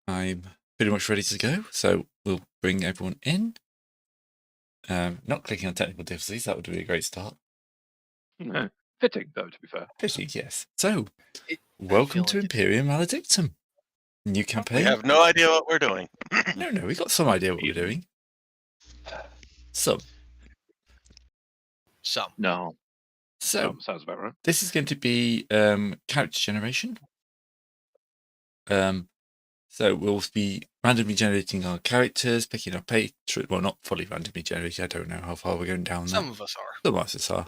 I'm pretty much ready to go, so we'll bring everyone in. Not clicking on technical difficulties, that would be a great start. Fitting, though, to be fair. Fitting, yes. So, welcome to Imperium Maledictum. New campaign. We have no idea what we're doing. No, we got some idea what we're doing. Some. No. So, sounds about right. This is going to be character generation. So we'll be randomly generating our characters, picking our patron. Well, not fully randomly generated. I don't know how far we're going down there. Some of us are. Some of us are.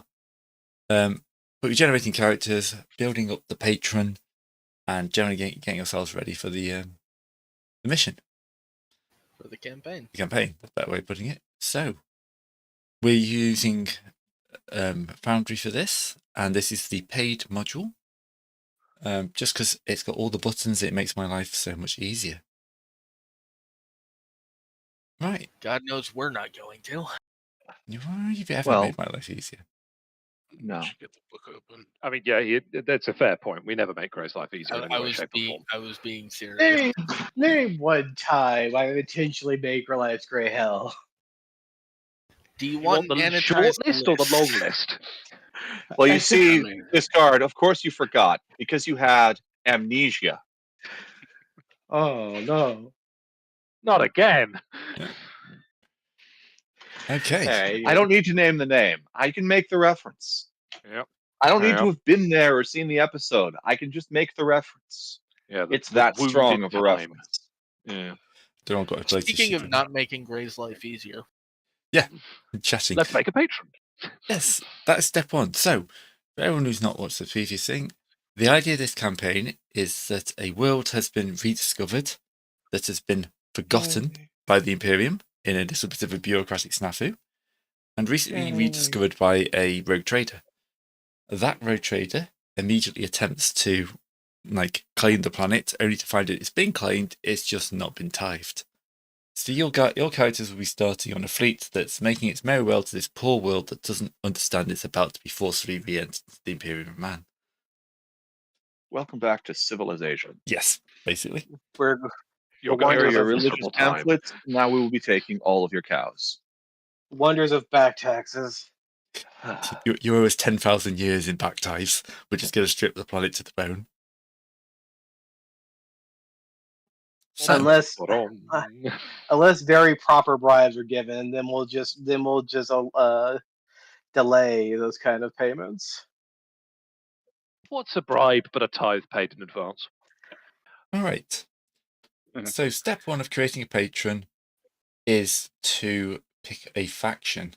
But we're generating characters, building up the patron, and generally getting ourselves ready for the mission. For the campaign. The campaign, that's a better way of putting it. So, we're using Foundry for this, and this is the paid module. Just because it's got all the buttons, it makes my life so much easier. Right. God knows we're not going to. You've ever made my life easier. No. Get the book open. I mean, yeah, that's a fair point. We never make Gray's life easier. I was being serious. Name one time I intentionally make her life's gray hell. Do you want the short list or the long list? Well, you see, Discard, of course you forgot, because you had amnesia. Oh, no. Not again. Okay. Hey, I don't need to name the name. I can make the reference. Yep. I don't need to have been there or seen the episode. I can just make the reference. Yeah, it's that strong of a reference. Yeah. They're all got a place. Speaking of not making Gray's life easier. Yeah. Chatting. Let's make a patron. Yes, that's step one. So, for everyone who's not watched the previous thing, the idea of this campaign is that a world has been rediscovered that has been forgotten by the Imperium in a little bit of a bureaucratic snafu, and recently rediscovered by a rogue trader. That rogue trader immediately attempts to claim the planet, only to find it's been claimed, it's just not been tithed. So your characters will be starting on a fleet that's making its merry way to this poor world that doesn't understand it's about to be forcibly re-entered the Imperium of Man. Welcome back to civilization. Yes, basically. You're going to your religious pamphlets. Now we will be taking all of your cows. Wonders of back taxes. You owe us 10,000 years in back tithes. We're just going to strip the planet to the bone. So, unless very proper bribes are given, then we'll just delay those kind of payments. What's a bribe but a tithe paid in advance? All right. So step one of creating a patron is to pick a faction.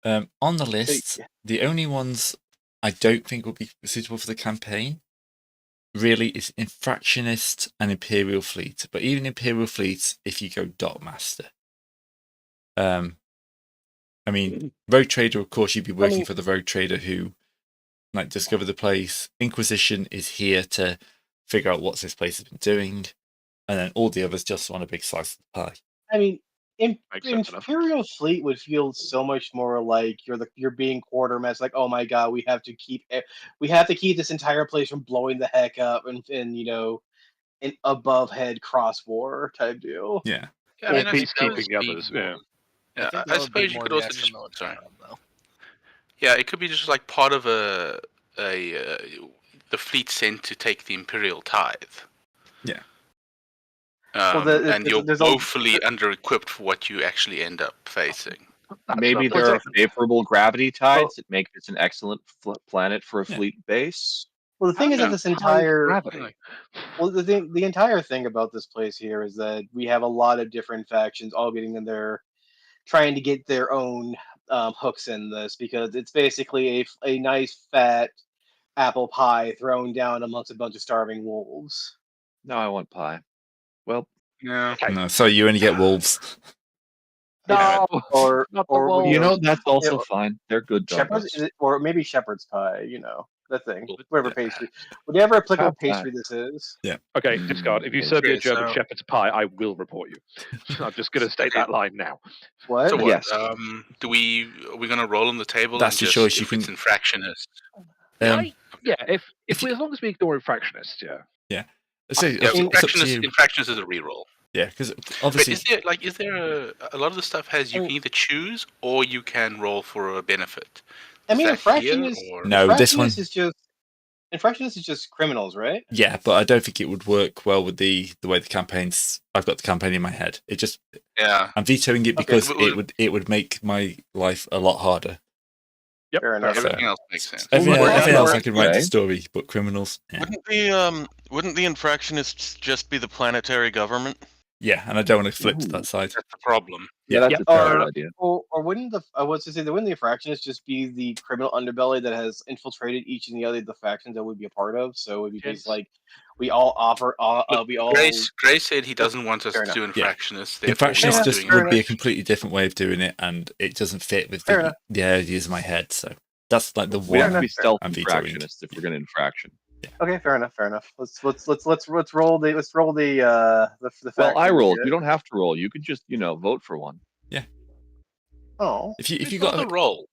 On the list, the only ones I don't think will be suitable for the campaign really is Infractionist and Imperial Fleet. But even Imperial Fleet, if you go Dot Master. I mean, Rogue Trader, of course, you'd be working for the Rogue Trader who discover the place. Inquisition is here to figure out what this place has been doing. And then all the others just want a big slice of the pie. I mean, Imperial Fleet would feel so much more like you're being quartermaster. Like, oh my god, we have to keep this entire place from blowing the heck up, and an above head cross war type deal. Yeah. I mean, peacekeeping the others. Yeah. I suppose you could also just. Sorry. Yeah, it could be just like part of the fleet sent to take the Imperial tithe. Yeah. And you're woefully under-equipped for what you actually end up facing. Maybe there are favorable gravity tides that make this an excellent planet for a fleet base. Well, the thing is that this entire the entire thing about this place here is that we have a lot of different factions all getting in there, trying to get their own hooks in this, because it's basically a nice fat apple pie thrown down amongst a bunch of starving wolves. No, I want pie. Well, yeah. No, so you only get wolves. No, or that's also fine. They're good donuts. Or maybe shepherd's pie. The thing, whatever applicable pastry this is. Yeah. Okay, Discard. If you serve me a German shepherd's pie, I will report you. I'm just going to state that line now. What? So what? Yes. Are we going to roll on the table? That's your choice. You can. It's Infractionist. If as long as we ignore Infractionists, yeah. Yeah. So Yeah, it's up to you. infractions is a reroll. Yeah, because But obviously, is there a lot of the stuff has you can either choose or you can roll for a benefit? I Is mean, that infraction here, is or- No, this one- infractionist is just criminals, right? yeah, but I don't think it would work well with the way the campaigns. I've got the campaign in my head. It just I'm vetoing it because it would make my life a lot harder. Yep. Fair enough. everything else makes sense. Everything else I can write Okay. the story, but criminals. Yeah. Wouldn't the infractionists just be the planetary government? Yeah, and I don't want to flip to that side. That's the problem. Yeah, that's a fair idea. Or wouldn't wouldn't the infractionists just be the criminal underbelly that has infiltrated each and the other of the factions that we'd be a part of? So it would be basically like we all offer, we all. Gray said he doesn't want us to do infractionists. Infractionists just would be a completely different way of doing it, and it doesn't fit with the ideas in my head. So that's like the We have one to be stealth I'm vetoing. infractionists if we're going to infraction. Yeah. Okay, fair enough. Let's roll the Well, faction. I rolled. You don't have to roll. You could just vote for one. Oh, If you got a roll.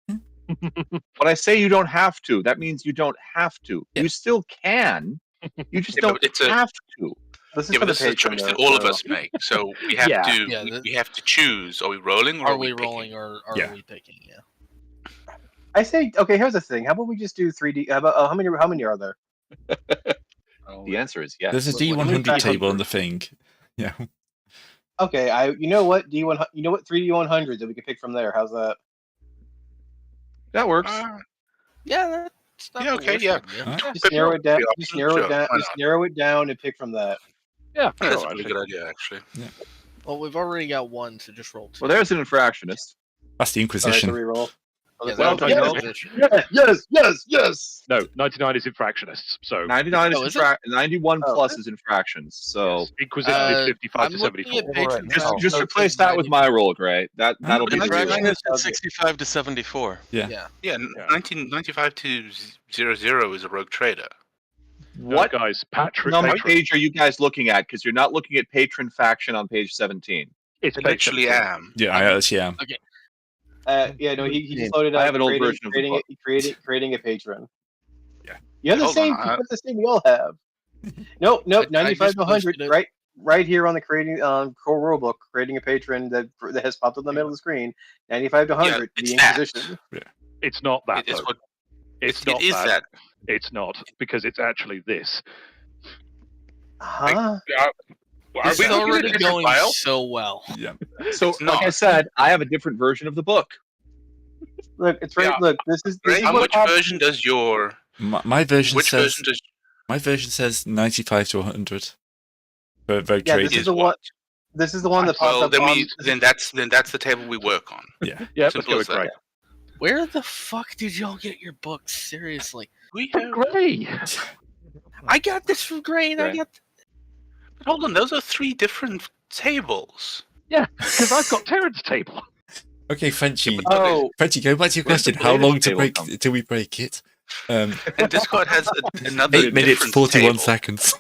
When I say you don't have to, that means you don't have to. Yeah. You still can. You just don't it's a- have to. this is Yeah, for but the this is a patron, choice that though, all of so- us make. So we have we have to choose. Are we rolling or Are are we picking? rolling or are Yeah. we picking? Yeah. I say, okay. Here's the thing. How about we just do 3D? How about how many are there? The answer is yes. there's a What- what D100 is table on D100? the thing. Yeah. Okay, you know what 3 D100 that we can pick from there. How's that? That works. Yeah, that's not Yeah, the okay, worst yeah. idea. Alright. Just narrow it down. Yeah, Just narrow sure, it down. why Just not? narrow it down and pick from that. Yeah, That's sure, a pretty actually. good idea, actually. Well, we've already got one, so just roll 2. Well, there's an infractionist. That's the All right, Inquisition. so reroll. Yeah, Well, that's yes. Inquisition. Yes. No, 99 is infractionists. So 99 Oh, is is it? 91 Oh. plus is infractions. So Inquisition is 55 I'm to looking 74. at patron Just- count, just so it replace says that with 90. my roll, Gray. That'll be the reroll. Infractionist Okay. is 65 to 74. Yeah. Yeah. Yeah, 1995 to 00 is a rogue trader. What guys? Patron. page are you guys looking at? Because you're not looking at patron faction on page 17. It's I literally am. Yeah, I actually am. Yeah, no, he just loaded up. I have an old creating- version of the book. creating a patron. Yeah. You have the Hold same. on, You have the same. We all have. Nope. I 95 just to 100. posted it. Right here on the creating core rule book, creating a patron that has popped up in the middle of the screen. 95 to 100. Yeah, it's the that. Inquisition. It's not that. It's though. what It's it not is that. It's not because it's actually this. Huh? This we is looking at already a different going file? so well. Yeah. So, It's like I not. said, I have a different version of the book. Look, it's right. Yeah. Look, this is How what much popped- version does your My version which says version does my version says 95 to 100 for rogue Yeah, this traders. is the one. This is the one that popped well up. then that's the table we work on. Yeah, let's Simple go as with Grey. that. Where the fuck did y'all get your books? Seriously. We But have, Grey. I got this from Gray and I Gray. got but hold on, those are 3 different tables. Yeah, because I've got Terran's table. Okay, Frenchy. Oh, Frenchy, go back to your Where's the question. How Blade long to table break come? till we break it? And Discord has another 8 minutes, different 41 table. seconds.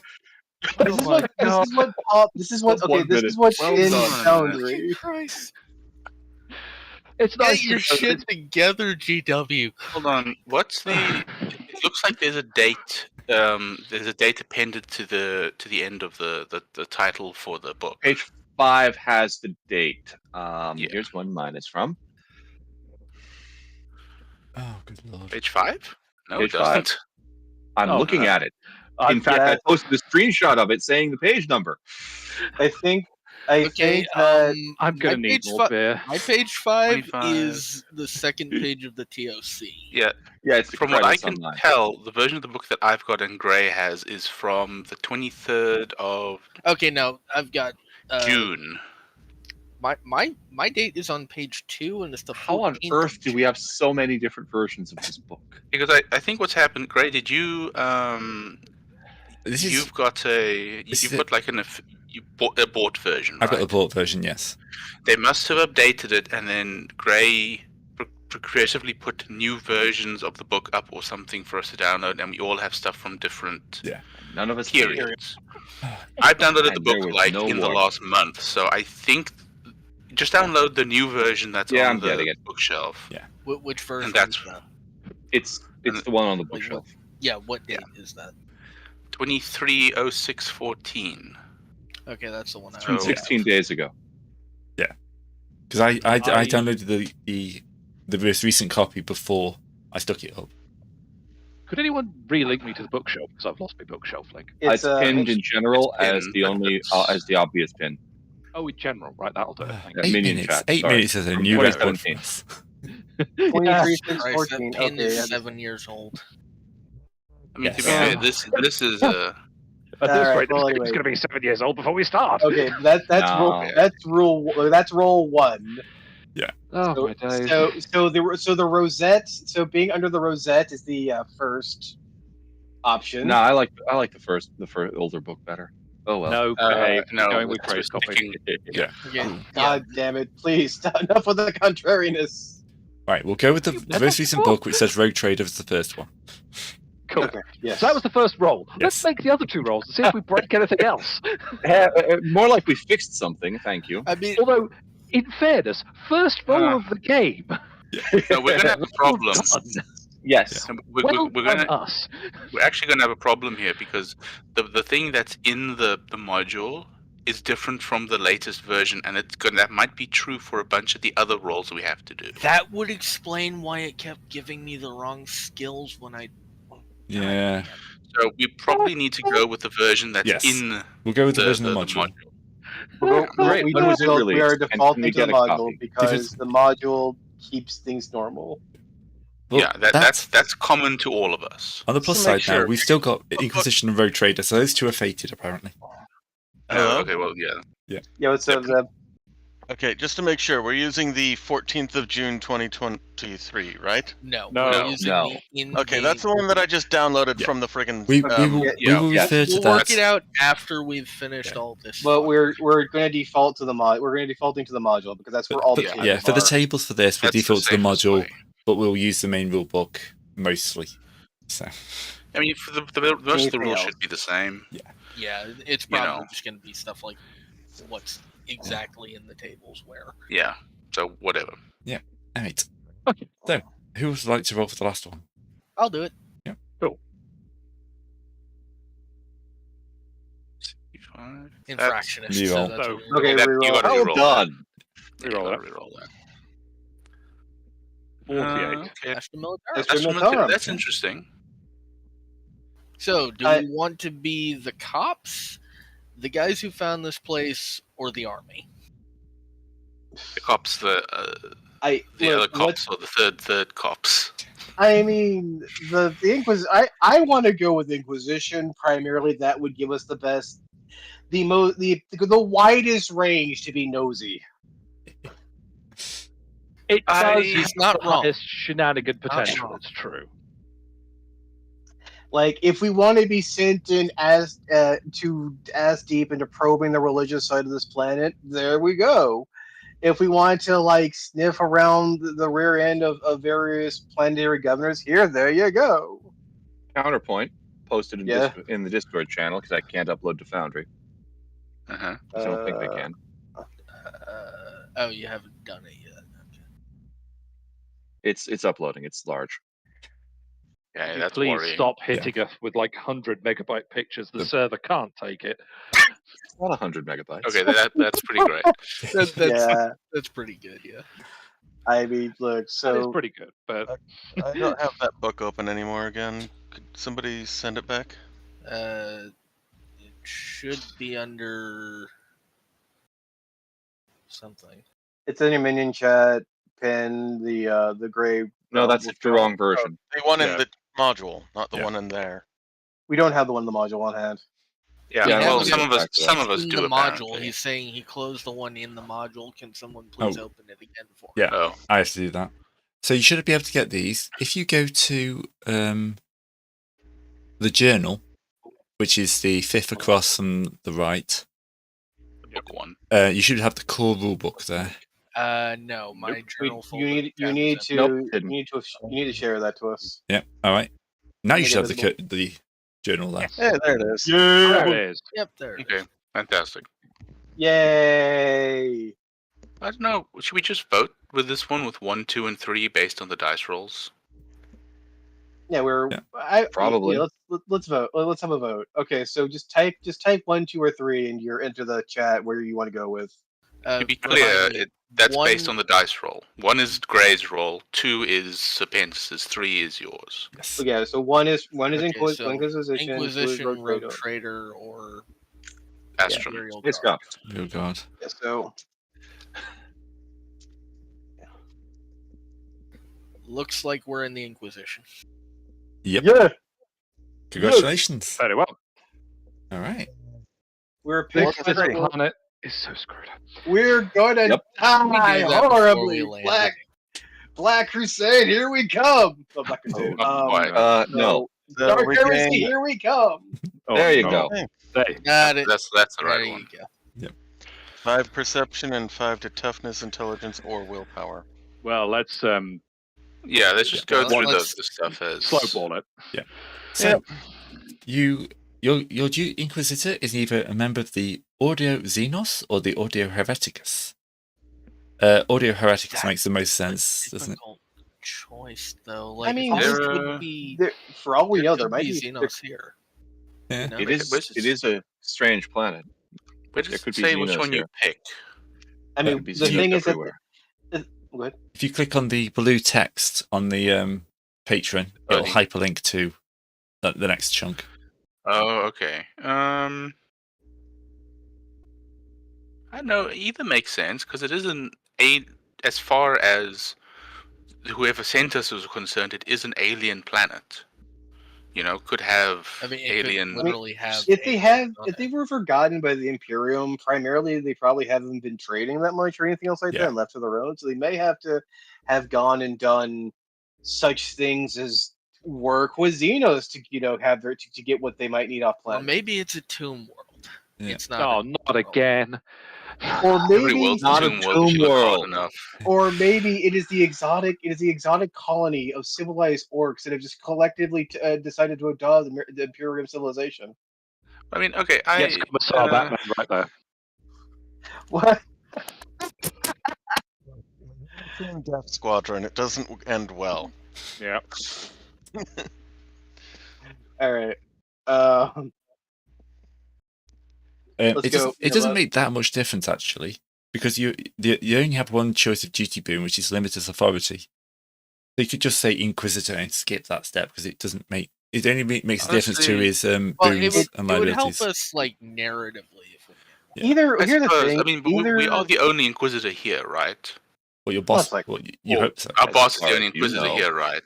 this is what. This is what popped. This is what. Just Okay, 1 this minute. is what's Well in done. Foundry. Christ. It's Get nice. your because shit together, GW. Hold on, what's the? It looks like there's a date. There's a date appended to the end of the title for the book. Page 5 has the date. Yeah. Here's one mine is from. Oh, good lord. Page 5? No, Page it doesn't. I'm Oh, looking no. at it. In fact, yeah. I posted a screenshot of it saying the page number. I think. I Okay, think that. I'm gonna my need page more fi- beer. My page 5 25. is the second page of the TOC. Yeah, Yeah, it's the from what I credits can online. tell, the version of the book that I've got and Gray has is from the 23rd of Okay, now I've got June. my date is on page 2 and it's the How on 14th earth do we have so many different versions of this book? Because I think what's happened, Gray, did you This is, you've got this you've is got like you bought a bought version, I've got right? the bought version, yes. They must have updated it, and then Gray progressively put new versions of the book up or something for us to download, and we all have stuff from different None of us did. periods. I've downloaded the And there book was like no in the warning. last month, so I think just download the new version that's Yeah, on I'm getting the it. bookshelf. Which version that's- is that? It's the one on the Like, bookshelf. Yeah, what date is that? 230614. Okay, that's the one. It's from 16 days ago. Because I downloaded the most recent copy before I stuck it up. Could anyone relink me to the bookshelf? Because I've lost my bookshelf link. It's pinned in general it's as pinned, the but only it's- as the obvious pin. Oh, in general, right? That'll do it. Thank Yeah, you. minion minutes. chat, 8 sorry. minutes is a From new record for 2017. us. 23, Christ, that 14. pin Okay, is yeah. 7 years old. I mean, to be Yes. fair, this is a. At this Alright, rate, well, this anyway. game's going to be 7 years old before we start. Okay, that's No. that's roll 1. Oh So, my days. so the rosette. So being under the rosette is the first option. No, I like the first older book better. Oh well. No, behave. no, Going with it's Gray's copy. sticking- Yeah. Yeah, God damn it! Please stop. Enough with the contrariness. Right, we'll go with the most recent book, which says Rogue Trader as the first one. Cool. Okay. Yes. So that was the first roll. Let's Yes. make the other 2 rolls and see if we break anything else. More like we fixed something. Thank you. I mean, Although, in fairness, first roll of the game. No, we're gonna have a problem. Yes. We're Well gonna done us. we're actually gonna have a problem here because the thing that's in the module is different from the latest version, and that might be true for a bunch of the other roles we have to do. that would explain why it kept giving me the wrong skills when I. Yeah. So we probably need to go with the version that's Yes. in We'll go with the the version of the module. Great. We When was it are released? And can defaulting we to the get a module copy? because the module keeps things normal. Well, Yeah, that's common to all of us. on the plus Just to make side now, sure. we've still got Inquisition and Rogue Trader, so those two are fated apparently. Hello? Okay, well, yeah. Yeah, what's up, Zeb? Okay, just to make sure, we're using the 14th of June 2023, right? No, No. we're using No. the in-game. Okay, that's the one that I just downloaded Yeah. from the friggin'. We will yes. refer to We'll that. work it out after we've finished all this. But stuff. we're going to default to the mod. We're going to defaulting to the module because that's where all the tables Yeah, for the are. tables for this, we'll That's default to the safest module, way. but we'll use the main rule book mostly. So I mean, for the most of the Anything rules else? should be the same. Yeah, it's You probably know. just going to be stuff like what's exactly in the tables where. Yeah. So whatever. alright. Okay. So who would like to roll for the last one? I'll do it. Infractionist. Reroll. that's So- what we're Okay, That- reroll. you gotta Well reroll done. that. Reroll You that. gotta reroll that. 48. Okay. Extra military. Extra That's, Militarum. that's interesting. So, do I- we want to be the cops, the guys who found this place, or the army? The cops, the I other look, cops, or the third cops. I mean, the Inquisition. I want to go with Inquisition primarily. That would give us the best, the widest range to be nosy. It does He's have not the wrong. highest shenanigan potential. wrong. It's true. Like, if we want to be sent in as deep into probing the religious side of this planet, there we go. If we want to like sniff around the rear end of various planetary governors, there you go. Counterpoint posted in, Yeah. in the Discord channel because I can't upload to Foundry. Uh-huh. 'Cause I don't think they can. Oh, you haven't done it yet. Okay. It's uploading. It's large. Yeah, Could that's Please worrying. stop hitting us with like 100 megabyte pictures. The server can't take it. It's not 100 megabytes. Okay, that's pretty great. That's Yeah, that's pretty good. Yeah. I mean, look, That is so pretty good, but I don't have that book open anymore again. Could somebody send it back? It should be under something. it's in your minion chat. Pin the gray. No, that's the wrong version. The one Yeah. in the module, not the Yeah. one in there. We don't have the one in the module on hand. Yeah, Yeah, well, I some of us, exactly. some of us in do the module, apparently. he's saying he closed the one in the module. Can someone please open it again for him? Yeah. Oh, I have to do that. So you should be able to get these if you go to the journal, which is the fifth across from the right. the book one. You should have the core rule book there. No, my We- journal folder. you need happens to Nope, you didn't. need to share that to us. Yeah. All right. Now you Make should it have the journal there. yeah, there it is. there it is. Yep, there. it is. Okay, fantastic. Yay! I don't know. Should we just vote with this one with 1, 2, and 3 based on the dice rolls? Yeah, Probably. let's vote. Let's have a vote. Okay, so just type 1, 2, or 3, and you're into the chat where you want to go with. To be clear, that's based on the dice roll. 1 is Gray's roll, 2 is Serpentis's, 3 is yours. Yes. So yeah, so one is Okay, Inquisition, 2 is Inquisition, Rogue Rogue Trader, or Astrum. Imperial It's Guard. got. Oh God. Yeah, so Looks like we're in the Inquisition. Yep. yeah, Congratulations. Very well. All right. we're This picked for planet is so screwed. We're gonna Yep. die We did that before horribly. we landed. Black Crusade, here we come. Oh, Black Crusade. Oh, No. So, Dark we Heresy, gained- here we come. Oh, There you no. go. Hey, Got it. That's the There right you one. go. 5 perception and 5 to toughness, intelligence, or willpower. well, let's Yeah, let's just go Yeah, through let's- the stuff as slow ball it. So your Inquisitor is either a member of the Audio Xenos or the Audio Hereticus. Audio Hereticus makes the most sense, doesn't it? Difficult choice though. Like, I mean, this there- could be. For all we know, could there might be. Xenos here. Yeah. You know? It is a strange planet. But There just could be say which Xenos one you here. pick. I There mean, could be the Xenos thing is that. everywhere. What? If you click on the blue text on the Patron, it'll Okay. hyperlink to the next chunk. Oh, okay. I don't know. Either makes sense because it isn't as far as whoever sent us was concerned. It is an alien planet. You know, could have I mean, it alien. could literally have. If they aliens on if it. they were forgotten by the Imperium, primarily they probably haven't been trading that much or anything else like Yeah. that, and left to their own. So they may have to have gone and done such things as work with Xenos to have their to get what they might need off Well, planet. maybe it's a tomb world. Yeah. It's not. Oh, a not world. again. Or Every maybe world's not a a tomb world. She tomb looked hard world. enough. Or maybe it is the exotic colony of civilized orcs that have just collectively decided to adopt the Imperium civilization. I mean, okay. Yes, Commissar Batman right there. What? Death Squadron. It doesn't end well. Yeah. All right. Let's It go. doesn't. It doesn't make that much difference actually, because you only have one choice of duty boon, which is limited authority. So you could just say Inquisitor and skip that step because it doesn't make. It only makes a difference to his Well, boons it and would help liabilities. us like narratively if we. Yeah. Either I here's the suppose. thing. I mean, but we are the only Inquisitor here, right? Well, your boss. Most likely. Well, you hope so. Our As boss is far the only as you Inquisitor know. here, right?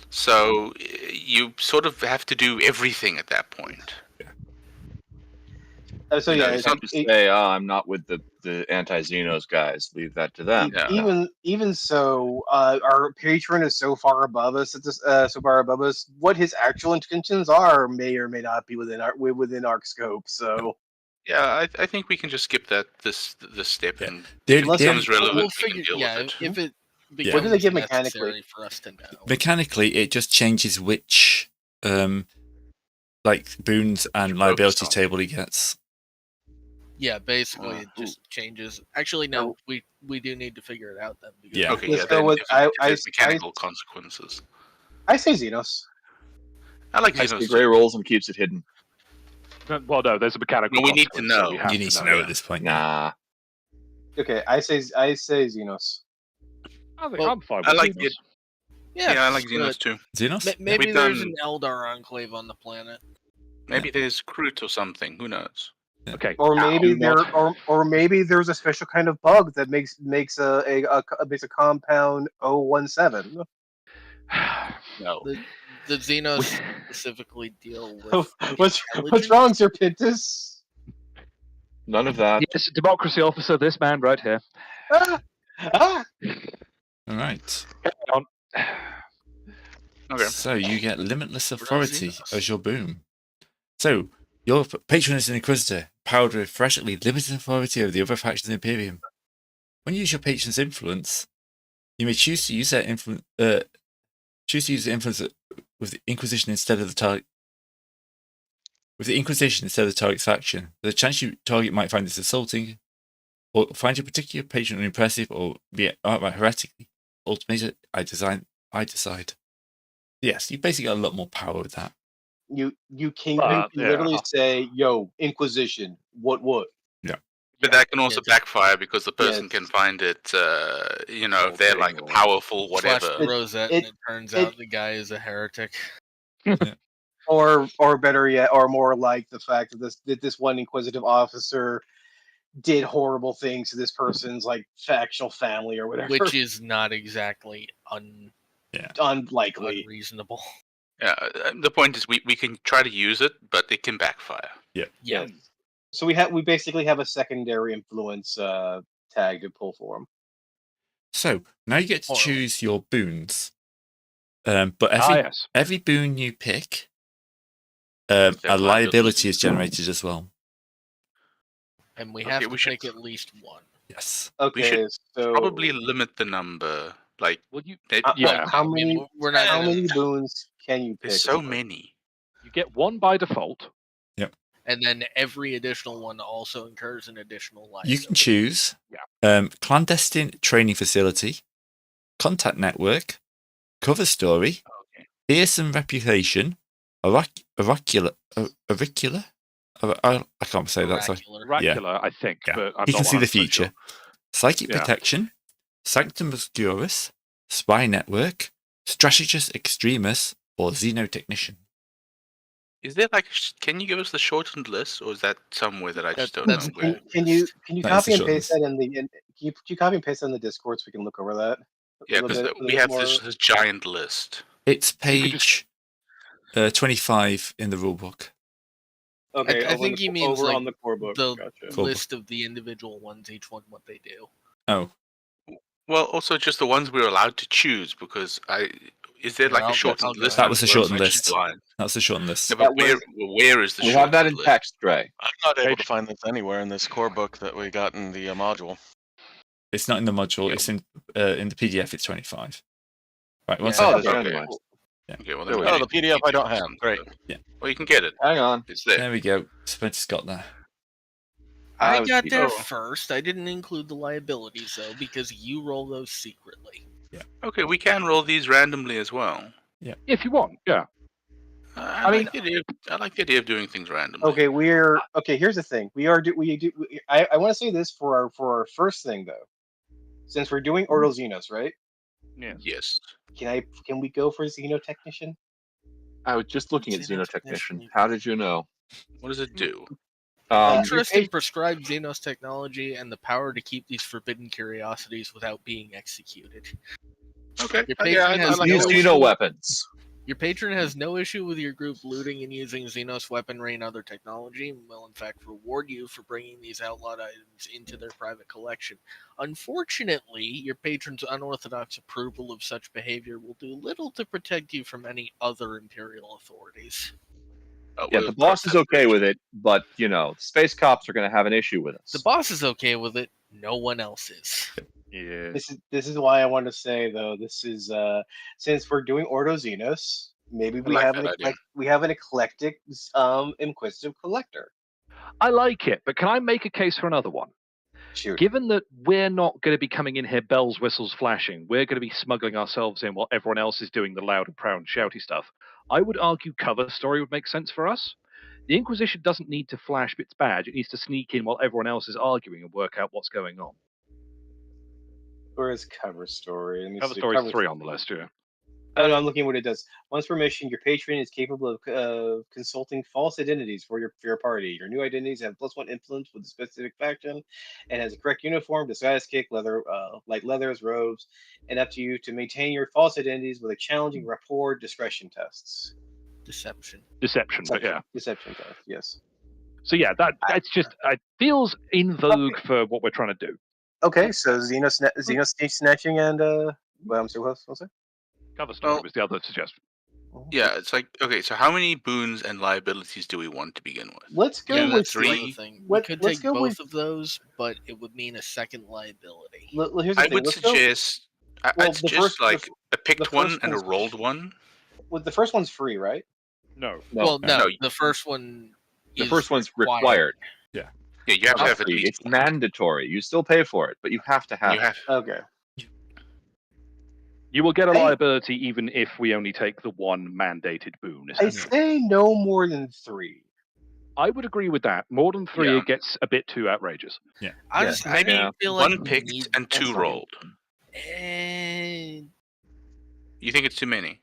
So you sort of have to do everything at that point. So You know, yeah, it's it's- not Just say, I'm not with the anti-Xenos guys. Leave that to them. Yeah. even so, our patron is so far above us at this, what his actual intentions are may or may not be within our scope. So Yeah, I think we can just skip this step Yeah. and The if it only- becomes We'll relevant, we figure. can deal Yeah, with it. if it What becomes do they give necessary mechanically? for us to know. Mechanically, it just changes which like boons and Focus liabilities on. table he gets. Yeah, basically it just changes. Actually, no, we do need to figure it out then. because- Yeah. Okay, Let's yeah, go then with- if there's mechanical consequences. I say Xenos. I like Takes Xenos the gray too. rolls and keeps it hidden. Well, no, there's a mechanical. No, we need to consequence, so know. we have You need to know yeah. at this point. Nah. Okay, I say Xenos. I think Well, I'm fine with I like Xenos. it. Yeah, Yeah, I like but Xenos too. Xenos? Maybe We've there's done- an Eldar enclave on the planet. Maybe there's Kroot or something. Who knows? Okay. Or maybe Ow. or maybe there's a special kind of bug that makes a compound 017. No. The Xenos specifically deal with. What's intelligence. wrong, Sir Pintus? None of that. Yes, democracy officer, this man right here. Ah! Ah! All right. On. Okay. So you get limitless We're not authority Xenos. as your boon. So your patron is an Inquisitor, powered with freshly limited authority over the other factions of the Imperium. When you use your patron's influence, you may choose to use that influence. Choose to use the influence with the Inquisition instead of the target. With the Inquisition instead of the target's faction, the chance your target might find this assaulting, or find your particular patron impressive, or be outright heretically ultimated. I decide. Yes, you basically got a lot more power with that. You can literally say, "Yo, Inquisition, what?" But that can also backfire because the person Yes. can find it, if they're like a powerful whatever. Slash the rosette, and it turns out the guy is a heretic. Or better yet, or more like the fact that this one inquisitive officer did horrible things to this person's like factional family or whatever, which is not exactly unlikely, unreasonable. Yeah, the point is we can try to use it, but it can backfire. Yeah. Yes. So we basically have a secondary influence tag to pull for him. So now you get to choose your boons, but every boon you pick, a liability is generated as well. And we have to pick at least one. Yes. Okay, we should so probably limit the number. Like, how many boons can you pick? There's so many. You get one by default. Yep. And then every additional one also incurs an additional liability. You can choose clandestine training facility, contact network, cover story, fearsome reputation, auricular. I can't say that. Sorry. Oracular, I think. Yeah. But I'm You can not see the 100% future. sure. Psychic protection, sanctum obscurus, spy network, strategist extremis, or xenotechnician. Is there can you give us the shortened list, or is that somewhere that I just don't know? Can you copy and paste that can you copy and paste that in the Discord so we can look over that? Yeah, because we have this giant list. It's page 25 in the rulebook. Okay, I think he means over like on the core book. The Gotcha. list of the individual ones, each one what they do. Oh. Well, also just the ones we're allowed to choose, because is there like a shortened list? That was a shortened list. That's a shortened list. No, but where is the we shortened have that in list? text, Dre. I'm not able to find this anywhere in this core book that we got in the module. It's not in the module. It's in the PDF. It's 25. Right. One second. second. Yeah. Okay, well, the PDF I don't have. Great. Yeah. Well, you can get it. Hang on. It's there. There we go. Spencer's got there. I got there first. I didn't include the liabilities though, because you roll those secretly. Yeah. Okay, we can roll these randomly as well. Yeah. If you want, yeah. I like the idea of doing things randomly. Okay, here's the thing. I want to say this for our first thing though. Since we're doing Ordo Xenos, right? Yeah. Yes. Can we go for Xenotechnician? I was just looking at Xenotechnician. How did you know? What does it do? Interest in prescribed Xenos technology and the power to keep these forbidden curiosities without being executed. Okay. Your patron has Xeno weapons. Your patron has no issue with your group looting and using Xenos weaponry and other technology, and will in fact reward you for bringing these outlawed items into their private collection. Unfortunately, your patron's unorthodox approval of such behavior will do little to protect you from any other Imperial authorities. Yeah, the boss is okay with it, but, space cops are going to have an issue with us. The boss is okay with it. No one else is. Yeah. This is why I want to say though. This is since we're doing Ordo Xenos, maybe we have an eclectic inquisitive collector. I like it, but can I make a case for another one? Shoot. Given that we're not going to be coming in here bells, whistles, flashing, we're going to be smuggling ourselves in while everyone else is doing the loud and proud and shouty stuff. I would argue cover story would make sense for us. The Inquisition doesn't need to flash its badge; it needs to sneak in while everyone else is arguing and work out what's going on. Where is cover story? Cover story is 3 on the list, yeah. Oh, no, I'm looking at what it does. Once per mission, your patron is capable of consulting false identities for your party. Your new identities have +1 influence with a specific faction, and has a correct uniform, disguise kit, light leathers, robes, and up to you to maintain your false identities with a challenging rapport discretion tests. Deception, but yeah. Deception test, yes. So yeah, that's just it feels in vogue for what we're trying to do. Okay, so Xeno snatching and I'm sorry, what was it? Cover story was the other suggestion. Yeah, it's like, okay, so how many boons and liabilities do we want to begin with? Let's go with 3. We could take both of those, but it would mean a second liability. I would suggest a picked one and a rolled one. Well, the first one's free, right? No. No. The first one. The first one's required. Yeah. Yeah, you have to have it. It's mandatory. You still pay for it, but you have to have it. Okay. You will get a liability even if we only take the one mandated boon. I say no more than 3. I would agree with that. More than 3, it gets a bit too outrageous. Yeah. I Maybe don't feel like 1 picked and 2 rolled. And You think it's too many?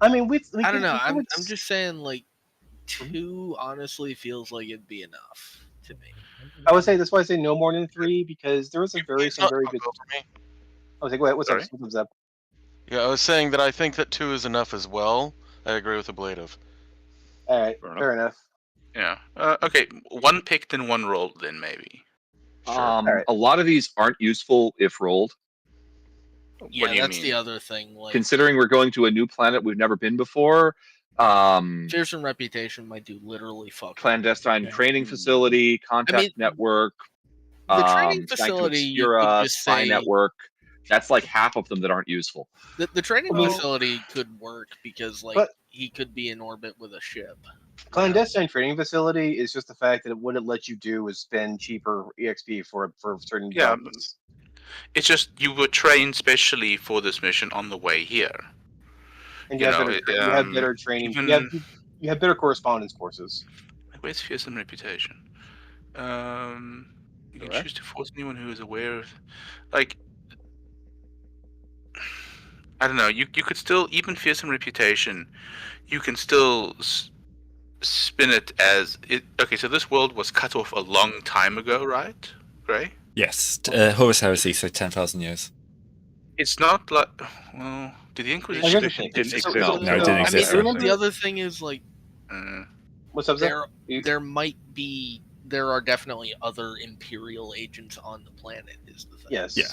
I mean, I don't know. I'm just saying, like, 2 honestly feels like it'd be enough to me. I would say that's why I say no more than 3, because there was some very good. I was like, wait, what's up? What's up? Yeah, I was saying that I think that 2 is enough as well. I agree with Ablative. All right, fair enough. Yeah. Okay, 1 picked and 1 rolled then maybe. Sure. A lot of these aren't useful if rolled. Yeah, that's the other thing. Like, considering we're going to a new planet we've never been before, fearsome reputation might do literally fuck. Clandestine training facility, contact network, the training facility, you could just spy network. That's like half of them that aren't useful. The training facility could work because, like, he could be in orbit with a ship. Clandestine training facility is just the fact that what it lets you do is spend cheaper EXP for certain jobs. It's just you were trained specially for this mission on the way here. And you have better training. You have better correspondence courses. Where's fearsome reputation? You can choose to force anyone who is aware of, like, I don't know. You could still, even fearsome reputation, you can still spin it as it. Okay, so this world was cut off a long time ago, right? Gray? Yes, Horus Heresy, so 10,000 years. It's not like, well, did the Inquisition didn't exist? No, it didn't exist. I mean, the other thing is, like, what's up? There are definitely other Imperial agents on the planet. Is the thing? Yes. Yeah.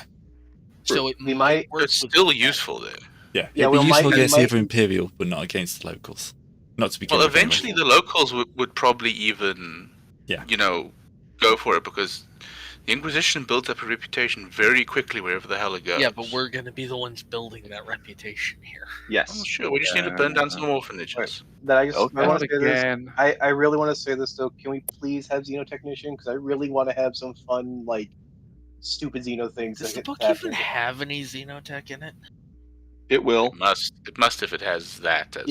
So we might. It's still useful there. Yeah. It'd be useful against the other Imperial, but not against the locals. Not to begin with. Well, eventually the locals would probably even, go for it, because the Inquisition built up a reputation very quickly wherever the hell it goes. Yeah, but we're going to be the ones building that reputation here. Yes. Oh, sure. We just need to burn down some orphanages. I want to say this. I really want to say this, though. Can we please have Xenotechnician? Because I really want to have some fun, like, stupid Xeno things. Does the book even have any Xenotech in it? It will. It must if it has that. As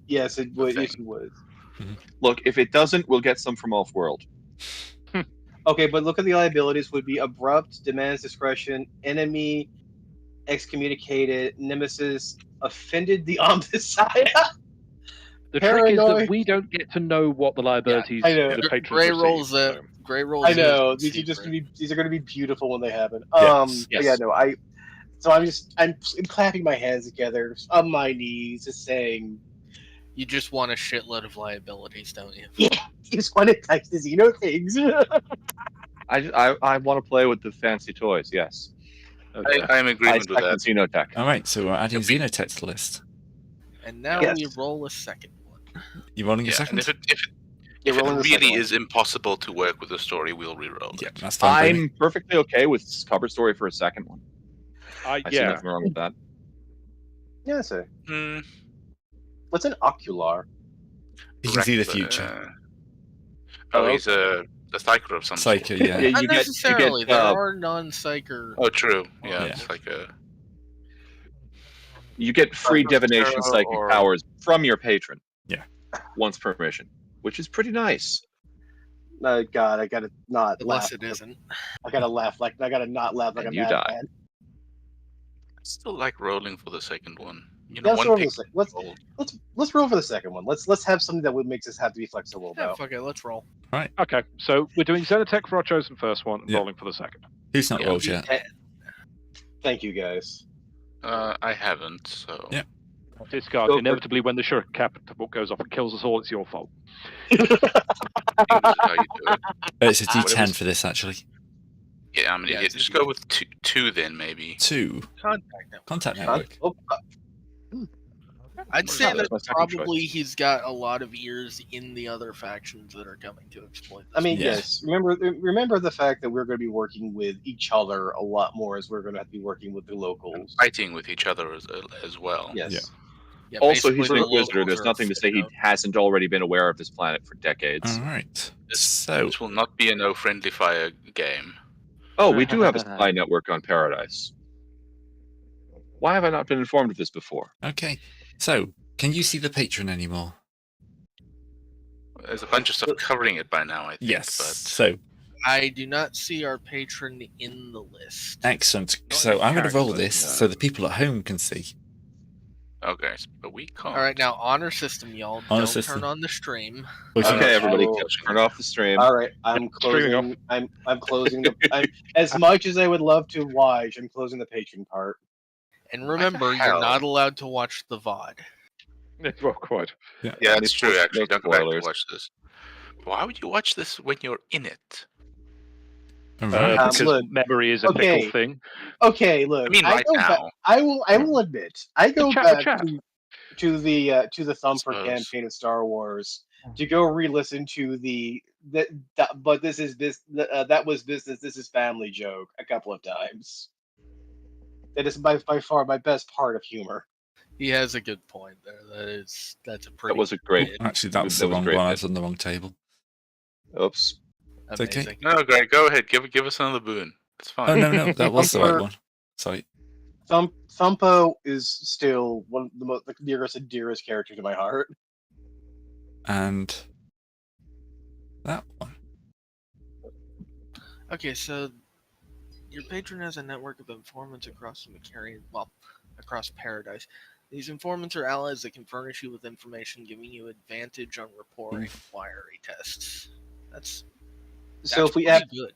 yes, it would. Yes, it would. Look, if it doesn't, we'll get some from off-world. Okay, but look at the liabilities would be abrupt, demands discretion, enemy, excommunicated, nemesis, offended the omnicide. The trick is that we don't get to know what the liabilities the patrons Gray rolls. I know these are going to be beautiful when they happen. Yes. Yeah, no, I'm clapping my hands together on my knees, just saying. You just want a shitload of liabilities, don't you? Yeah, you just want to touch the Xeno things. I want to play with the fancy toys. Yes. Okay. I'm in agreement with that. Xenotech. All right, so we're adding Xenotech to the list. And now we roll a second one. You rolling a second? And if it really is impossible to work with the story, we'll re-roll it. That's fine. I'm perfectly okay with cover story for a second one. I see nothing wrong with that. Yeah, sir. What's an ocular? You can see the future. He's a psyker of some sort. Psyker, yeah. Not necessarily. There are non-psyker. Oh, true. Yeah, it's like a. You get free divination psychic powers from your patron. Yeah. Once per mission, which is pretty nice. Oh God, I gotta not Unless laugh. it isn't. I gotta laugh like I gotta not laugh like And a you die. madman. I still like rolling for the second one. Let's roll for the second one. Let's have something that would make us have to be flexible about. Fuck it, let's roll. Right. Okay, so we're doing Xenotech for our chosen first one and rolling for the second. Who's not rolled yet? Thank you, guys. I haven't, so. Yeah. Discard. Inevitably, when the shuriken catapult goes off and kills us all, it's your fault. How you do it. It's a D10 for this, actually. Yeah, I mean, just go with two then, maybe. 2. Contact network. I'd say that probably he's got a lot of ears in the other factions that are coming to exploit this. I mean, yes. Remember the fact that we're going to be working with each other a lot more as we're going to have to be working with the locals. And fighting with each other as well. Yes. Yeah, also, he's an Inquisitor. There's nothing to say he hasn't already been aware of this planet for decades. All right. This will not be a no friendly fire game. Oh, we do have a spy network on Paradise. Why have I not been informed of this before? Okay. So, can you see the patron anymore? There's a bunch of stuff covering it by now, I think. Yes. But So, I do not see our patron in the list. excellent. Not So, I'm going to roll character, this no. so the people at home can see. okay, but we can't. All right, now honor system, y'all. Honor Don't system. turn on the stream. Okay, everybody, will- turn off the stream. All right, I'm streaming closing. I'm closing the. As much as I would love to watch, I'm closing the patron part. And remember, hell? you're not allowed to watch the VOD. Well, quite. Yeah, that's true. Actually, no don't go back to spoilers. watch this. Why would you watch this when you're in it? All right. Because look, memory is a okay. fickle thing. Okay, look. I mean, right go back- now. I will admit. I go chat, back chat. to the Thumper Suppose. campaign of Star Wars to go re-listen to but this is this that was business. This is family joke a couple of times. That is by far my best part of humor. He has a good point there. That's a pretty. That was a great. Actually, that was That the was wrong great, one. I Ed. was on the wrong table. Oops. It's okay. amazing. No, Greg, go ahead. Give us another boon. It's fine. Oh, no. That was the right Thumper- one. Sorry. Thumpo is still one of the dearest and dearest character to my heart. And that one. Okay, so your patron has a network of informants across across Paradise. These informants are allies that can furnish you with information, giving you advantage on reporting inquiry tests. That's So if we have pretty good.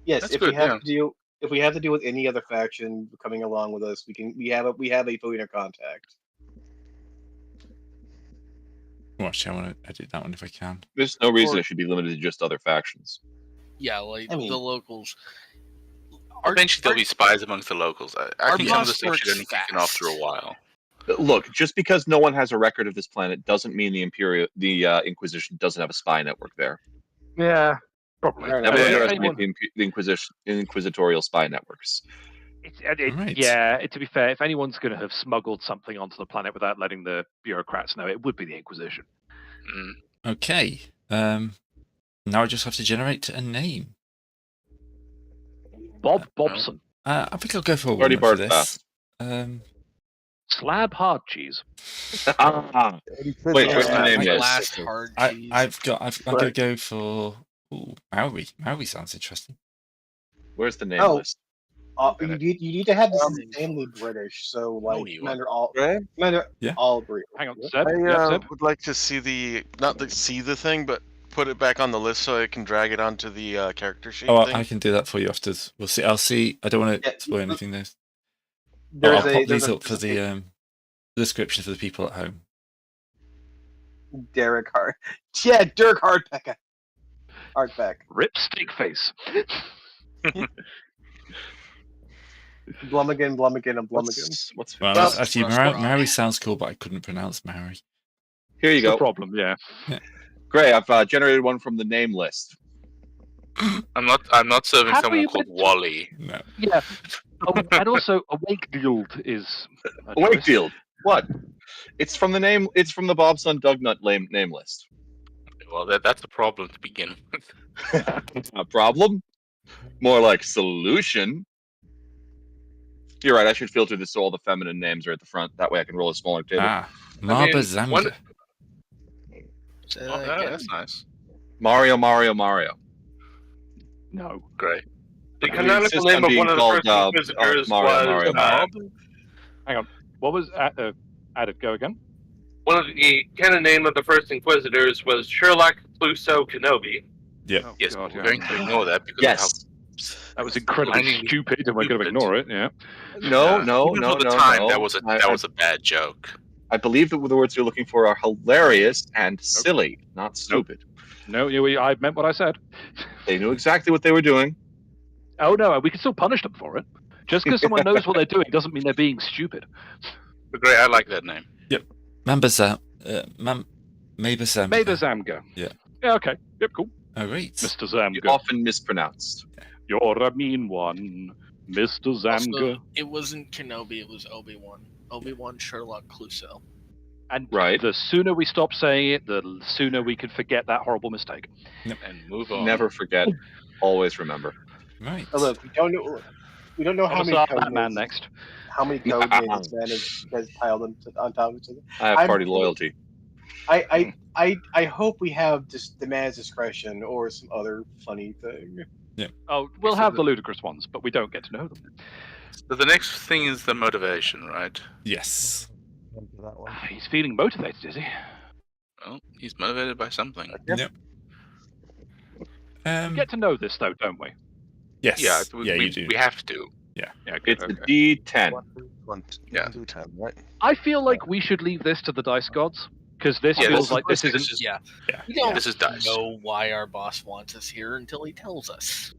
yes, That's if good, we have yeah. to deal with any other faction coming along with us, we have a point of contact. Well, actually, I want to edit that one if I can. There's no reason it should be limited to just other factions. Yeah, like I mean- the locals. Eventually, there'll be spies amongst the locals. I our think some of the boss stuff should works only kick in after a fast. while. Look, just because no one has a record of this planet doesn't mean the Inquisition doesn't have a spy network there. Yeah, probably. Fair Never enough. underestimate the inquisitorial spy networks. Right. Yeah, to be fair, if anyone's going to have smuggled something onto the planet without letting the bureaucrats know, it would be the Inquisition. Mm. Okay. Now I just have to generate a name. Bob Bobson. I think I'll go for a Already woman for barred this. fast. Slab hard cheese. Ah, wait, where's the name My list? last hard cheese. I'm going to go for Maori. Maori sounds interesting. Where's the name Oh. list? You need to have this insanely British, so like you Commander all Right? Commander Yeah. all British. Hang on, Seb. I Yeah, Seb. would like to see see the thing, but put it back on the list so I can drag it onto the character sheet Oh, thing. I can do that for you after. We'll see. I'll see. I don't want Yeah, to spoil anything there. There's I'll pop there's these a- up for the description for the people at home. Derek Hart. Yeah, Dirk Hardpecker. Hardback. Rip stick face. Blummigan, and Blummigan. What's Well, Well, actually, Russ Maori sounds cool, but I couldn't pronounce Maori. Here you The go. problem, yeah. Gray, I've generated one from the name list. I'm not serving Have someone we called been- Wally. No. Yeah. Oh, and also, a Wakefield is. a choice. Wakefield. What? It's from the name. It's from the Bobson Dugnut name list. Well, that's a problem to begin with. A problem? More like solution. You're right. I should filter this so all the feminine names are at the front. That way, I can roll a smaller table. Marba mean, Zanga. one- Say Oh, that yeah, again. that's nice. Mario. No. Great. The We canonical insist name on of being one of the called, first Inquisitors Mario. was What was added? Go again. one of the canon name of the first Inquisitors was Sherlock Clouseau Kenobi. Yep. Oh, Yes, God, we're yeah. going to ignore that because Yes. That was incredibly Blindingly stupid, and we're going to stupid. ignore it. Yeah. No. Even for the time, that was a bad joke. I believe that the words you're looking for are hilarious and silly, not stupid. No, I meant what I said. They knew exactly what they were doing. Oh no, we can still punish them for it. Just because someone knows what they're doing doesn't mean they're being stupid. But great, I like that name. Mamba Zanga. Maybe Zamga. Yeah. Yeah. Okay. Yep. Cool. Oh, great. Mr. You Zamga, often mispronounced. you're a mean one, Mr. Zamga. Also, it wasn't Kenobi, it was Obi-Wan. Obi-Wan Sherlock Clouseau. And Right. the sooner we stop saying it, the sooner we can forget that horrible mistake. And move on. Never forget. Always remember. Right. Oh, look, we don't know. We don't know how many Batman codenames. next. How many codenames this man has piled on top of each other? I have party loyalty. I hope we have just the man's discretion or some other funny thing. Yeah. Oh, we'll have the ludicrous ones, but we don't get to know them. So the next thing is the motivation, right? Yes. He's feeling motivated, is he? Well, he's motivated by something. Yep. We get to know this, though, don't we? Yes. Yeah, you do. We have to. Yeah, good, It's a D10. Yeah. D10, right? I feel like we should leave this to the dice gods, because this Yeah, feels this like this isn't... Yeah. Yeah. We don't This is dice. know why our boss wants us here until he tells us.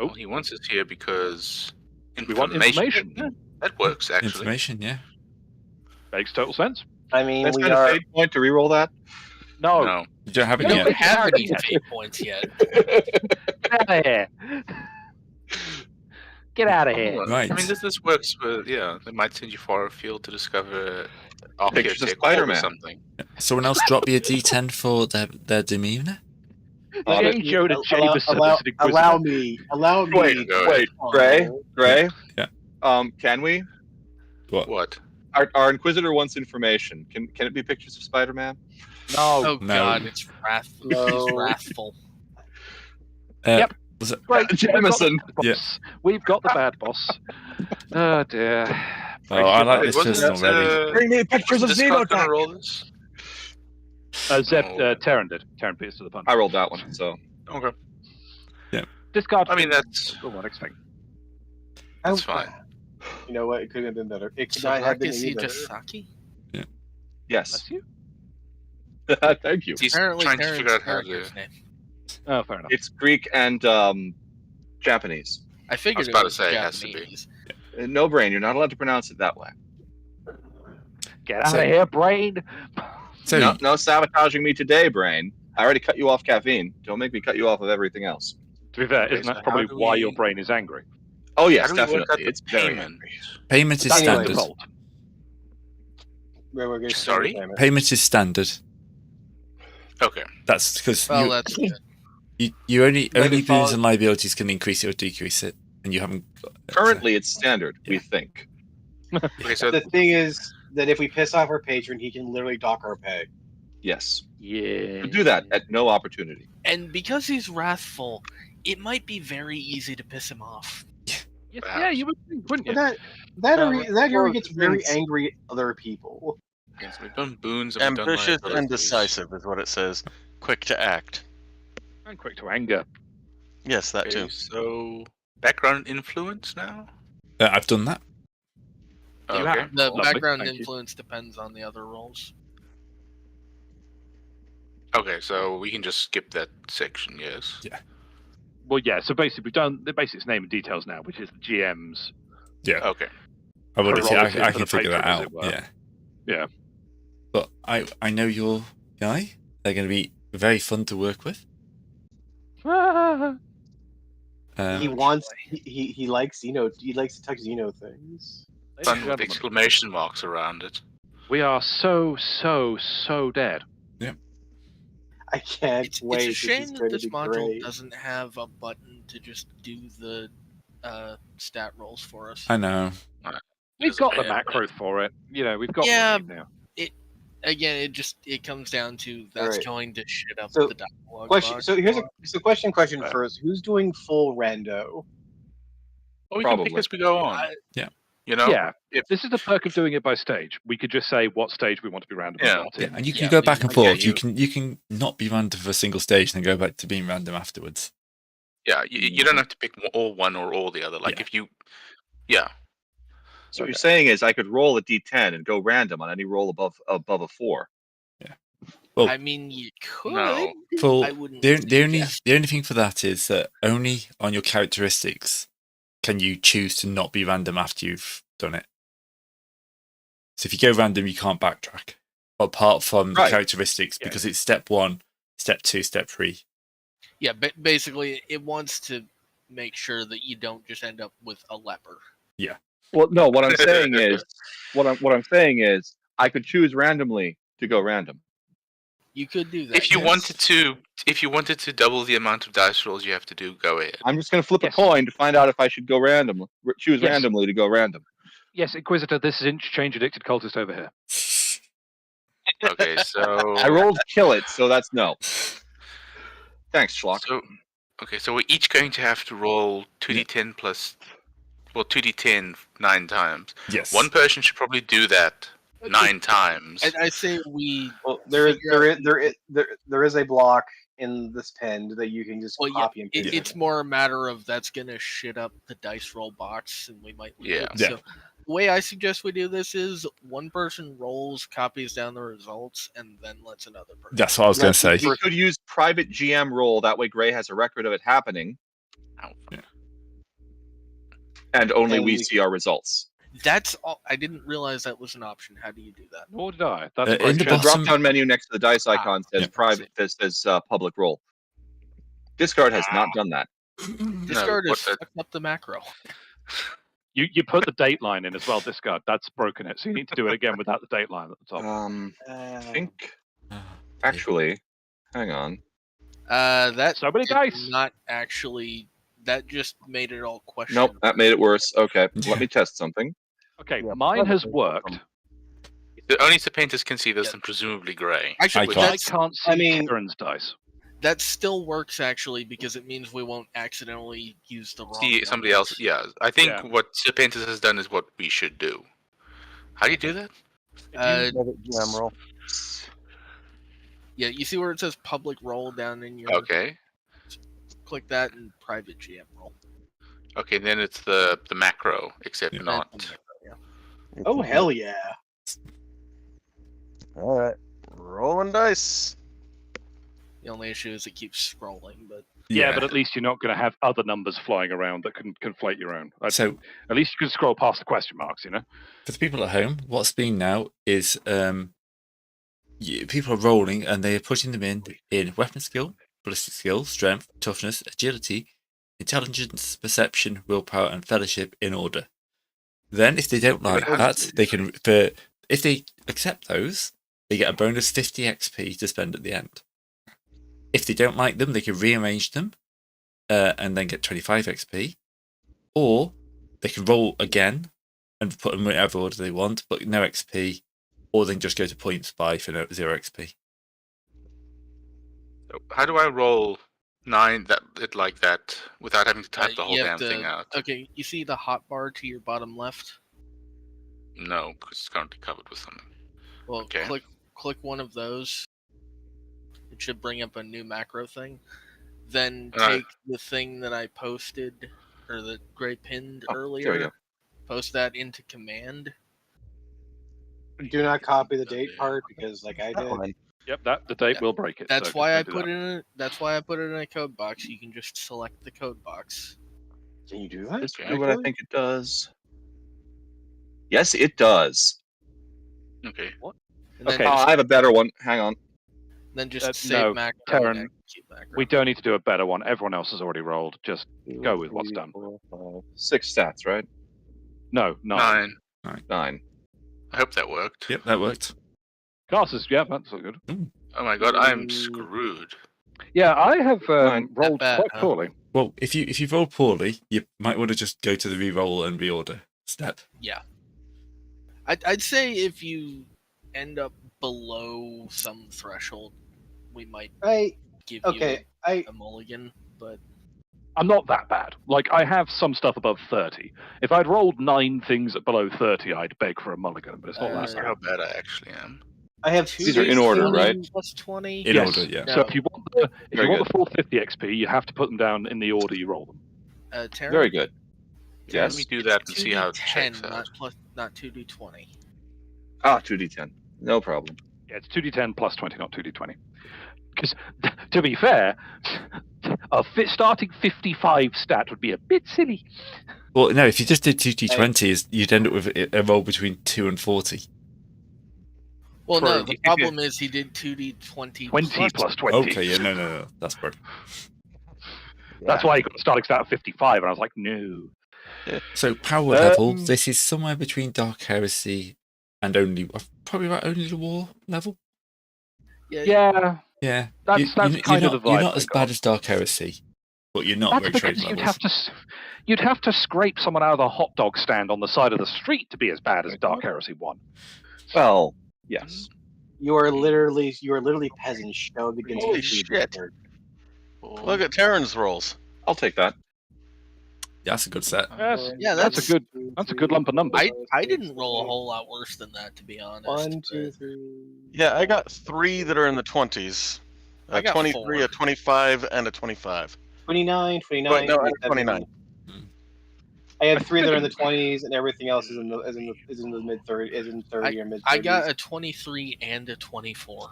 Oh, he wants us here because We want information. Yeah, that works, actually. Information, yeah. Makes total sense. I mean, Let's we spend a are. fate point to reroll that. No. You don't have it We No, don't yet. have any yet. fate points yet. Get out of here. Get out of here. Right. I mean, this works with, they might send you far afield to discover Pictures of Archaeotech or Spider-Man. something. Someone else drop me a D10 for their demeanor? J. Jonah Jameson allow, is an inquisitor. allow me. Wait, Oh. Gray. Yeah. Can we? What? Our Inquisitor wants information. Can it be pictures of Spider-Man? No. Oh No. God, it's wrathful. No. He's wrathful. Yep. Was it? Great. Jameson. We've got the bad boss. Oh, dear. Oh, I like this Wasn't person that, already. Bring me pictures of Is this card gonna Xenotech. roll this? Terran did. Terran beats to the punch. I rolled that one, so. Okay. Discard. I mean, that's Oh, what expect? That's fine. You know what? It could have been better. It could not have been Is any he better. just Saki? Yes. That's you? Thank you. He's Apparently, trying to Terran's figure out how character's to. name. Oh, fair enough. It's Greek and Japanese. I figured about it was to say it has to be. Japanese. No brain. You're not allowed to pronounce it that way. Get out of here, brain. So, No sabotaging me today, brain. I already cut you off caffeine. Don't make me cut you off of everything else. To be fair, Okay, isn't that so probably how do why we- your brain is angry? Oh yes, How do we work out definitely. the It's very payment? angry. payment is Anyway. standard. Default. We're gonna Sorry? spend the time. Payment is standard. Okay. That's because Well, that's good. you only Maybe boons follow- and liabilities can increase it or decrease it, and you haven't. Currently, it's standard. We Yeah. think. Okay, so The thing is that if we piss off our patron, he can literally dock our pay. Yes. Yeah. To do that at no opportunity. And because he's wrathful, it might be very easy to piss him off. Yeah, you would think, wouldn't you? But that area gets very angry at other people. yes, we've done boons and we've done Ambitious and liabilities. decisive is what it says. Quick to act. And quick to anger. Yes, that Okay, too. so background influence now. I've done that. You Okay. have. The Lovely, background thank you. influence depends on the other roles. Okay, so we can just skip that section. Yes. Well, yeah. So basically, we've done the basics, name and details now, which is the GM's. Okay. I've already Prerogative I for can the figure that patron, as out. it were. Yeah. Yeah. But I know your guy. They're going to be very fun to work with. He wants. He likes Xeno. He likes to touch Xeno things. Ladies and Fun with gentlemen, exclamation marks around it. we are so dead. I can't It's wait. a shame is that going to this be module great. doesn't have a button to just do the stat rolls for us. I know. We've got the Yeah. macro for it. You know, we've got Yeah. what we need now. Again, it comes down to that's Alright. going to shit up So, the dialogue. Question. box. So here's a question Okay. first. Who's doing full rando? Well, we can pick Probably. as we go on. Yeah. You know. Yeah. If This is the perk of doing it by stage. We could just say what stage we want to be random Yeah. or not Yeah, in. and you can Yeah, go but back and yeah, forth. you- You can not be random for a single stage and then go back to being random afterwards. yeah, you don't have to pick all one or all the other. Like Yeah. if you, yeah, So what you're saying is I could roll a D10 and go random on any roll above a 4. Well, I mean, you could. No. for I wouldn't. the only suggest. the only thing for that is that only on your characteristics can you choose to not be random after you've done it. So if you go random, you can't backtrack. Apart from the Right. characteristics, because it's step 1, step 2, step 3. Yeah, but basically, it wants to make sure that you don't just end up with a leper. Well, no. What I'm saying is I could choose randomly to go random. You could do that. If you yes. wanted to double the amount of dice rolls you have to do, go ahead. I'm just going to flip a coin to find out if I should go random. Choose randomly to go random. Yes, Inquisitor, this is Interchange Addicted Cultist over here. Okay, so I rolled kill it, so that's no. Thanks, Schlock. So we're each going to have to roll 2d10 plus, 2d10 9 times. Yes. One person should probably do that 9 times. I say we. Well, there is a block in this pen that you can just copy and paste. It's more a matter of that's gonna shit up the dice roll box, and we might lose it. So the way I suggest we do this is one person rolls, copies down the results, and then lets another person. That's what I was going to say. We could use private GM roll. That way, Gray has a record of it happening, and only we see our results. That's all. I didn't realize that was an option. How do you do that? Nor did I. That's in the The drop-down menu next to the dice icon says private. Says public roll. Discard has not done that. Discard has fucked up the macro. You put the date line in as well, Discard. That's broken it. So you need to do it again without the date line at the top. I think. Actually, hang on. That so many dice. Not actually. That just made it all questionable. Nope, that made it worse. Okay, let me test something. Okay, mine has worked. Only Serpentis can see this, and presumably Gray. Actually, I can't see Karen's dice. That still works actually because it means we won't accidentally use the wrong. See somebody else. Yeah, I think what Serpentis has done is what we should do. How do you do that? GM roll. Yeah, you see where it says public roll down in your. Okay. Click that and private GM roll. Okay, then it's the macro, except not. Oh hell yeah! All right, rolling dice. The only issue is it keeps scrolling, but but at least you're not going to have other numbers flying around that can conflate your own. So at least you can scroll past the question marks, you know. For the people at home, what's been now is people are rolling and they are putting them in weapon skill, ballistic skill, strength, toughness, agility, intelligence, perception, willpower, and fellowship in order. Then, if they don't like that, they can. If they accept those, they get a bonus 50 XP to spend at the end. If they don't like them, they can rearrange them and then get 25 XP. Or they can roll again and put them in whatever order they want, but no XP. Or then just go to points buy for 0 XP. So how do I roll 9 like that without having to type the whole damn thing out? Okay, you see the hotbar to your bottom left? No, because it's currently covered with something. Well, click one of those. It should bring up a new macro thing. Then take the thing that I posted, or that Gray pinned earlier. There we go. Post that into command. Do not copy the date part because, like I did. Yep, the date will break it. That's why I put it. That's why I put it in a code box. You can just select the code box. Can you do that? Let's do what I think it does. Yes, it does. Okay. What? Okay, I have a better one. Hang on. Then just save macro. Karen, we don't need to do a better one. Everyone else has already rolled. Just go with what's done. 6 stats, right? No, 9. 9. I hope that worked. Yep, that worked. Classes, yeah, that's all good. Oh my god, I'm screwed. Yeah, I have rolled quite poorly. Well, if you roll poorly, you might want to just go to the re-roll and reorder step. Yeah. I'd say if you end up below some threshold, we might give you a mulligan, but I'm not that bad. Like, I have some stuff above 30. If I'd rolled 9 things at below 30, I'd beg for a mulligan, but it's not that bad. How bad I actually am. I have these are in order, right? Plus 20. In order, yeah. So if you want the full 50 XP, you have to put them down in the order you roll them. Very good. Yes. Let me do that and see how it checks out. Not 2d20. 2d10. No problem. Yeah, it's 2d10 plus 20, not 2d20. Because, to be fair, a starting 55 stat would be a bit silly. Well, no, if you just did 2d20, you'd end up with a roll between 2 and 40. Well, no, the problem is he did 2d20 20 plus 20. Okay, yeah, no. That's perfect. That's why he got a starting stat of 55, and I was like, no. So, power level, this is somewhere between Dark Heresy and probably about only the war level. Yeah. Yeah. That's kind of the vibe. You're not I as got. bad as Dark Heresy, but you're not That's very because trade levels. you'd have to scrape someone out of the hot dog stand on the side of the street to be as bad as Dark Heresy 1. Well, yes. You are literally peasants shoved against Holy the street. shit. Look at Terran's rolls. I'll take that. Yeah, that's a good set. That's a good lump of numbers. I didn't roll a whole lot worse than that, to be honest. 1, 2, but 3. Yeah, I got 3 that are in the 20s. I got 23, 4. a 25, and a 25. 29, 29. Wait, no, I have 27. 29. I had 3 that are in the 20s, and everything else is in the mid 30, is in 30 or mid 30s. I got a 23 and a 24.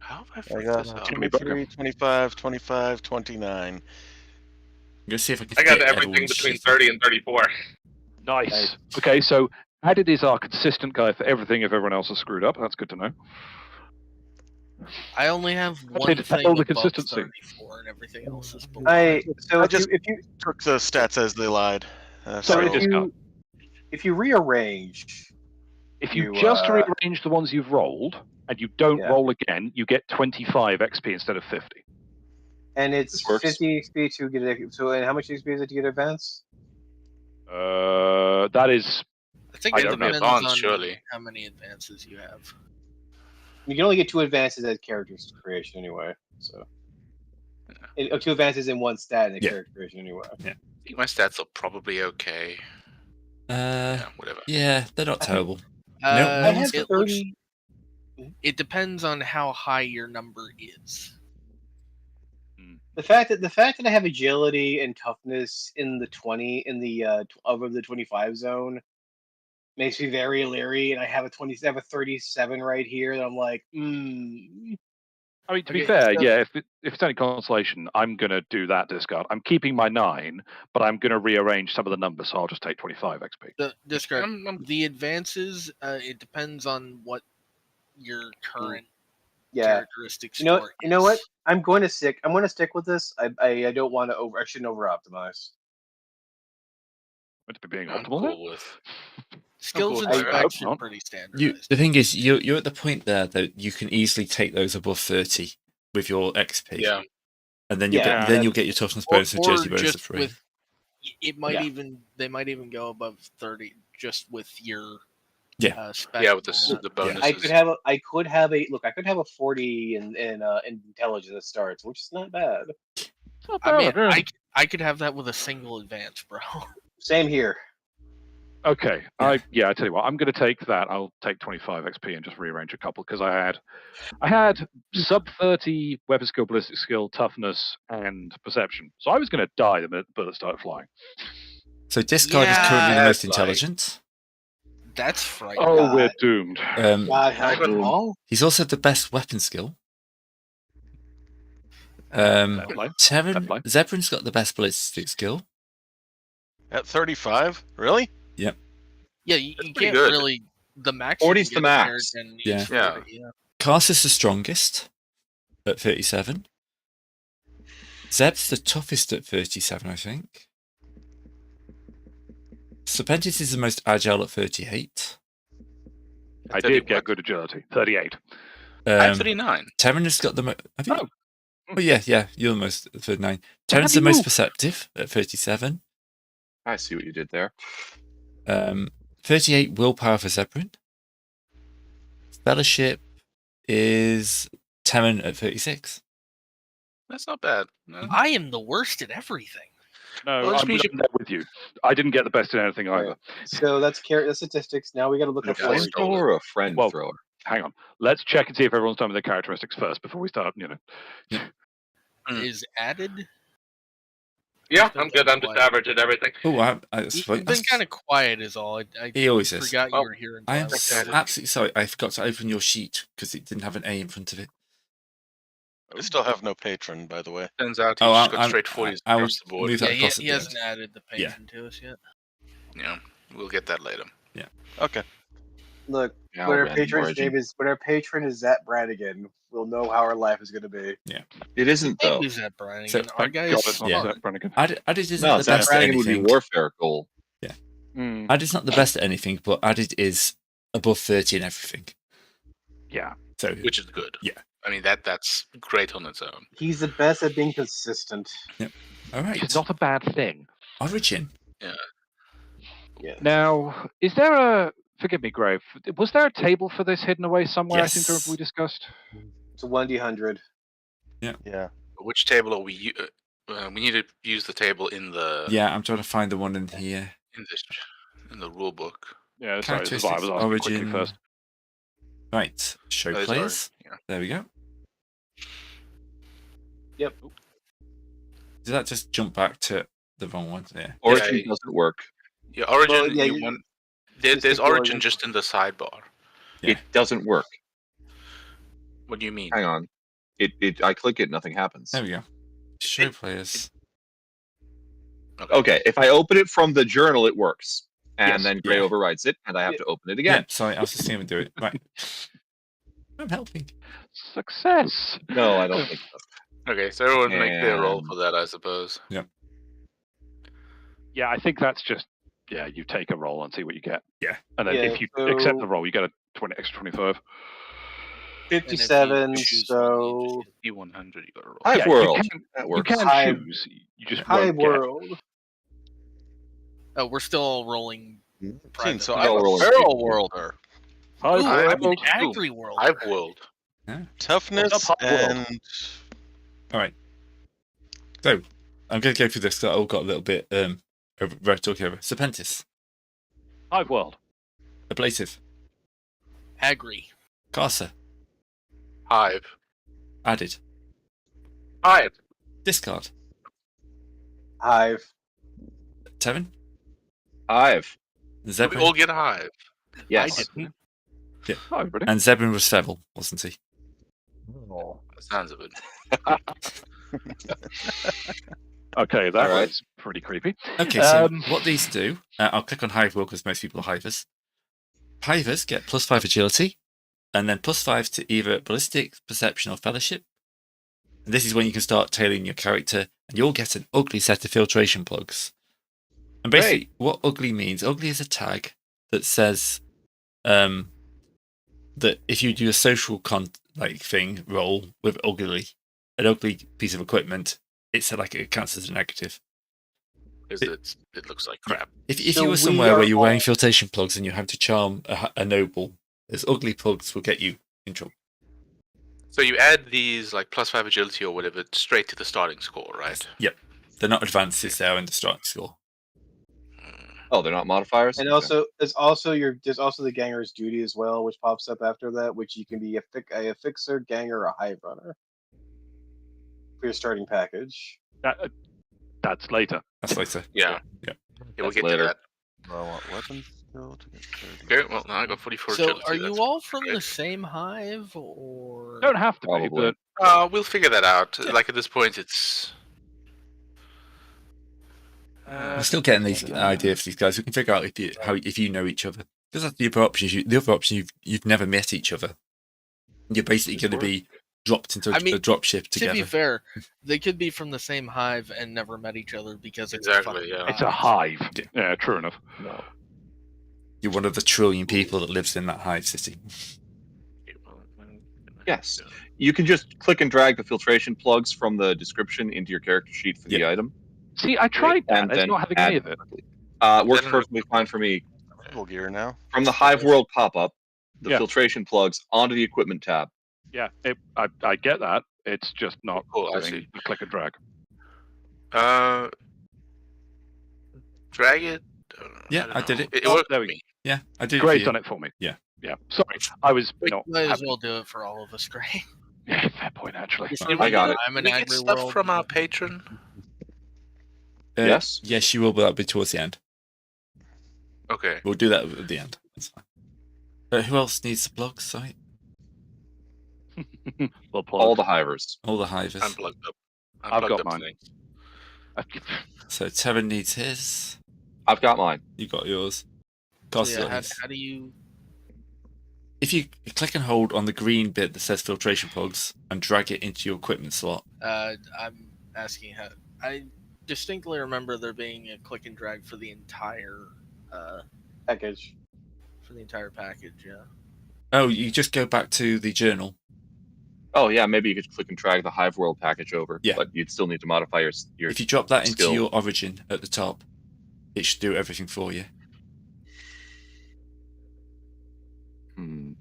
How have I I got this up? 23, 25, 25, 29. I'm gonna see if I can. I got get everything everyone's between shit. 30 and 34. Nice. Okay, so Added is our consistent guy for everything if everyone else has screwed up. That's good to know. I only have one did it thing fail the above consistency? 34, and everything else is below. So I if just you took the stats as they lied. Sorry, so- discount. if you rearrange, If you You, just rearrange the ones you've rolled and you don't Yeah. roll again, you get 25 XP instead of 50. and it's This works. 50 XP to get it. So, and how much XP is it to get advance? That is I think I it don't know. depends Advanced, on surely. how many advances you have. You can only get 2 advances at character creation anyway. So, 2 advances in one stat in the Yeah. character creation anyway. I think my stats are probably okay. Yeah, whatever. Yeah, they're not terrible. I have It 30. It depends on how high your number is. The fact that I have agility and toughness in the 20 over the 25 zone makes me very leery, and I have a 37 right here that I'm like, I mean, to Okay, be fair, so- yeah, if it's any consolation, I'm going to do that discard. I'm keeping my 9, but I'm going to rearrange some of the numbers, so I'll just take 25 XP. The advances, it depends on what your current yeah. characteristic You know score what? is. I'm going to stick with this. I don't want to I shouldn't over optimize. Meant to be being I'm optimal. cool with. Skills and I hope specs are not. pretty standardized. The thing is, you're at the point there that you can easily take those above 30 with your XP. Yeah. And then Yeah. you'll get your toughness bonus and agility bonus for free. It might Yeah. they might even go above 30 just with your Yeah. spec. Yeah, with the bonuses. I could have a 40 in intelligence that starts, which is not bad. I mean, I could have that with a single advance, bro. Same here. Okay, Yeah. I tell you what, I'm going to take that. I'll take 25 XP and just rearrange a couple because I had sub 30 weapon skill, ballistic skill, toughness, and perception. So I was going to die the minute the bullets started flying. So discard is currently the Yeah, most it's like- intelligent. That's frightening. Oh, God. we're doomed. God help us all. He's also the best weapon skill. Fair play. Terran, play. Zebrin's got the best ballistic skill. At 35? Really? Yeah, you pretty can't good. really. The max. 40's you can the get max. Terran is Yeah. 40, yeah. Cars is the strongest at 37. Zeb's the toughest at 37, I think. Serpentis is the most agile at 38. I did get good agility. 38. I have 39. Terran has got the most. Oh. Oh, yeah, you're the most at 39. Terran's the most perceptive at 37. I see what you did there. 38 willpower for Zebrin. Fellowship is Terran at 36. That's not bad. No. I am the worst at everything. No, Well, this I'm means there with you. I didn't get the best in anything either. So that's statistics. Now we got to look A at Yeah, force. flamethrower or a friend Well, thrower? Hang on. Let's check and see if everyone's done with their characteristics first before we start, Is added. Yeah, I'm good. I'm just average at everything. Oh, You've been kind of quiet, is all. I He always is. forgot you were here. Until I am was done. absolutely sorry. I forgot to open your sheet because it didn't have an A in front of it. I still have no patron, by the way. Turns out he Oh, just got I'm- straight 40s I will across the board. move Yeah, that across at he the hasn't end. added the patron to us yet. Yeah, we'll get that later. Okay. Look, Yeah, when our Ren patron's Origin. name is Zap Brannigan, we'll know how our life is going to be. It isn't, though. Maybe Zap Bryan So- again. Our guy God, is it's not Yeah. Zach Brannigan. Added isn't No, the Zap best at Brannigan would be anything. Warfare Goal. Added's not the best at anything, but Added is above 30 in everything. Yeah. So Which is good. I mean, that's great on its own. He's the best at being consistent. Yep. All right. It's not a bad thing. Origin. Yeah. Yeah. Now, is there a... Forgive me, Grave. Was there a table for this hidden away somewhere? Yes. I seem to remember we discussed. It's a 1D100. Yeah. Which table are we? We need to use the table in the Yeah, I'm trying to find the one in here. in the rule book. Yeah, sorry, this is why I was Characteristics, asking quickly origin. first. Right. Show Those are- players. yeah. There we go. Yep. Did that just jump back to the wrong one? Yeah. Origin Yeah. doesn't work. Yeah, origin. Well, yeah, you want, just there's pick origin origin. just in the sidebar. Yeah. It doesn't work. What do you mean? Hang on. I click it, nothing happens. There we go. Show players. Okay, if I open it from the journal, it works. And Yes. then Gray Yeah. overwrites it, and I have to open it Yeah. again. Sorry, I was just seeing him do it. Right. I'm helping. Success! No, I don't think so. Okay, so everyone make their roll And- for that, I suppose. Yeah, I think that's just... Yeah, you take a roll and see what you get. Yeah. And then Yeah, if you so- accept the roll, you get a extra 25. 57, choose one, you so... D100, you got to roll. Hive Yeah, World. You can, That you works. can Hive- choose. You just Hi, won't get. world. Oh, we're still rolling. Private. So No, I'm a rolling feral worlder. Hive Ooh, Hive I'm an World. angry world. Hive World. Toughness What's up, Hive World? and All right. So I'm going to go through this because I all got a little bit talking over. Serpentis, Hive World. ablative, Agri. Carcer, Hive. added, Hive. discard, Hive. Tevin, Hive. We Zebrin, all get a hive. Yes. I didn't. Yeah. Oh, really? and Zebrin was Fevel, wasn't he? That sounds of it. Okay, that Alright. was pretty creepy. Okay, so Um, what these do, I'll click on Hive World because most people are Hivers. Hivers get +5 agility, and then +5 to either ballistic, perception, or fellowship. And this is when you can start tailoring your character, and you'll get an ugly set of filtration plugs. And basically, what ugly means, ugly is a tag that says that if you do a social thing roll with an ugly piece of equipment, it's like it counts as a negative. It looks like crap. If So you were we somewhere are where you're wearing all- filtration plugs and you have to charm a noble, those ugly plugs will get you in trouble. So you add these like +5 agility or whatever straight to the starting score, right? Yep. They're not advances, they're in the starting score. Oh, they're not modifiers? And Okay. also, there's also the Ganger's Duty as well, which pops up after that, which you can be a fixer, ganger, or a hive runner for your starting package. That's later. That's later. Yeah. Yeah. We'll That's get later. to that. I want weapons skill to get 30. Okay, well, now I got 44 So, agility. are you that's all from great. the same hive, or Don't have to be, Probably. but We'll figure that out. Like at this point, it's. I'm still getting these ideas for these guys. We can figure out if you know each other. Because that's the other option. The other option, you've never met each other. You're basically going to be dropped into I mean, a drop ship to together. be fair, they could be from the same hive and never met each other because it's Exactly, a fucking yeah. it's a hive. Yeah, true enough. You're one of the trillion people that lives in that hive city. Yes. You can just click and drag the filtration plugs from the description into your character sheet for the item. See, I tried that. And It's then not having add- any of it. Works Then- perfectly fine for me. Full gear now. From the Hive World pop-up, the Yeah. filtration plugs onto the equipment tab. Yeah, I get that. It's just not Cool, I doing see. the click and drag. Drag it. Yeah, don't I did know. it. It Oh, worked there for we me. Yeah, I did. Gray's it for done you. it for me. Yeah. Yeah. Sorry, I was We not. might as happy. well do it for all of us, Gray. Yeah, fair point actually. I got it. I'm Can an we get angry stuff world. from our patron? Yes? Yes, you will, but that'll be towards the end. Okay. We'll do that at the end. That's fine. Who else needs the plugs? Sorry. Well, All the Hivers. All the hivers. I'm plugged up. I'm I've plugged got up to mine. things. So Tevin needs his. I've got mine. You got yours. So Garth's yeah, got how, his. how do you? If you click and hold on the green bit that says filtration plugs and drag it into your equipment slot. I'm asking how. I distinctly remember there being a click and drag for the entire Package. package. Yeah. Oh, you just go back to the journal Oh yeah, maybe you could click and drag the Hive World package over. Yeah. But you'd still need to modify your. If you drop that into skill. your origin at the top, it should do everything for you. Hmm.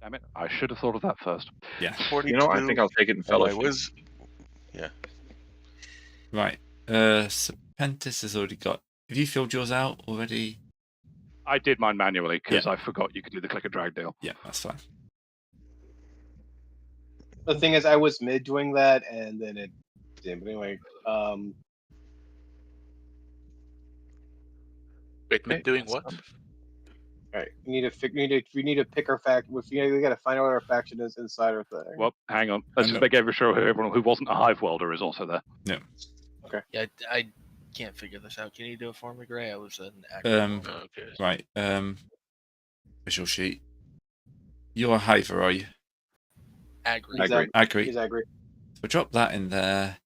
Damn it! I should have thought of that first. Yeah. 42. You know, I think I'll take it in and I Fellowship. was. Yeah. Right. Serpentis has already got. Have you filled yours out already? I did mine manually because I forgot you could do the click and drag deal. Yeah, that's fine. The thing is, I was mid doing that, and then it didn't. But anyway, Wait, mid doing what? all right, we need to pick our faction. We got to find out what our faction is inside our thing. Well, hang on. Let's just make sure everyone who wasn't a hive welder is also there. No. Okay. Yeah, I can't figure this out. Can you do it for me, Gray? I was an Okay. Right. Visual sheet. You're a hiver, are you? Agri. He's agri. So drop that in there.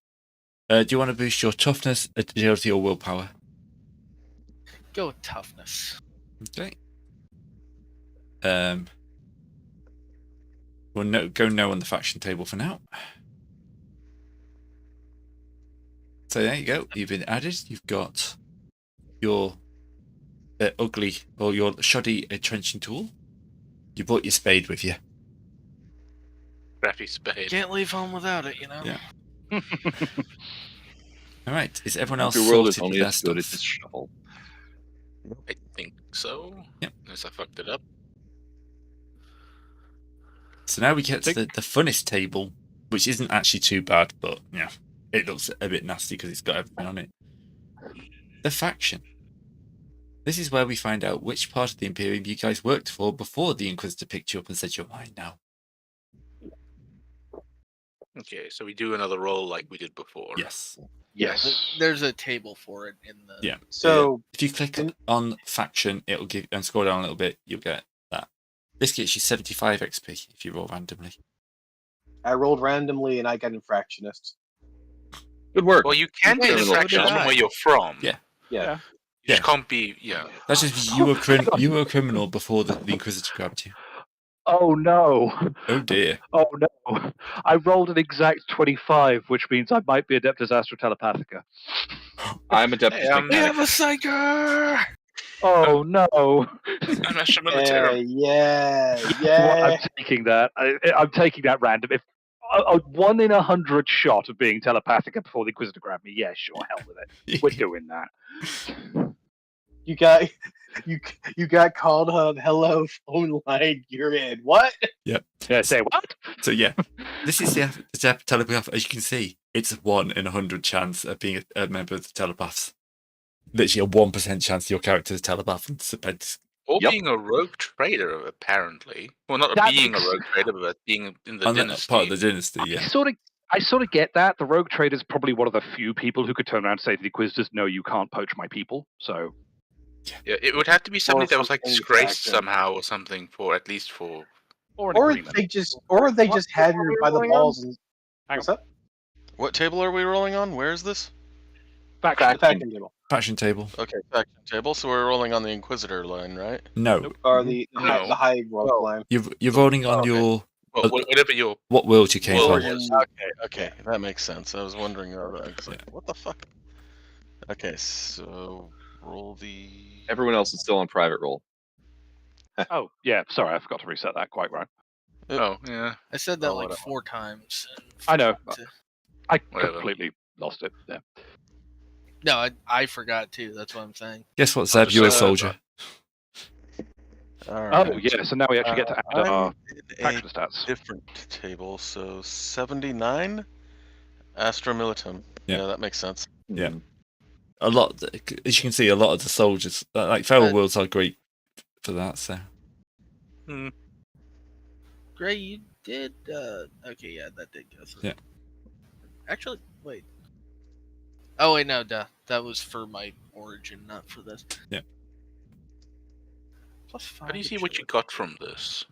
Do you want to boost your toughness, agility, or willpower? Go with toughness. Okay. We'll go no on the faction table for now. So there you go. You've been added. You've got your ugly or your shoddy trenching tool. You brought your spade with you. Crappy spade. Can't leave home without it, you know. Yeah. All right. Is everyone else Your world is sorted only with their as good as stuff? its shovel. I think so. Yep. Unless I fucked it up. So now we get to the funnest table, which isn't actually too bad, but yeah, it looks a bit nasty because it's got everything on it. The faction. This is where we find out which part of the Imperium you guys worked for before the Inquisitor picked you up and said you're mine now. Okay, so we do another roll like we did before. Yes. Yes. There's a table for it in the. Yeah. So if you click on faction, it'll give and scroll down a little bit. You'll get that. This gets you 75 XP if you roll randomly. I rolled randomly and I got infractionist. Good work. Well, you can get Criminal infractions justice. from where you're from. Yeah. Yeah. You just can't be. Yeah. That's just you were a criminal before the Inquisitor grabbed you. Oh no. Oh dear. Oh no. I rolled an exact 25, which means I might be Adeptus Astra Telepathica. I'm Adeptus We have Mechanicus. a psyker. Oh no. I'm Astra Militarum. Yeah. Well, I'm taking that. I'm taking that random. If a 1 in 100 shot of being Telepathica before the Inquisitor grabbed me, yeah, sure, hell with it. We're doing that. You got called on hello phone line. You're in. What? Yep. Yeah, say what? So yeah, this is the telepath. As you can see, it's a 1 in 100 chance of being a member of the telepaths. Literally a 1% chance your character is telepath and Serpentis. Or being a rogue trader, apparently. Well, not being a rogue trader, but being in the dynasty. Part of the dynasty, yeah. I sort of get that. The rogue trader is probably one of the few people who could turn around and say to the Inquisitors, no, you can't poach my people. So, yeah, it would have to be something that was like something disgraced factor. somehow or something for at least for. or an Or agreement. they just have you by the balls and. Hang What's on. up? What table are we rolling on? Where is this? Faction. Faction table. Faction table. Okay, faction table. So we're rolling on the Inquisitor line, right? No. Or the No. high world line. You're rolling on your Well, whatever your. what world you came World from. is. Okay, that makes sense. I was wondering, what the fuck? Okay, so roll the. Everyone else is still on private roll. Oh, yeah, sorry, I forgot to reset that. Quite right. Oh, yeah. I said that Oh, like whatever. 4 times. and I know. forgot to- I Whatever. completely lost it. Yeah. No, I forgot too. That's what I'm saying. Guess what, Zeb? You're a just, soldier. All right. Oh, yeah, so now we actually get to add our I'm in faction a stats. different table. So 79 Astra Militum. Yeah. Yeah, that makes sense. Yeah. A lot, as you can see, a lot of the soldiers, like Feral Worlds, are great for that. So Gray, you did. Okay, yeah, that did go through. Yeah. Actually, wait. Oh wait, no, duh. That was for my origin, not for this. Yeah. +5. How do you see what you got from this?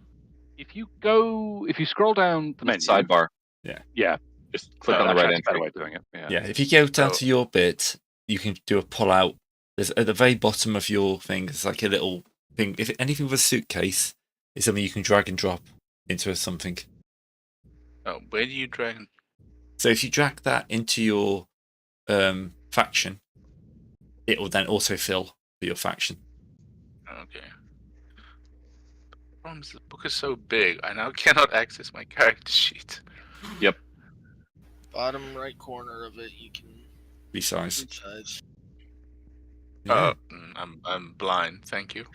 If you scroll down the menu. Sidebar. Yeah. Just click on the actually, right that's a better entry. way of doing it. Yeah. yeah, if you go down So- to your bit, you can do a pull out. There's at the very bottom of your thing. It's like a little thing. If anything with a suitcase is something you can drag and drop into something. Oh, where do you drag? So if you drag that into your faction, it will then autofill for your faction. Okay. The problem is the book is so big, I now cannot access my character sheet. Yep. Bottom right corner of it, you can Resize. resize. Yeah. I'm blind. Thank you.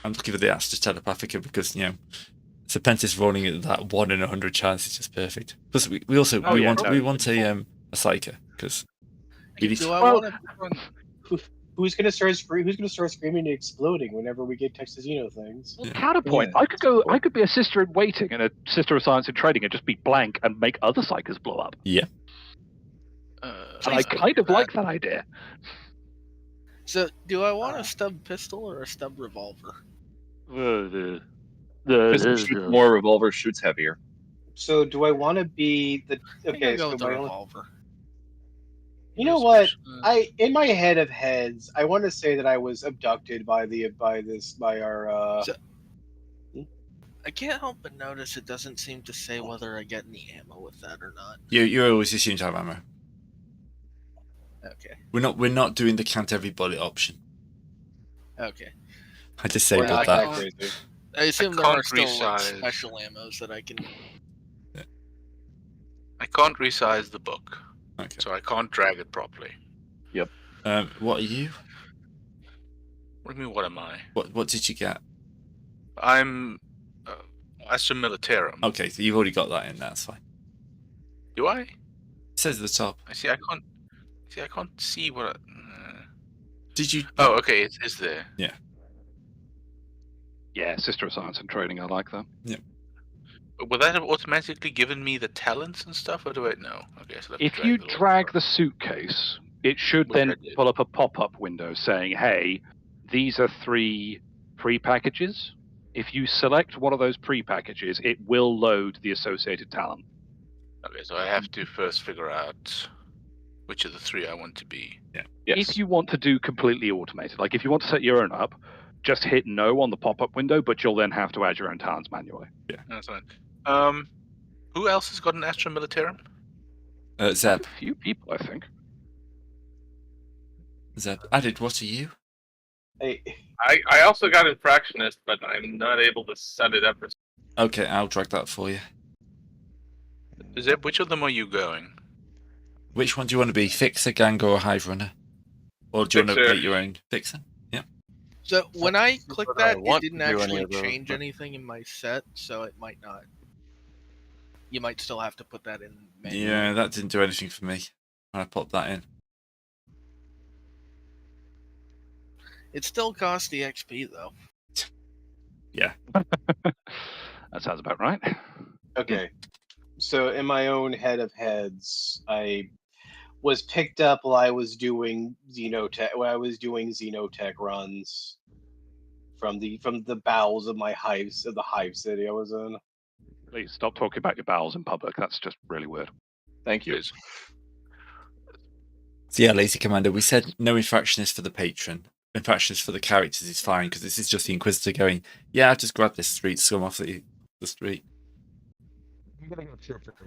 I'm looking for the Astra Telepathica because, Serpentis rolling at that 1 in 100 chance is just perfect. Plus, we want a Psyker because Who's gonna start screaming and exploding whenever we get text to Xeno things? Well, counterpoint. Yeah. I could be a sister in waiting and a sister of science in trading and just be blank and make other psychers blow up. Yeah. And I kind of like that idea. So, do I want a stub pistol or a stub revolver? Pistol shoots more, revolver shoots heavier. So, do I want to be the? Okay, go so with the revolver. You know what? In my head of heads, I want to say that I was abducted by our. I can't help but notice it doesn't seem to say whether I get any ammo with that or not. You always assume to have ammo. Okay. We're not doing the count every bullet option. Okay. I disabled that. I assume there are still special ammos that I can. Yeah. I can't resize the book, so I can't drag it properly. Yep. What are you? What do you mean? What am I? What did you get? I'm Astra Militarum. Okay, so you've already got that in. That's fine. Do I? It says at the top. I can't see what. Did you? Oh, okay. It's there. Yeah. Yeah, Sister of Science and Trading. I like that. Yeah. Will that have automatically given me the talents and stuff, or do I know? Okay, so if you drag the suitcase, it should then pull up a pop-up window saying, "Hey, these are 3 pre-packages. If you select one of those pre-packages, it will load the associated talent." Okay, so I have to first figure out which of the 3 I want to be. Yeah. Yes. If you want to do completely automated, like if you want to set your own up, just hit no on the pop-up window, but you'll then have to add your own talents manually. Yeah. That's fine. Who else has got an Astra Militarum? Zeb. A few people, I think. Zeb. Added, what are you? Hey. I also got Infractionist, but I'm not able to set it up. Okay, I'll drag that for you. Zeb, which of them are you going? Which one do you want to be? Fixer, Ganger, or Hive Runner? Or do you want to make your own Fixer? Yeah. So when I clicked that, it didn't actually those, change anything in my set, so it might not. You might still have to put that in manually. Yeah, that didn't do anything for me when I popped that in. It still costs the XP though. Yeah. That sounds about right. Okay. So in my own head of heads, I was picked up while I was doing Xenotech runs from the bowels of the hive city I was in. Please stop talking about your bowels in public. That's just really weird. Thank you. So yeah, Lazy Commander, we said no infractionist for the patron. Infractionist for the characters is fine because this is just the Inquisitor going, yeah, I've just grabbed this street scum off the street.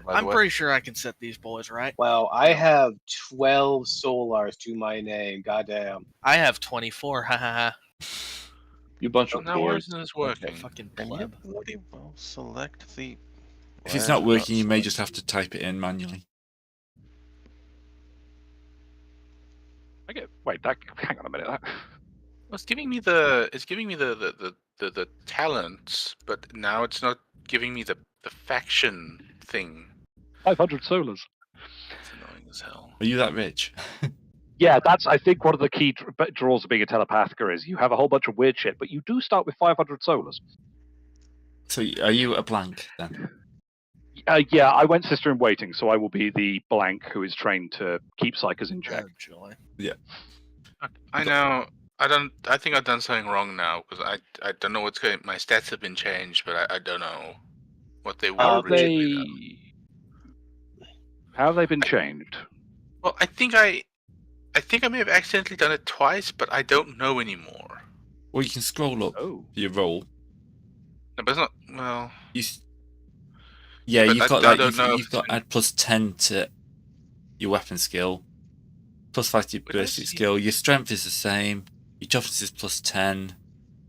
I'm pretty sure I can set these boys right. Wow, I have 12 solars to my name. Goddamn. I have 24. Ha ha ha. You bunch of now boards. isn't this working? Fucking And pleb. you bloody well select the. If it's not working, you may just have to type it in manually. Wait, hang on a minute. Well, it's giving me the talents, but now it's not giving me the faction thing. 500 solars. It's annoying as hell. Are you that rich? Yeah, that's, I think, one of the key draws of being a telepathica is you have a whole bunch of weird shit, but you do start with 500 solars. So are you a blank then? Yeah, I went Sister in Waiting, so I will be the blank who is trained to keep psychers in check. Joy. Yeah. I know. I think I've done something wrong now because I don't know what's going. My stats have been changed, but I don't know what they were originally. How have they been changed? Well, I think I may have accidentally done it twice, but I don't know anymore. Well, you can scroll up for your roll. No, but it's not. Well, Yeah, But you've got I like don't know if you've got add +10 to your weapon skill, +5 to your But does ballistic he- skill. Your strength is the same. Your toughness is +10.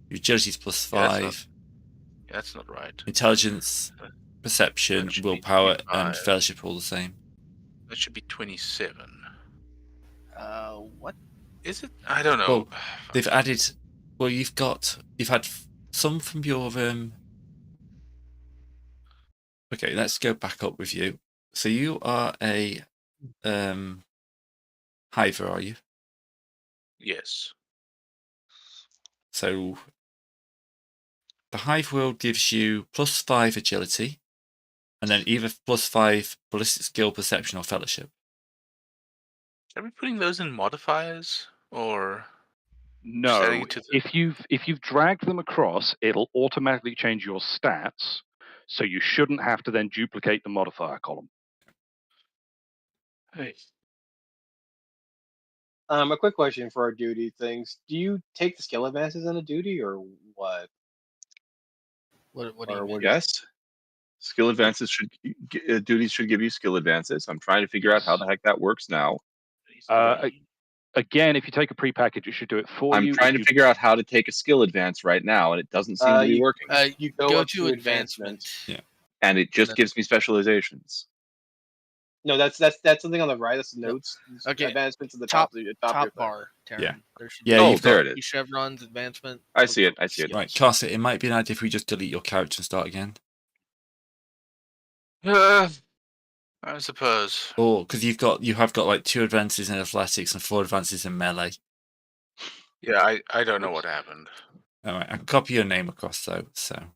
Your agility is +5. that's not right. Intelligence, perception, That should be willpower, 25. and fellowship are all the same. That should be 27. What? Is it? I don't know. Well, they've added. Well, you've had some from your Okay, let's go back up with you. So you are a hiver, are you? Yes. So the hive world gives you +5 agility, and then either +5 ballistic skill, perception, or fellowship. Are we putting those in modifiers or No, adding it to the... if you've dragged them across, it'll automatically change your stats, so you shouldn't have to then duplicate the modifier column. Hey. A quick question for our duty things. Do you take the skill advances in a duty or what? What do you mean? Yes. Skill advances duties should give you skill advances. I'm trying to figure out how the heck that works now. Again, if you take a prepackage, it should do it for you. I'm trying to figure out how to take a skill advance right now, and it doesn't seem to be working. You go up to advancement. Yeah. And it just gives me specializations. No, that's something on the right. That's the notes. Okay. Advancements at the Top top bar. Taryn. Yeah. There should Yeah, be you've got chevrons, advancement. I see it. I see it. Right, Carson, it might be an idea if we just delete your character and start again. I suppose. Or because you have got like 2 advances in athletics and 4 advances in melee. Yeah, I don't know what happened. All right, I can copy your name across though. So,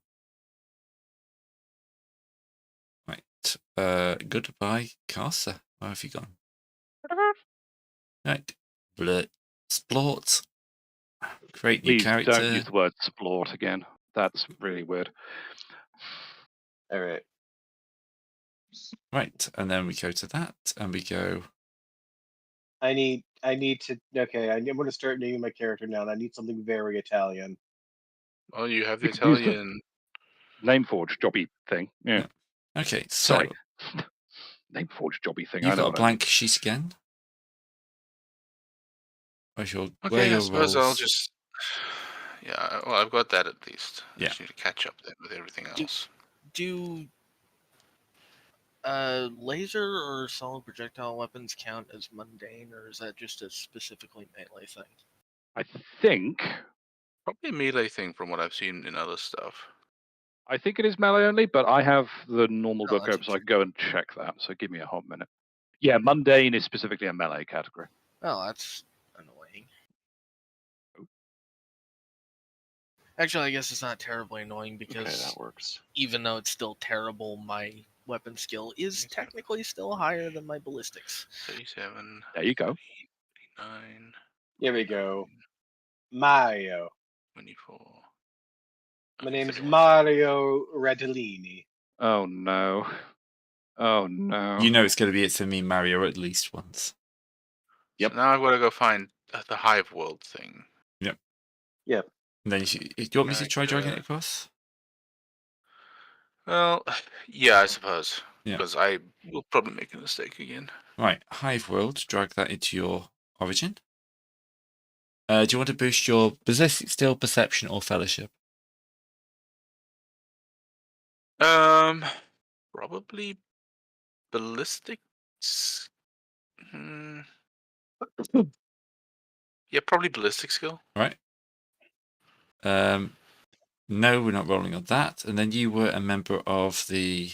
right, goodbye, Carson. Where have you gone? Right, Splort. Create new Please character. don't use the word splort again. That's really weird. All right. Right, and then we go to that, and we go. I need to. Okay, I'm going to start naming my character now. And I need something very Italian. Well, you have the Italian Nameforge jobby thing. Yeah. Okay, so Sorry. Nameforge jobby thing. You've got a blank sheet again. Where's your I suppose roles? I'll just... Yeah, well, I've got that at least. Yeah. I just need to catch up then with everything else. Do laser or solid projectile weapons count as mundane, or is that just a specifically melee thing? I think Probably a melee thing from what I've seen in other stuff. I think it is melee only, but I have the normal book that's open, so I can go and check that. So give me a hot minute. Yeah, mundane is specifically a melee category. Oh, that's annoying. Actually, I guess it's not terribly annoying because that works. even though it's still terrible, my weapon skill is technically still higher than my ballistics. 37. There you go. 39. Here we go. Mario. 24. My name's 31. Mario Radellini. Oh no. Oh no. You know it's going to be for me, Mario, at least once. Yep. So now I've got to go find the Hive World thing. Yep. Yep. And then do you want me to try dragging it across? Well, yeah, I suppose. Yeah. Because I will probably make a mistake again. Right, Hive World, drag that into your origin. Do you want to boost your ballistic skill, perception, or fellowship? Probably ballistics. Yeah, probably ballistic skill. Right. No, we're not rolling on that. And then you were a member of the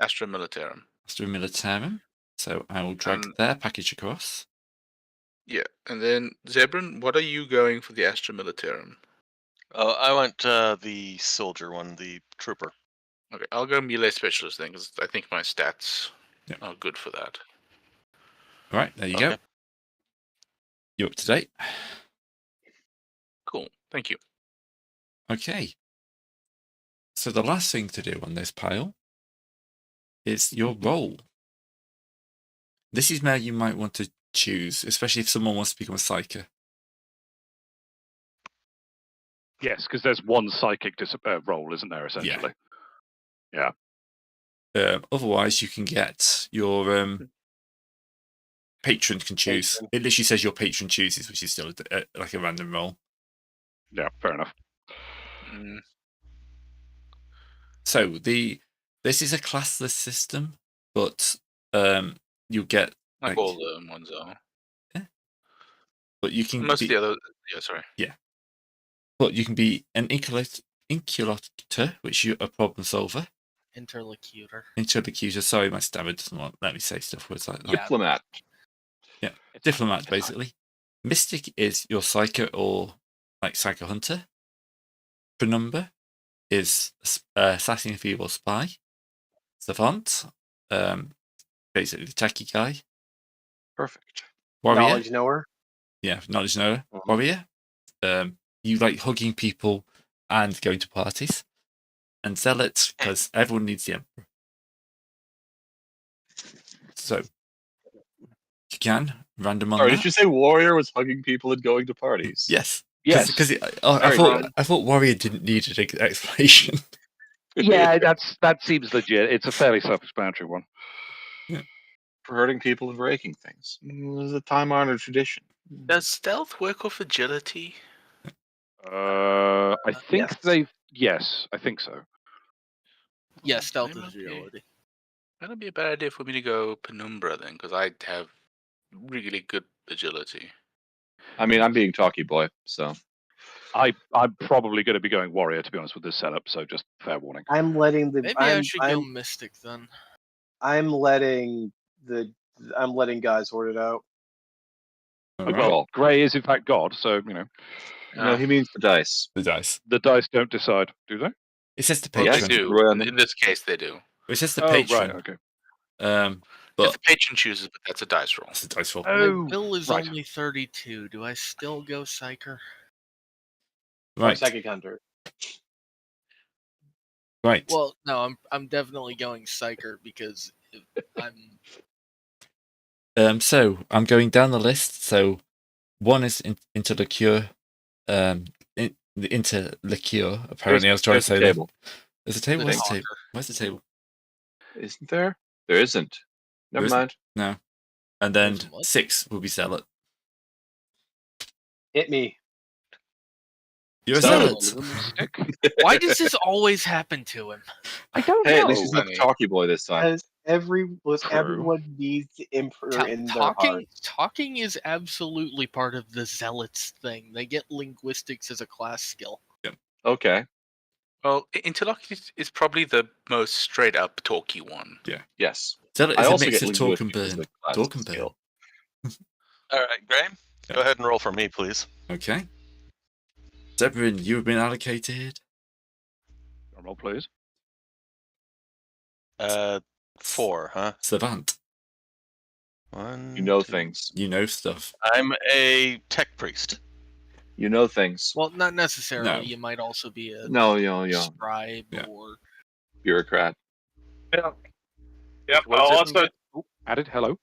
Astra Militarum. Astra Militarum. So I will drag their package across. Yeah, and then Zebran, what are you going for the Astra Militarum? Oh, I went the soldier one, the trooper. Okay, I'll go melee specialist then, because I think my stats are good for that. All right, there you go. You're up to date. Cool, thank you. Okay. So the last thing to do on this pile is your role. This is where you might want to choose, especially if someone wants to become a psyker. Yes, because there's one psychic role, isn't there, essentially? Yeah. Otherwise, you can get your patron can choose. Patron. It literally says your patron chooses, which is still like a random roll. Yeah, fair enough. Mm. So this is a classless system, but you get Like all the ones are. but you can Most be, of the other. Yeah, sorry. yeah. But you can be an inculator, which you're a problem solver. Interlocutor. Sorry, my stammer doesn't want let me say stuff words like that. Diplomat. Yeah, diplomat basically. Mystic is your psycho or like psycho hunter. Penumbra is assassin, feeble spy. Savant, basically the techie guy. Perfect. Warrior, Knowledge knower. yeah, knowledge knower. Mhm. Warrior, you like hugging people and going to parties. And zealot, because everyone needs the emperor. So you can random on Sorry, that. did you say warrior was hugging people and going to parties? Yes. Yes. Because Very I thought warrior didn't need an explanation. Yeah, that seems legit. It's a fairly self-explanatory one. For hurting people and breaking things. It's a time-honored tradition. Does stealth work off agility? I think Yes. Yes, I think so. Yeah, stealth They is might be- agility. That'd be a bad idea for me to go Penumbra then, because I have really good agility. I mean, I'm being talky boy, so. I'm probably going to be going warrior, to be honest, with this setup. So just fair warning. I'm letting the. Maybe I'm, I should go mystic then. I'm letting guys sort it out. All Well, right. Grey is in fact God, so you know No, he means the dice. The dice. the dice don't decide, do they? It says the Well, patron. they do. Roy on them. In this case, they do. It says the Oh, patron. right, okay. If But the patron chooses, but that's a dice roll. it's a dice roll. My will is right. only 32. Do I still go psyker? Or Right. psychic hunter. Right. Well, no, I'm definitely going psyker because I'm So I'm going down the list. So one is interlocure. The interlocure. Apparently, I was trying to say that. table. There's a table. The Where's the talker. table? Where's the table? Isn't there? There isn't. Never isn't? mind. No. And then There's what? 6 will be zealot. Hit me. You're a Zealot. zealot. Why does this always happen to him? I don't Hey, know. at least he's not the talky boy this time. Because True. everyone needs the emperor in their heart. Talking is absolutely part of the zealots thing. They get linguistics as a class skill. Okay. Well, interlocutor is probably the most straight up talky one. Yes. Zealot I is a also mix get of talk and linguistics as burn. a class Talk and burn. skill. All right, Graham, go ahead and roll for me, please. Okay. Zebrin, you have been allocated. Roll, please. 4, huh? Savant. 1. You know 2. things. You know stuff. I'm a tech priest. You know things. Well, not necessarily. No. You might also be a No, scribe Yeah. or bureaucrat. Yeah. Yep. What's it? Added. Hello.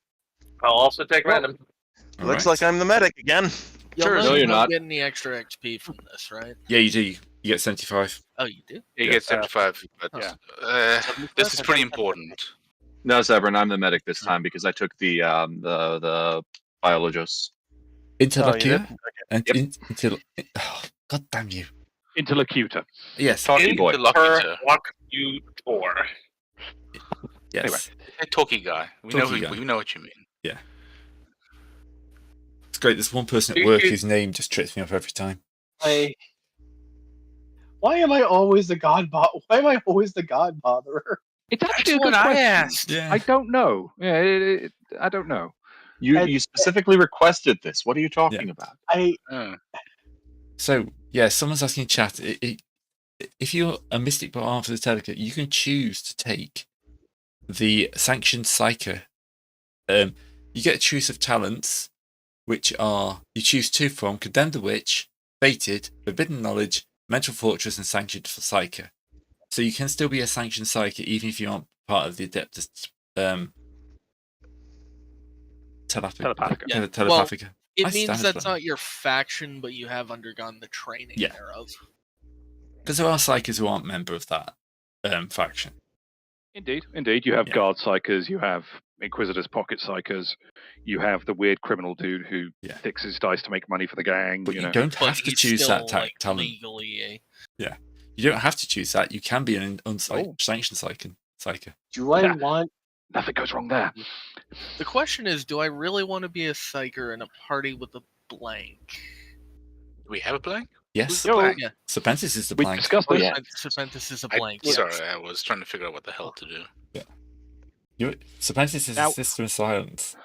I'll also take random. All Looks right. like I'm the medic again. You'll No, you're not. get any extra XP from this, right? Yeah, you do. You get 75. Oh, you do? You Yeah. get 75, but this is pretty important. No, Zebrin, I'm the medic this time because I took the biologos. Interlocure. Okay. And oh, God damn you. Interlocutor. Yes. Talky boy. Interlocutor. You for. Yes. A talky guy. We Talky guy. know what you mean. It's great. There's one person at work whose name just trips me up every time. Why am I always the god Why am I always the god botherer? It's actually That's a good what I question. asked. Yeah. I don't know. Yeah, I don't know. You specifically requested this. What are you talking about? So, yeah, someone's asking in chat, if you're a Mystic but after the Telecate, you can choose to take the Sanctioned Psyker. You get a choice of talents, which are, you choose 2 from Condemned the Witch, Fated, Forbidden Knowledge, Mental Fortress, and Sanctioned Psyker. So you can still be a Sanctioned Psyker even if you aren't part of the Adeptus Telepathica. Telepathica. It I means stand that's for that. not your faction, but you have undergone the training thereof. Because there are Psykers who aren't member of that faction. Indeed. You have guard psychers, you have Inquisitors, pocket psychers, you have the weird criminal dude who fixes dice to make money for the gang. But you you don't have to choose that talent. Legally, Yeah, you don't have to choose that. You can be an unsanctioned psyker. Do I want? Nothing goes wrong there. The question is, do I really want to be a psyker in a party with a blank? Do we have a blank? Yes. Who's the blank? Yeah. Serpentis is the We blank. discussed this. Serpentis is a blank. Sorry, I was trying to figure out what the hell to do. Yeah. Serpentis is a sister in silence.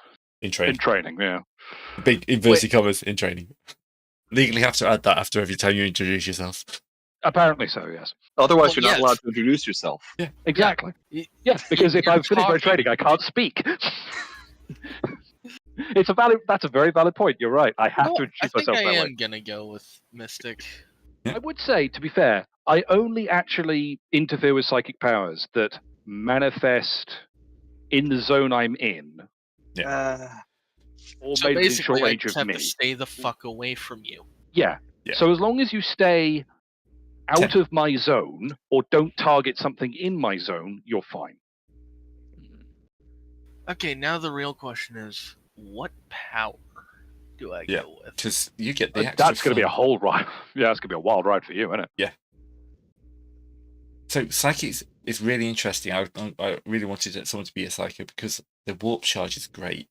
In training. In training, yeah. Big inverted commas, in training. Legally have to add that after every time you introduce yourself. Apparently so, yes. Otherwise, you're not allowed to introduce yourself. Yeah, exactly. Yes, because if I've finished my training, I can't speak. That's a very valid point. You're right. I have to introduce myself that way. I am gonna go with Mystic. I would say, to be fair, I only actually interfere with psychic powers that manifest in the zone I'm in. Or So maybe in basically, short I range just of have me. to stay the fuck away from you. Yeah. So as long as you stay out of my zone or don't target something in my zone, you're fine. Okay, now the real question is, what power do I go with? Because you get the extra That's going to be a whole ride. Yeah, it's going to be a wild ride for you, isn't it? Yeah. So Psychic is really interesting. I really wanted someone to be a Psychic because the warp charge is great.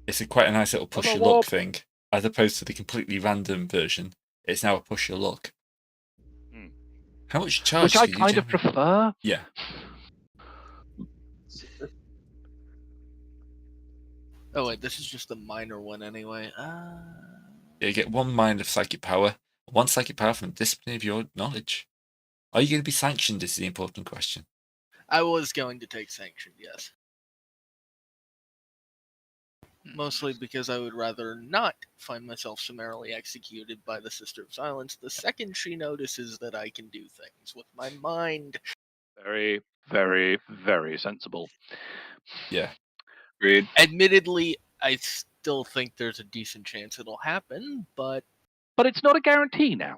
It's quite a nice little push your luck thing, as opposed to the completely random version. It's now a push your luck. How much charge? Which I kind of prefer. Yeah. Oh wait, this is just a minor one anyway. You get 1 mind of psychic power, 1 psychic power from the discipline of your knowledge. Are you going to be sanctioned? This is the important question. I was going to take sanctioned, yes. Mostly because I would rather not find myself summarily executed by the Sister of Silence the second she notices that I can do things with my mind. Very, very, very sensible. Yeah. Agreed. Admittedly, I still think there's a decent chance it'll happen, but it's not a guarantee now.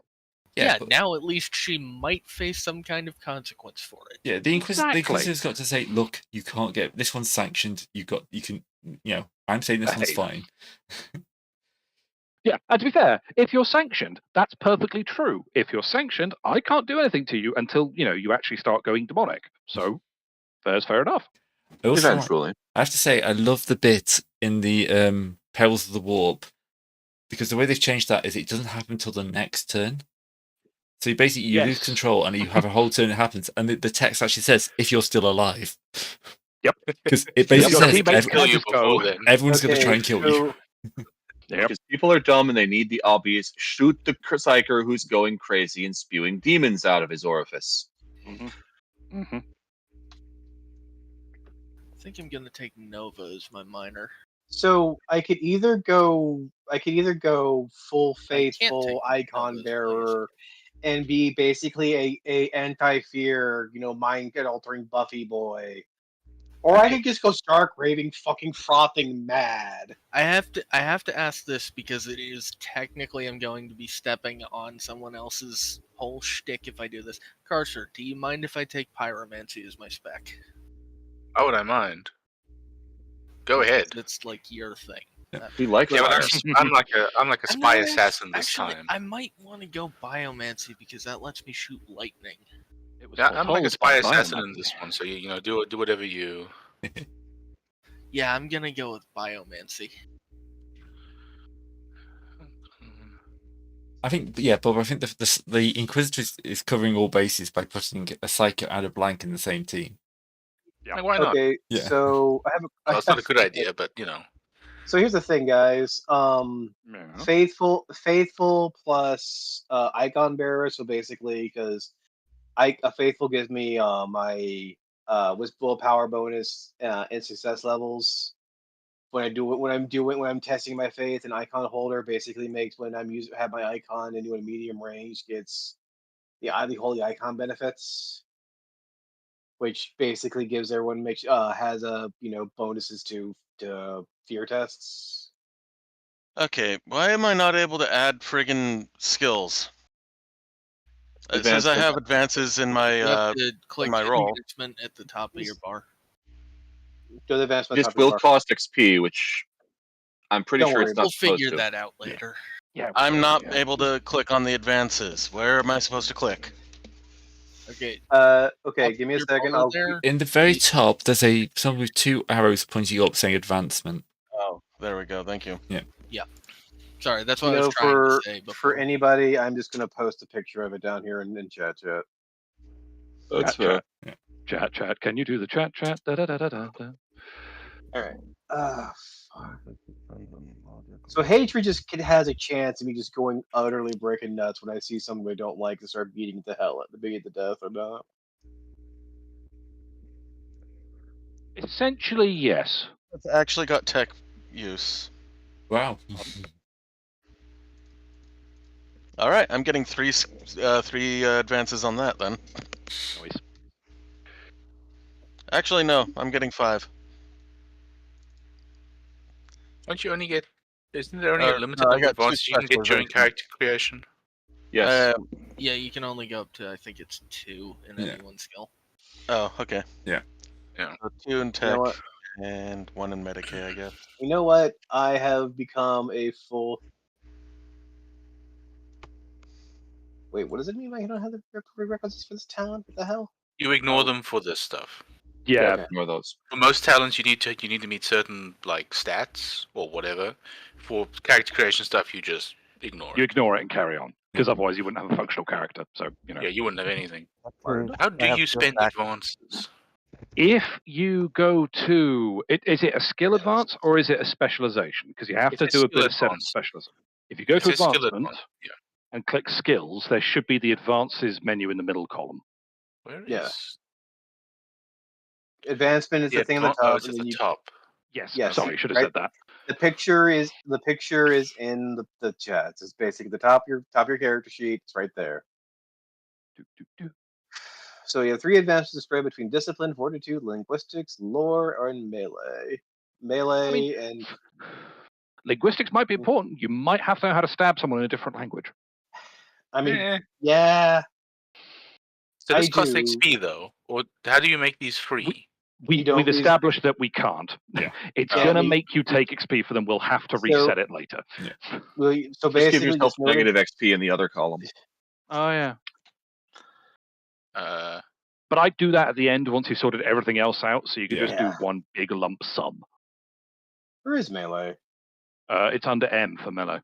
Yeah, now at least she might face some kind of consequence for it. Yeah, the Inquisitor's got to say, look, you can't get this one's sanctioned. I'm saying this one's fine. Yeah, and to be fair, if you're sanctioned, that's perfectly true. If you're sanctioned, I can't do anything to you until you actually start going demonic. So, fair enough. Eventually, I have to say, I love the bit in the Perils of the Warp because the way they've changed that is it doesn't happen until the next turn. So you basically lose control and you have a whole turn it happens, and the text actually says if you're still alive. Yep. Because it basically says everyone's going to try and kill you. Because people are dumb and they need the obvious. Shoot the psyker who's going crazy and spewing demons out of his orifice. I think I'm gonna take Nova as my minor. So I could either go full faithful icon bearer and be basically a anti-fear, mind altering Buffy boy. Or I could just go stark raving fucking frothing mad. I have to ask this because it is technically I'm going to be stepping on someone else's whole shtick if I do this. Carcer, do you mind if I take Pyromancy as my spec? Why would I mind? Go ahead. It's like your thing. We like I'm like a spy assassin this time. I might want to go Biomancy because that lets me shoot lightning. I'm like a spy assassin in this one, so do whatever you. Yeah, I'm gonna go with Biomancy. I think, Bob. I think the Inquisitor is covering all bases by putting a Psycho and a blank in the same team. Yeah, why not? Okay, so I have a. It's not a good idea, but So here's the thing, guys. Faithful plus icon bearer. So basically, because a faithful gives me my willpower bonus in success levels. When I'm testing my faith, an icon holder basically makes when have my icon and doing medium range gets the holy icon benefits, which basically gives everyone has bonuses to fear tests. Okay, why am I not able to add friggin' skills? It says I have advances in my You have to click my roll. advancement at the top of your bar. Go to the advancement. This will cost XP, which I'm pretty Don't sure worry it's not We'll supposed figure to. that out later. Yeah, I'm not able to click on the advances. Where am I supposed to click? Okay. Okay, Up give me a your second. bar I'll there. In the very top, there's something with 2 arrows pointing up saying advancement. Oh, there we go. Thank you. Yeah. Sorry, that's what I was trying to say before. For anybody, I'm just gonna post a picture of it down here in chat. That's fair. Chat. Can you do the chat? Da, da, da, da, da. All right. So hatred just has a chance of me just going utterly breaking nuts when I see someone I don't like and start beating to hell, beating to death or not. Essentially, yes. It's actually got tech use. Wow. All right, I'm getting three advances on that then. Nice. Actually, no, I'm getting 5. Don't you only get? Isn't there only a limited no, I number of got 2 advances you can get during specializations. character creation? Yes. Yeah, you can only go up to, I think it's 2 in any one skill. Oh, okay. Yeah. Yeah. So 2 in tech You know what? and 1 in Medicaid, I guess. You know what? I have become a full. Wait, what does it mean by you don't have the prerequisites for this talent? What the hell? You ignore them for this stuff. Yeah. Okay. Ignore those. For most talents, you need to meet certain like stats or whatever. For character creation stuff, you just ignore You it. ignore it and carry on, because otherwise you wouldn't have a functional character. So you know. Yeah, you wouldn't have anything. How How do you spend advances? If you go to is it a skill advance or is it a specialization? Because you have It's to a do a skill bit of set up advance. specialism. If you go It's to a skill advancement advance, yeah. and click skills, there should be the advances menu in the middle column. Where is? Yeah. Advancement is the thing on the top. Oh, it's at and then the you, top. Yes. Yes, Sorry, I should have right. said that. The picture is in the chat. It's basically the top of your character sheet. It's right there. So you have 3 advances spread between discipline, fortitude, linguistics, lore, and melee. And Linguistics might be important. You might have to know how to stab someone in a different language. I mean, yeah. So this I costs do. XP though, or how do you make these free? We've established that we can't. Yeah. It's going to make you take XP for them. We'll have to reset it later. Yeah. Well, so Just give basically, yourself negative XP in the other column. Oh yeah. Uh, But I'd do that at the end once you sorted everything else out, so you could just do Yeah. one big lump sum. Where is melee? It's under M for melee.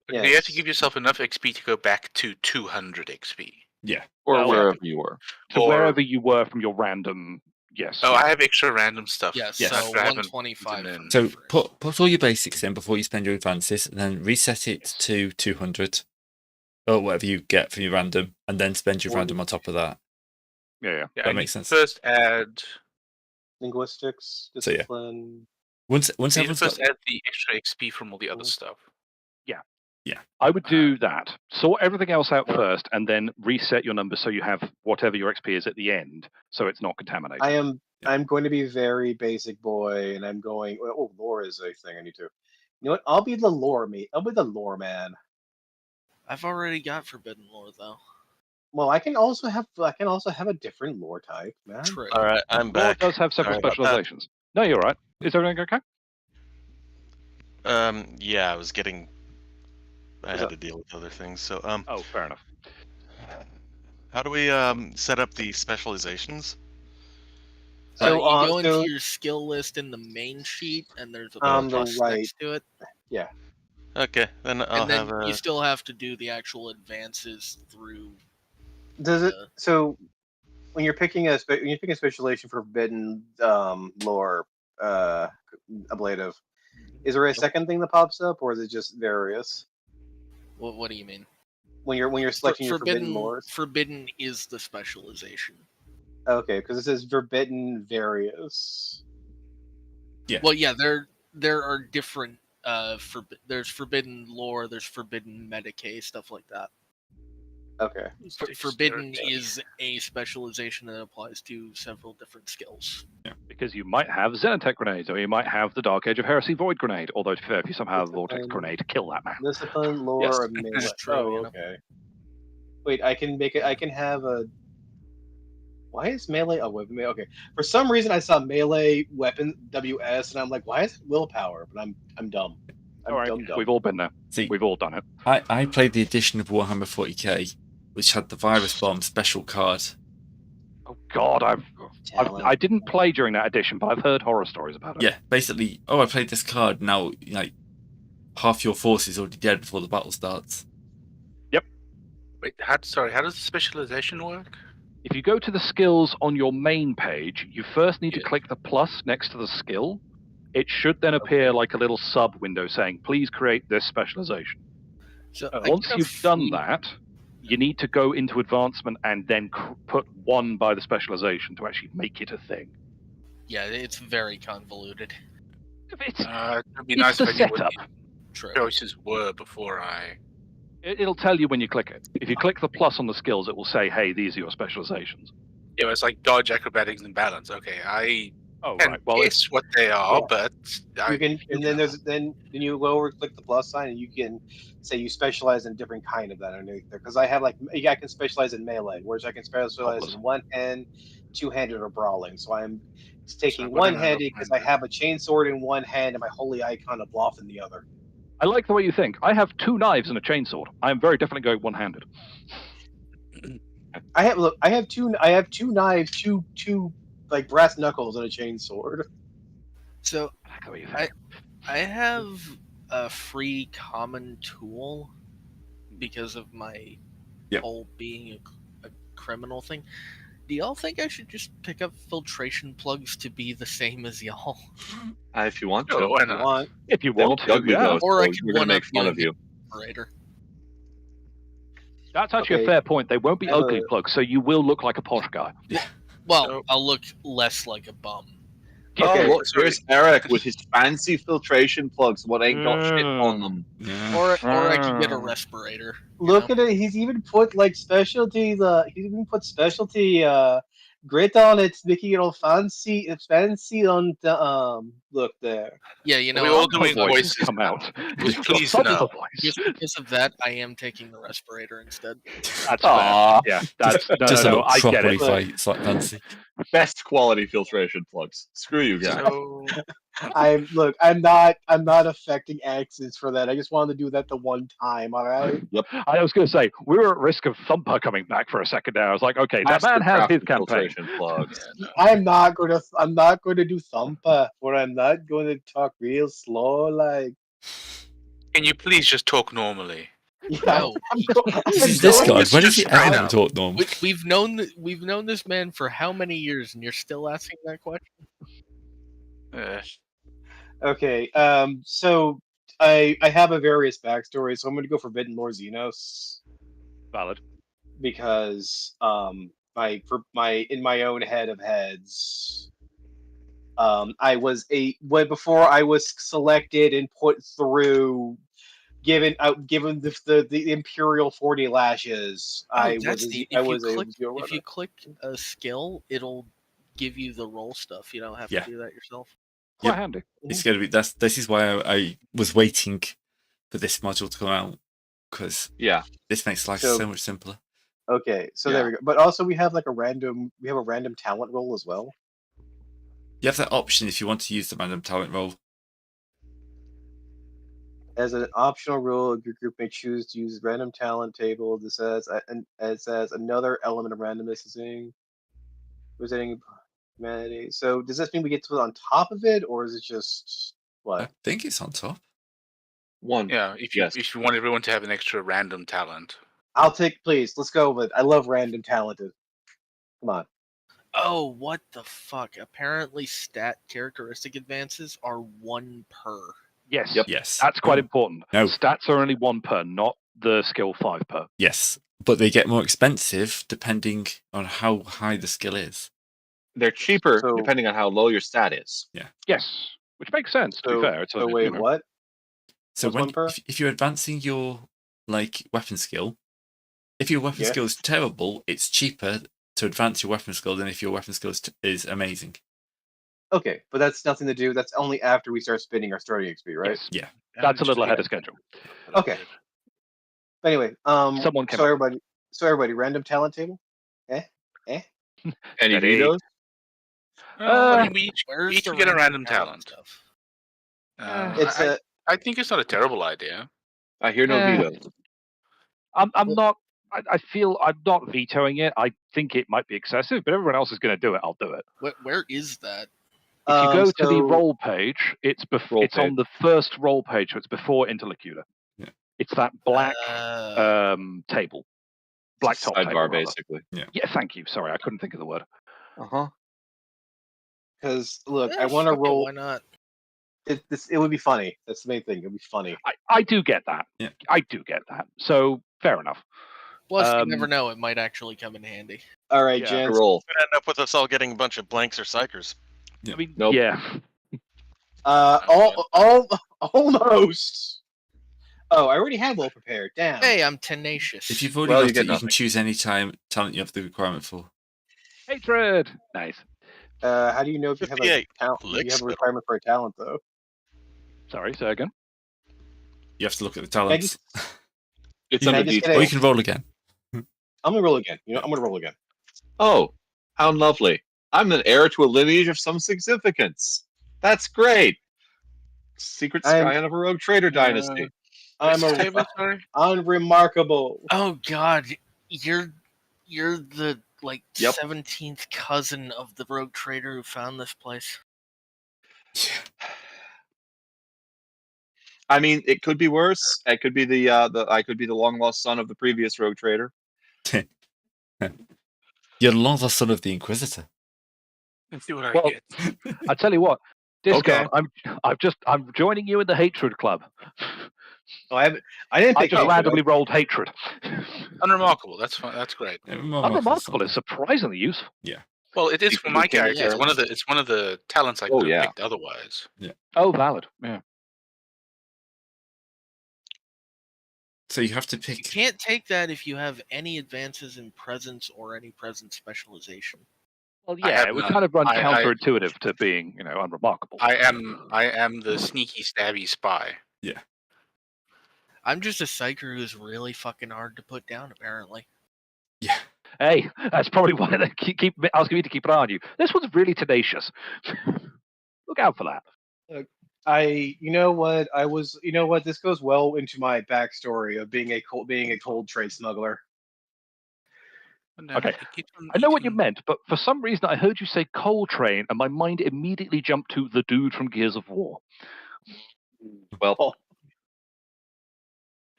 You have to give yourself enough XP to go back to 200 XP. Yeah. Or Well, wherever you were. To wherever you were from your random. Yes. Oh, I have extra random stuff. Yes, Yes. so After I haven't 125. eaten in. So put all your basics in before you spend your advances, and then reset it to 200, or whatever you get from your random, and then spend your random on top of that. Yeah. Yeah, That makes sense. First add Linguistics, So, yeah. discipline. Once you need to everyone's first got, add the extra XP from all the other stuff. I would do that. Sort everything else out first, and then reset your numbers so you have whatever your XP is at the end, so it's not contaminated. I'm going to be very basic boy, and I'm going. Oh, lore is a thing I need to. You know what? I'll be the lore mate. I'll be the lore man. I've already got forbidden lore though. Well, I can also have a different lore type, man. True. All right, I'm Lore back. does have several Sorry about that. specializations. No, you're right. Is everything okay? Yeah, I had to deal with other things. So, Oh, fair enough. how do we set up the specializations? So, you go into so your skill list in the main sheet, and there's a on the plus right. next to it. Yeah. Okay, then I'll And then have you still have to do the actual advances through. Does it? So when you're picking a specialization for forbidden lore ablative, is there a second thing that pops up, or is it just various? What do you mean? When you're selecting your forbidden lores? Forbidden is the specialization. Okay, because it says forbidden various. Yeah. Well, yeah, there are different. There's forbidden lore. There's forbidden Medicaid, stuff like that. Okay. Forbidden is a specialization that applies to several different skills. Yeah. Because you might have Xenotech grenades, or you might have the Dark Age of Heresy Void grenade. Although, if you somehow have a Vortex grenade, kill that man. Discipline, lore, Yes. or melee. It's true, Oh, you know. okay. Wait, I can make it. I can have a. Why is melee a weapon? Okay, for some reason I saw melee weapon WS, and I'm like, why is it willpower? But I'm dumb. I'm All right, dumb. we've all been there. See, We've all done it. I played the edition of Warhammer 40k, which had the virus bomb special card. Oh God, I didn't play during that edition, but I've heard horror stories about it. Yeah, basically, I played this card. Now, like, half your force is already dead before the battle starts. Yep. Wait, how does the specialization work? If you go to the skills on your main page, you first need to click the plus next to the skill. It should then appear like a little sub window saying, please create this specialization. So once you've done that, you need to go into advancement and then put 1 by the specialization to actually make it a thing. Yeah, it's very convoluted. It'd be nice if I knew what the True. choices were before I... It'll tell you when you click it. If you click the plus on the skills, it will say, hey, these are your specializations. Yeah, it's like dodge, acrobatics, and balance. Okay, I Oh, can right. Well, guess what they are, but you can, and then then you go over, click the plus sign, and you can say you specialize in a different kind of that underneath there. Because I have I can specialize in melee, whereas I can specialize in one hand, two-handed, or brawling. So I'm taking one-handed because I have a chainsword in one hand and my holy icon of Bluff in the other. I like the way you think. I have 2 knives and a chainsword. I am very definitely going one-handed. I have two knives, two like brass knuckles and a chainsword. So I have a free common tool because of my whole being a criminal thing. Do y'all think I should just pick up filtration plugs to be the same as y'all? If you want to. Oh, why not? If you want to, ugly though, or so I can we're going to make fun of you. That's actually a fair point. They won't be ugly plugs, so you will look like a posh guy. Well, I'll look less like a bum. Okay, look, here's Eric with his fancy filtration plugs. What ain't got shit on them? Or I could get a respirator. Look at it. He's even put specialty. He's even put specialty grit on it, making it all fancy. It's fancy on the look there. Yeah, you know, we're all doing voices come out. Please no. Just because of that, I am taking the respirator instead. That's fair. Yeah, that's no. I get it. It's like fancy. Best quality filtration plugs. Screw you guys. So, I'm not affecting accents for that. I just wanted to do that the one time. All right. Yep. I was going to say we were at risk of Thumper coming back for a second there. I was like, okay, that man has his campaign. Plugs. I'm not going to do Thumper, or I'm not going to talk real slow. Like, can you please just talk normally? Yeah, this guy. When does he ever talk normal? We've known this man for how many years, and you're still asking that question? Okay. So I have a various backstory, so I'm going to go Forbidden Lord Xenos. Valid. Because in my own head of heads, before I was selected and put through. Given the Imperial 40 lashes, if you click a skill, it'll give you the roll stuff. You don't have to do that yourself. Quite handy. It's going to be this is why I was waiting for this module to come out, because this makes life so much simpler. Okay, so there we go. But also we have a random talent roll as well. You have that option if you want to use the random talent roll. As an optional rule, your group may choose to use random talent table. This says, and it says another element of randomness is presenting humanity. So does this mean we get to put on top of it, or is it just what? I think it's on top. One. Yeah, if you want everyone to have an extra random talent. I'll take, please. Let's go with it. I love random talented. Come on. Oh, what the fuck! Apparently, stat characteristic advances are 1 per. Yes. Yep. Yes. That's quite important. No. Stats are only 1 per, not the skill 5 per. Yes, but they get more expensive depending on how high the skill is. They're cheaper depending on how low your stat is. Yeah. Yes, which makes sense. To be fair. What? So if you're advancing your weapon skill, if your weapon skill is terrible, it's cheaper to advance your weapon skill than if your weapon skill is amazing. Okay, but that's nothing to do. That's only after we start spinning our starting XP, right? Yes. Yeah. That's a little ahead of schedule. Okay. Anyway, Someone came everybody. So everybody, random talent table? Any Ready. vetoes? Well, I mean, we Where's each the get a random talent. stuff? It's I think it's not a terrible idea. I hear no vetoes. I'm not. I feel I'm not vetoing it. I think it might be excessive, but everyone else is going to do it. I'll do it. Where is that? If you go to the so- roll page, it's Roll it's on the first roll page, so it's before Interlocutor. Yeah. It's that black table, black top table. Sidebar, rather. basically. Yeah, thank you. Sorry, I couldn't think of the word. Because look, I want to fuck it, roll. why not? It would be funny. That's the main thing. It would be funny. I do get that. Yeah. I do get that. So fair enough. Plus, you never know; it might actually come in handy. All right, Yeah. Jens. Roll. Could end up with us all getting a bunch of blanks or psychers. I mean, Nope. yeah. Almost. Oh, I already have all prepared. Damn. Hey, I'm tenacious. If you've already Well, you got get it, you nothing. can choose any talent you have the requirement for. Hatred. Nice. How do you know if you have a 58. talent? Do you have a requirement for a talent though? Sorry, say again. You have to look at the talents. It's Can I under just get detail. Or you can roll again. I'm gonna roll again. You know, I'm gonna roll again. Oh, how lovely. I'm an heir to a lineage of some significance. That's great. Secret scion of a rogue trader dynasty. I'm unremarkable. Oh God, you're the like Yep. 17th cousin of the rogue trader who found this place. I mean, it could be worse. It could be I could be the long lost son of the previous rogue trader. You're the long lost son of the Inquisitor. Let's see what I Well, get. I tell you what, Disco, Okay. I'm joining you in the hatred club. Oh, I didn't I pick just hatred. randomly rolled hatred. Unremarkable. That's fine. That's great. Unremarkable is surprisingly useful. Well, it is for my character. yeah. It's one of the talents I could have yeah. picked otherwise. Oh, valid. Yeah. So you have to You pick. can't take that if you have any advances in presence or any presence specialization. Well, I yeah, have it would none. kind of run I- counterintuitive to being, unremarkable. I am the sneaky stabby spy. I'm just a psyker who's really fucking hard to put down, apparently. Yeah. Hey, that's probably why they keep asking me to keep an eye on you. This one's really tenacious. Look out for that. You know what? This goes well into my backstory of being a cold trade smuggler. Okay. I know what you meant, but for some reason I heard you say Coal Train, and my mind immediately jumped to the dude from Gears of War. Well,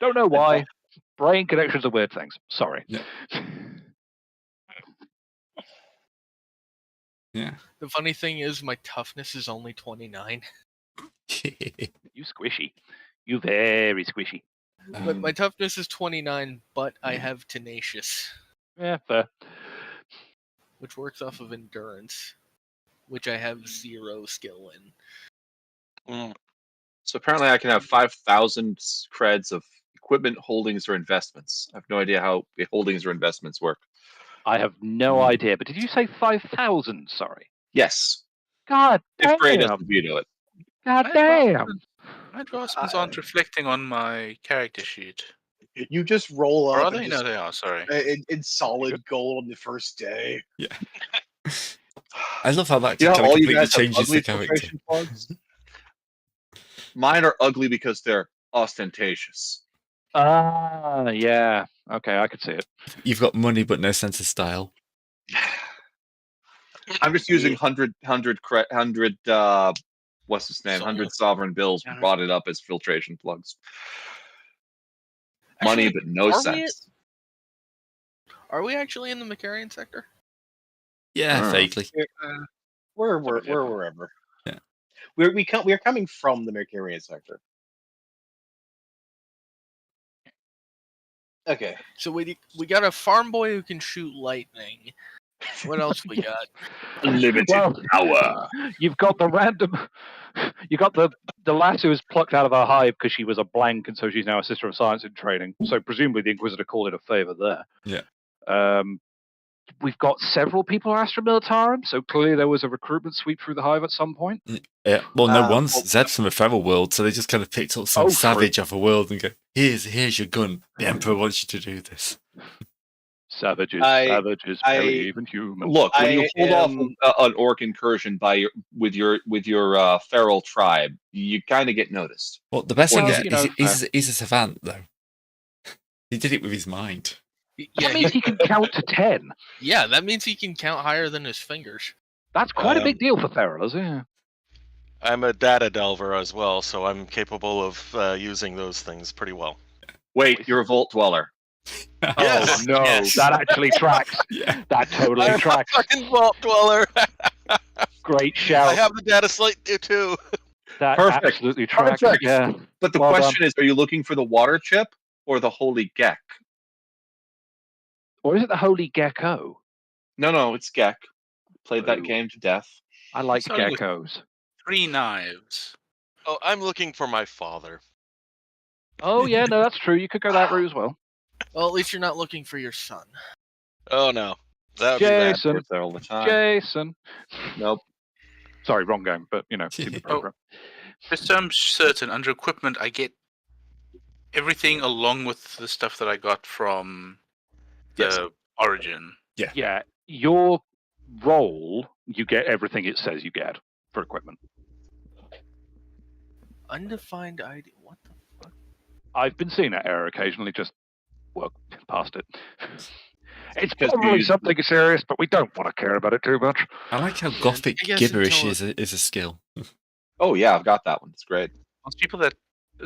Don't know why. Brain connections are weird things. Sorry. Yeah. Yeah. The funny thing is, my toughness is only 29. You squishy. You very squishy. But my toughness is 29, but I have tenacious, Yeah, fair. which works off of endurance, which I have 0 skill in. so apparently I can have 5,000 creds of equipment, holdings, or investments. I have no idea how the holdings or investments work. I have no idea, but did you say 5,000? Sorry. Yes. God If Gray damn. doesn't veto it. God damn. My advancements aren't reflecting on my character sheet. You just roll Or up are they? and No, just- they are. Sorry. in solid gold on the first day. Yeah. I love how that You know, kind of all you completely guys have changes ugly the character. filtration plugs? Mine are ugly because they're ostentatious. Ah, yeah. Okay, I could see it. You've got money but no sense of style. I'm just using 100 what's his name? 100 sovereign bills, brought it up as filtration plugs. Money, Actually, but no are we sense. Are we actually in the Macarian sector? Yeah, vaguely. We're wherever. Yeah. We're coming from the Mercurian sector. Okay. So we got a farm boy who can shoot lightning. What else we got? Limited power. You've got the random. You got the lass who was plucked out of her hive because she was a blank, and so she's now a sister of science in training. So presumably the Inquisitor called it a favor there. Yeah. We've got several people who are Astra Militarum, so clearly there was a recruitment sweep through the hive at some point. Yeah. Well, no one's well- Zed's from a feral world, so they just kind of picked up some Oh, savage off a world and go, here's your gun. The Emperor wants you to do this. Savages, I- savages, I- very even human. Look, when you hold off am- an orc incursion with your feral tribe, you kind of get noticed. Well, the best Or thing dead. is he's a savant, though. He did it with his mind. Yeah, That means he can count to 10. yeah, that means he can count higher than his fingers. That's quite a big deal for ferals, yeah. I'm a data delver as well, so I'm capable of using those things pretty well. Wait, you're a vault dweller. Yes, Oh no, yes. that actually tracks. Yeah. That totally I'm tracks. a fucking vault dweller. Great shout. I have the data slate too. That Perfect. absolutely tracks. Perfect. Yeah. But the Well question is, are you looking for the water chip or the holy geck? Or is it the holy gecko? No, it's geck. Played that Ooh. game to death. I like Starting with- geckos. 3 knives. Oh, I'm looking for my father. Oh yeah, no, that's true. You could go that route as well. Well, at least you're not looking for your son. Oh no, that would be bad. Jason. It's there all the time. Jason. Nope. Sorry, wrong game, but you know, keep it program. Just so I'm certain, under equipment, I get everything along with the stuff that I got from the Yes. origin. Yeah, your roll, you get everything it says you get for equipment. Undefined ID. What the fuck? I've been seeing that error occasionally, just work past it. It's Because probably you- something serious, but we don't want to care about it too much. I like how Yeah, Gothic I guess gibberish until is a skill. Oh yeah, I've got that one. It's great. Most people that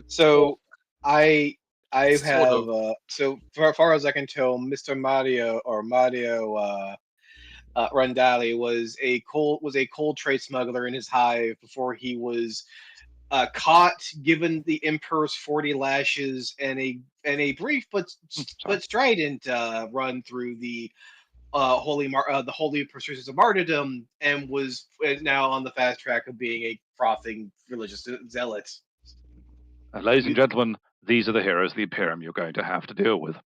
So I Sort have of. so for as far as I can tell, Mr. Mario Randali was a cold trade smuggler in his hive before he was caught, given the Emperor's 40 lashes and a brief but strident run through the holy pursuits of martyrdom, and was now on the fast track of being a frothing religious zealot. Ladies and gentlemen, these are the heroes of the Imperium you're going to have to deal with.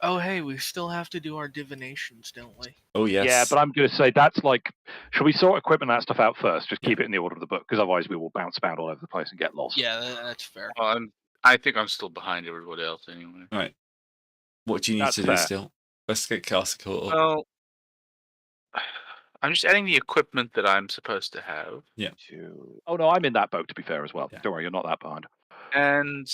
Oh, hey, we still have to do our divinations, don't we? Oh yes. Yeah, but I'm going to say that's like, should we sort equipment and that stuff out first? Just keep it in the order of the book, because otherwise we will bounce about all over the place and get lost. Yeah, that's fair. I think I'm still behind everybody else anyway. Right. What do you need That's to do fair. still? Let's get Castle caught up. Well, I'm just adding the equipment that I'm supposed to have. Oh no, I'm in that boat to be fair as well. Yeah. Don't worry, you're not that behind. And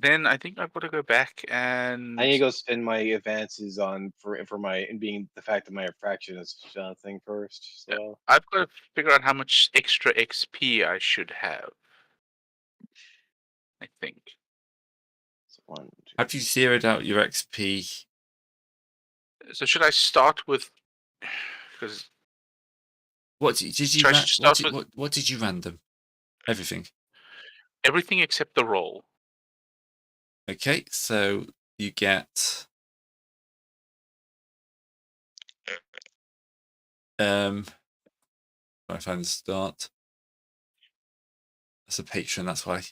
then I think I've got to go back and I need to go spend my advances on for my and being the fact that my fraction is thing first. So I've got to figure out how much extra XP I should have. I think. so 1, 2, Have you zeroed out your XP? So should I start with? Because What did you Should I ran- start with- what did you random? Everything. everything except the roll. Okay, so you get I find the start. That's a patron, that's why.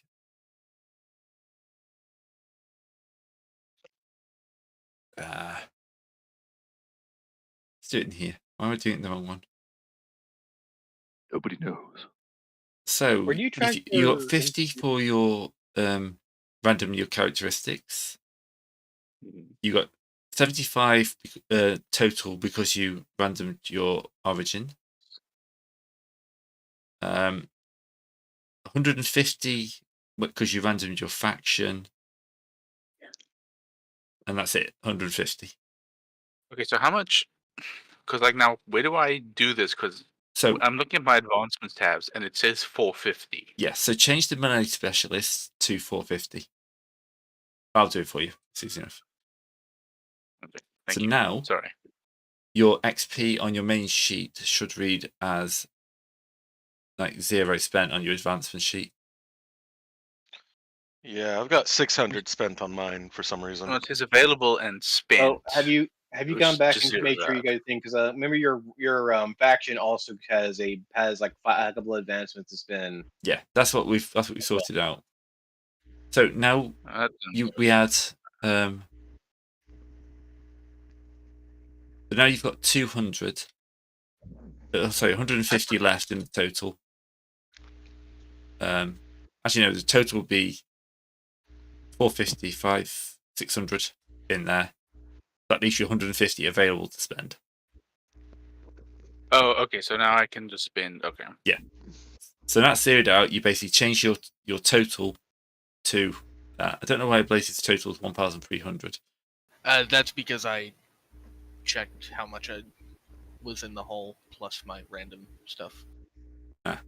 Let's do it in here. Why am I doing the wrong one? Nobody knows. So Where do you track you your got 50 for your random your characteristics. You got 75 total because you randomed your origin. 150 because you randomed your faction. And that's it, 150. Okay, so how much? Because like now, where do I do this? Because So I'm looking at my advancements tabs and it says 450. yeah, so change the melee specialist to 450. I'll do it for you. It's easy enough. Okay, thank So you. now Sorry. your XP on your main sheet should read as like 0 spent on your advancement sheet. Yeah, I've got 600 spent on mine for some reason. No, it says available and spent. Oh, have you It gone was back just and made sure you guys think? Because remember your faction also has like a couple of advancements to spend. Yeah, that's what we sorted out. So now we add so now you've got 200. Sorry, 150 left in the total. Actually, no, the total will be 450, 600 in there. That leaves you 150 available to spend. Oh, okay. So now I can just spend. Okay. Yeah. So that's zeroed out. You basically change your total to. I don't know why Blaze's total is 1,300. That's because I checked how much I was in the hole plus my random stuff. Ah.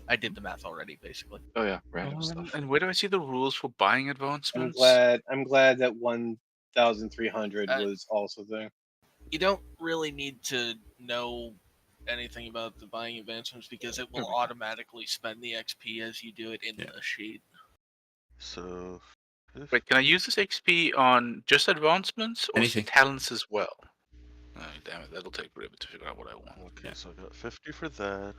I did the math already, basically. Oh yeah, random stuff. And where do I see the rules for buying advancements? I'm glad that 1,300 was also there. You don't really need to know anything about the buying advancements because it will automatically spend the XP as you do it in the sheet. So. Wait, can I use this XP on just advancements or Anything. talents as well? Oh, damn it, that'll take forever to figure out what I want. Okay, so I got 50 for that.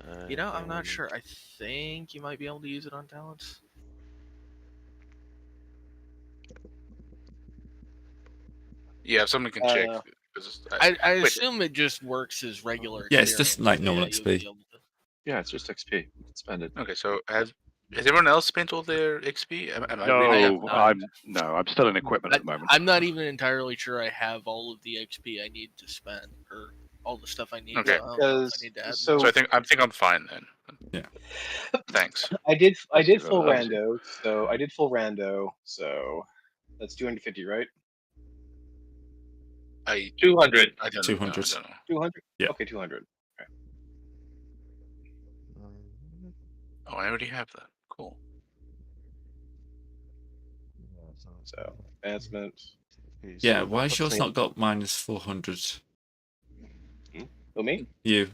I'm not sure. I think you might be able to use it on talents. Yeah, if someone can check. I assume it just works as regular. Yeah, it's just like normal XP. Yeah, it's just XP. You can spend it. Okay, so has everyone else spent all their XP? I'm still in equipment at the moment. I'm not even entirely sure I have all of the XP I need to spend or all the stuff I need. Okay. I need to add. So I think I'm fine then. Yeah. Thanks. I did full rando, so that's 250, right? 200. I don't 200. know. 200? Yeah. Okay, 200. Okay. Oh, I already have that. Cool. So advancement. Yeah, why has yours not got minus 400? Who, me? You.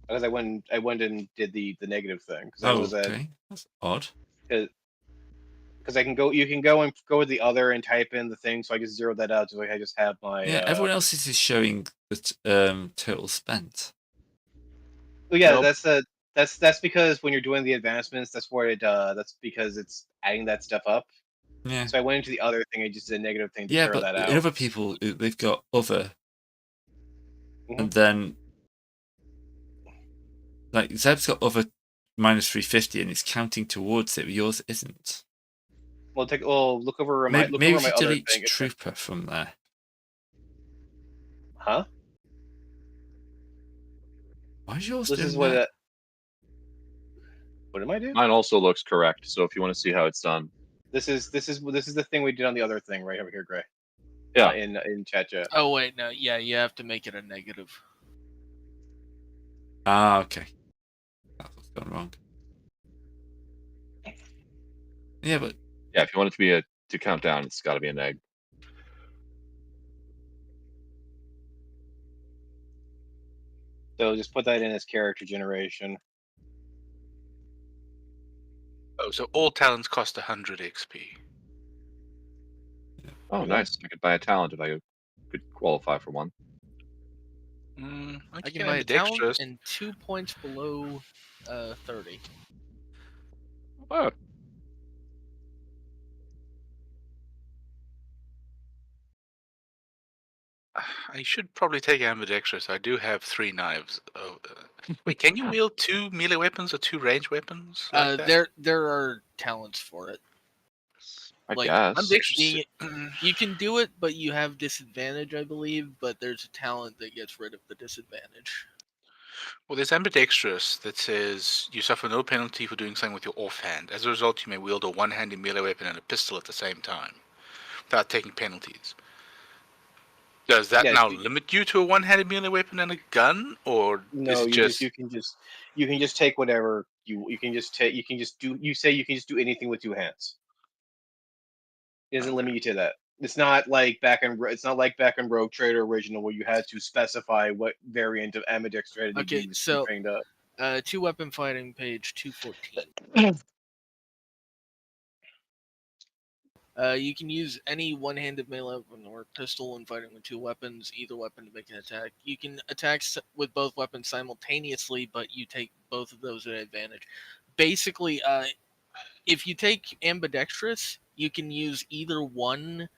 Because I went and did the negative thing. Okay, that's odd. Because I can go, you can go with the other and type in the thing, so I just zeroed that out. So I just have my. Yeah, everyone else's is showing the total spent. Well, yeah, nope. That's because when you're doing the advancements, that's where it. That's because it's adding that stuff up. Yeah. So I went into the other thing. I just did a negative thing to zero that out. In other people, they've got other, and then like Zeb's got other minus 350, and it's counting towards it. But yours isn't. Well, look over my. Maybe look over my other delete thing. Trooper from there. Huh? Why is yours This doing is what. that? What am I doing? Mine also looks correct. So if you want to see how it's done, this is the thing we did on the other thing right over here, Gray. Yeah. In chat. Oh wait, no, yeah, you have to make it a negative. Ah, okay. That's what's gone wrong. Yeah, but yeah, if you want it to be to count down, it's got to be an egg. So just put that in as character generation. Oh, so all talents cost 100 XP. Oh, nice. I could buy a talent if I could qualify for one. I can buy a talent and 2 points below 30. Oh. I should probably take ambidextrous. I do have 3 knives. Wait, can you wield 2 melee weapons or 2 range weapons? Like there are talents for it. I guess. You can do it, but you have disadvantage, I believe. But there's a talent that gets rid of the disadvantage. Well, there's ambidextrous that says you suffer no penalty for doing something with your offhand. As a result, you may wield a one-handed melee weapon and a pistol at the same time, without taking penalties. Does that now limit you to a one-handed melee weapon and a gun, or no? Is you can just take whatever you can just take. You can just do. You say you can just do anything with 2 hands. It doesn't limit you to that. It's not like back in Rogue Trader Original where you had to specify what variant of ambidextrous strategy you trained up. 2 weapon fighting, page 214. You can use any one-handed melee weapon or pistol when fighting with 2 weapons, either weapon to make an attack. You can attack with both weapons simultaneously, but you take both of those at advantage. Basically, if you take ambidextrous, you can use either one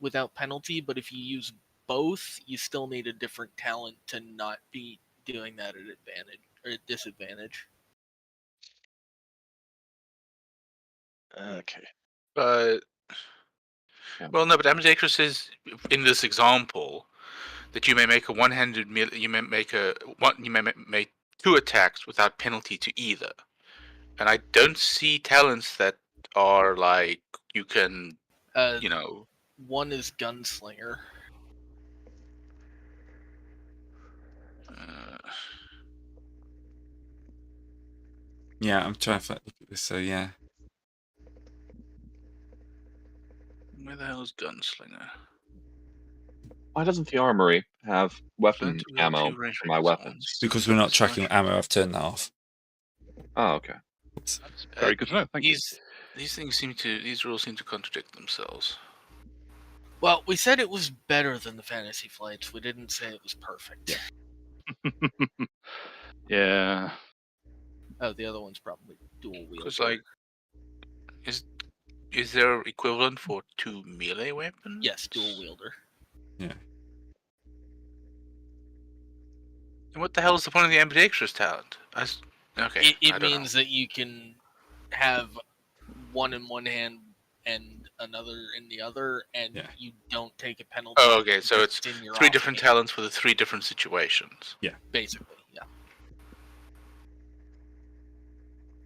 without penalty, but if you use both, you still need a different talent to not be doing that at advantage or at disadvantage. Okay. but Well, no, but ambidextrous is in this example that you may make a one-handed you may make make 2 attacks without penalty to either. And I don't see talents that are like you can, One is Gunslinger. Yeah, I'm trying to look at this. So yeah. Where the hell is Gunslinger? Why doesn't the armory have weapon ammo Two range for my weapons? Because we're not tracking ammo, I've turned that off. Oh, okay. Oops. That's very good to know. Thank you. These rules seem to contradict themselves. Well, we said it was better than the Fantasy Flights. We didn't say it was perfect. Yeah. Oh, the other one's probably dual wield. Because like, is there equivalent for 2 melee weapons? Yes, dual wielder. Yeah. And what the hell is the point of the ambidextrous talent? Okay. It means that you can have one in one hand and another in the other, and you don't take a penalty. Oh, okay. So it's 3 different talents for the 3 different situations. Yeah. Basically, yeah.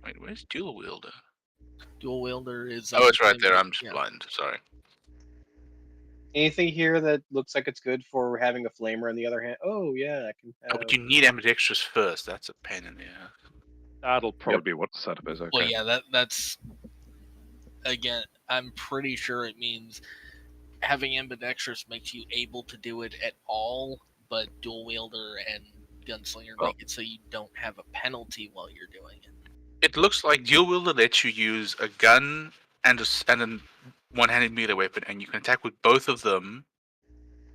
Wait, where's dual wielder? Dual wielder is. Oh, it's right there. I'm just blind. Sorry. Anything here that looks like it's good for having a flamer on the other hand? Oh yeah, I can. Oh, but you need ambidextrous first. That's a pain in the ass. That'll probably be what the setup is. Okay. Well, yeah, that's. Again, I'm pretty sure it means having ambidextrous makes you able to do it at all, but dual wielder and gunslinger make it so you don't have a penalty while you're doing it. It looks like dual wielder lets you use a gun and a one-handed melee weapon, and you can attack with both of them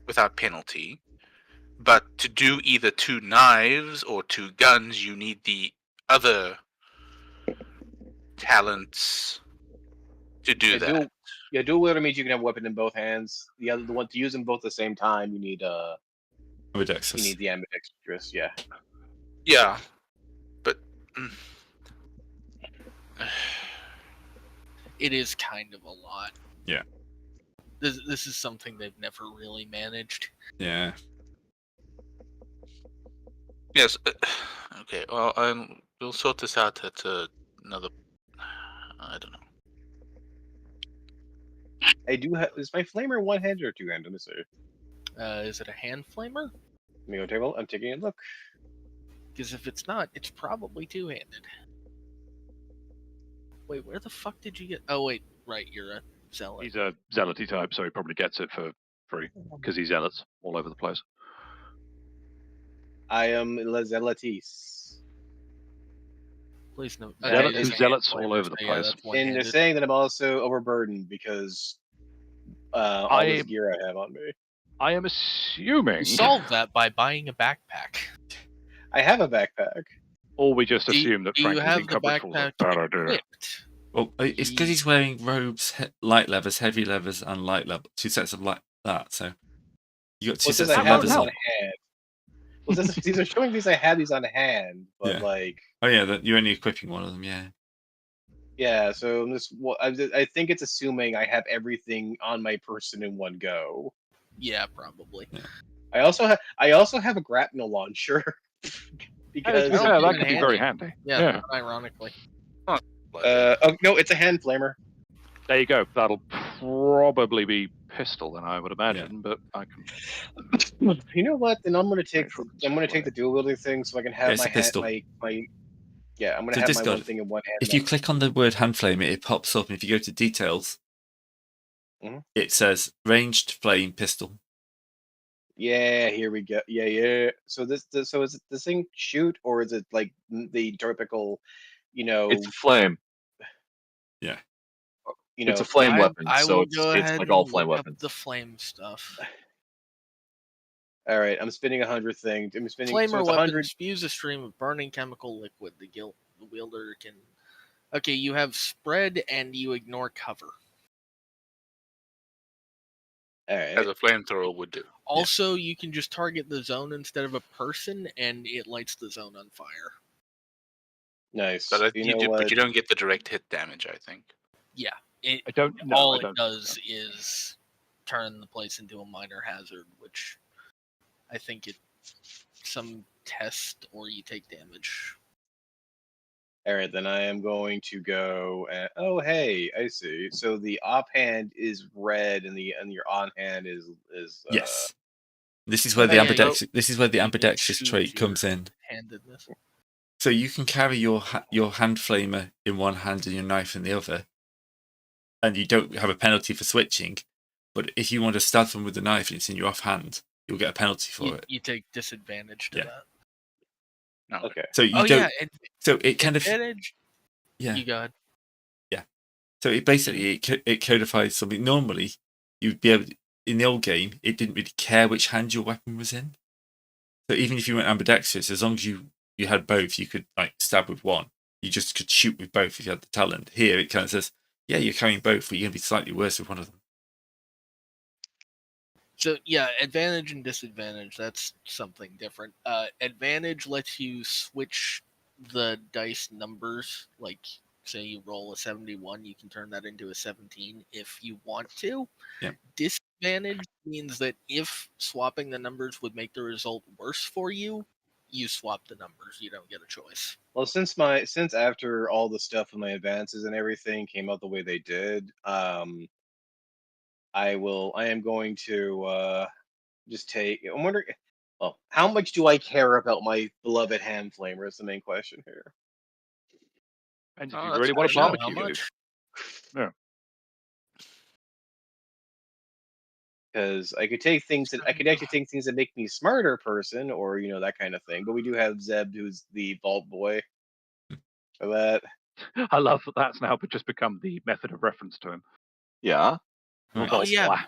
without penalty. But to do either 2 knives or 2 guns, you need the other talents to do that. Dual wielder means you can have a weapon in both hands. The one to use them both at the same time, you need ambidextrous. You need the ambidextrous, yeah. Yeah, but it is kind of a lot. Yeah. This is something they've never really managed. Yeah. Yes. Okay. Well, we'll sort this out at another. I don't know. I do have. Is my flamer one-handed or two-handed? Let me see. Is it a hand flamer? Let me go take a look. I'm taking a look. Because if it's not, it's probably two-handed. Wait, where the fuck did you get? Oh wait, right, you're a zealot. He's a zealoty type, so he probably gets it for free because he's zealots all over the place. I am La Zealotis. Please no. Zealots all over the place. And they're saying that I'm also overburdened because all this gear I have on me. I am assuming you solved that by buying a backpack. I have a backpack. Or we just assume that you have the backpack equipped? Well, it's because he's wearing robes, light levers, heavy levers, and light level. 2 sets of that. So you got 2 sets of levers on hand. Well, these are showing these I had these on hand, but like. Oh yeah, you're only equipping one of them. Yeah. Yeah. So I think it's assuming I have everything on my person in one go. Yeah, probably. Yeah. I also have a grapnel launcher. Because that could be very handy. Yeah. Ironically. No, it's a hand flamer. There you go. That'll probably be pistol then, I would imagine, but I can. You know what? Then I'm gonna take the dual wielding thing so I can have my pistol. I'm gonna have my one thing in one hand. If you click on the word hand flame, it pops up, and if you go to details, it says ranged flame pistol. Yeah, here we go. Yeah. So is it this thing shoot, or is it like the typical, It's a flame. Yeah. It's a flame weapon, so it's like all flame weapons. The flame stuff. All right, I'm spinning 100 things. I'm spinning. Flamer weapon 100. spews a stream of burning chemical liquid. The wielder can. Okay, you have spread and you ignore cover. All right. As a flamethrower would do. Also, you can just target the zone instead of a person, and it lights the zone on fire. Nice. But you don't get the direct hit damage, I think. Yeah, It I don't know. all I don't it does is turn the place into a minor hazard, which I think it some test or you take damage. All right, then I am going to go. Oh, hey, I see. So the offhand is red, and your on hand is Yes. This is where the ambidextrous. This is where the You can ambidextrous choose trait your comes in. handedness. So you can carry your hand flamer in one hand and your knife in the other, and you don't have a penalty for switching. But if you want to stab them with the knife and it's in your offhand, you'll get a penalty for it. You take disadvantage to that. No. okay. So you don't. So it kind advantage. Yeah. You got. Yeah. So it basically it codifies something. Normally, you'd be able to, in the old game, it didn't really care which hand your weapon was in. So even if you went ambidextrous, as long as you had both, you could like stab with one. You just could shoot with both if you had the talent. Here it kind of says, yeah, you're carrying both, but you're going to be slightly worse with one of them. So yeah, advantage and disadvantage, that's something different. Advantage lets you switch the dice numbers. Like, say you roll a 71, you can turn that into a 17 if you want to. Yeah. Disadvantage means that if swapping the numbers would make the result worse for you, you swap the numbers. You don't get a choice. Well, since after all the stuff with my advances and everything came out the way they did, I am going to just take. I'm wondering. Well, how much do I care about my beloved hand flamer? Is the main question here. And if you really want to barbecue, how much? Yeah. Because I could take things that I could actually take things that make me a smarter person, or that kind of thing. But we do have Zeb, who's the vault boy. For that, I love that that's now just become the method of reference to him. Yeah. Oh yeah,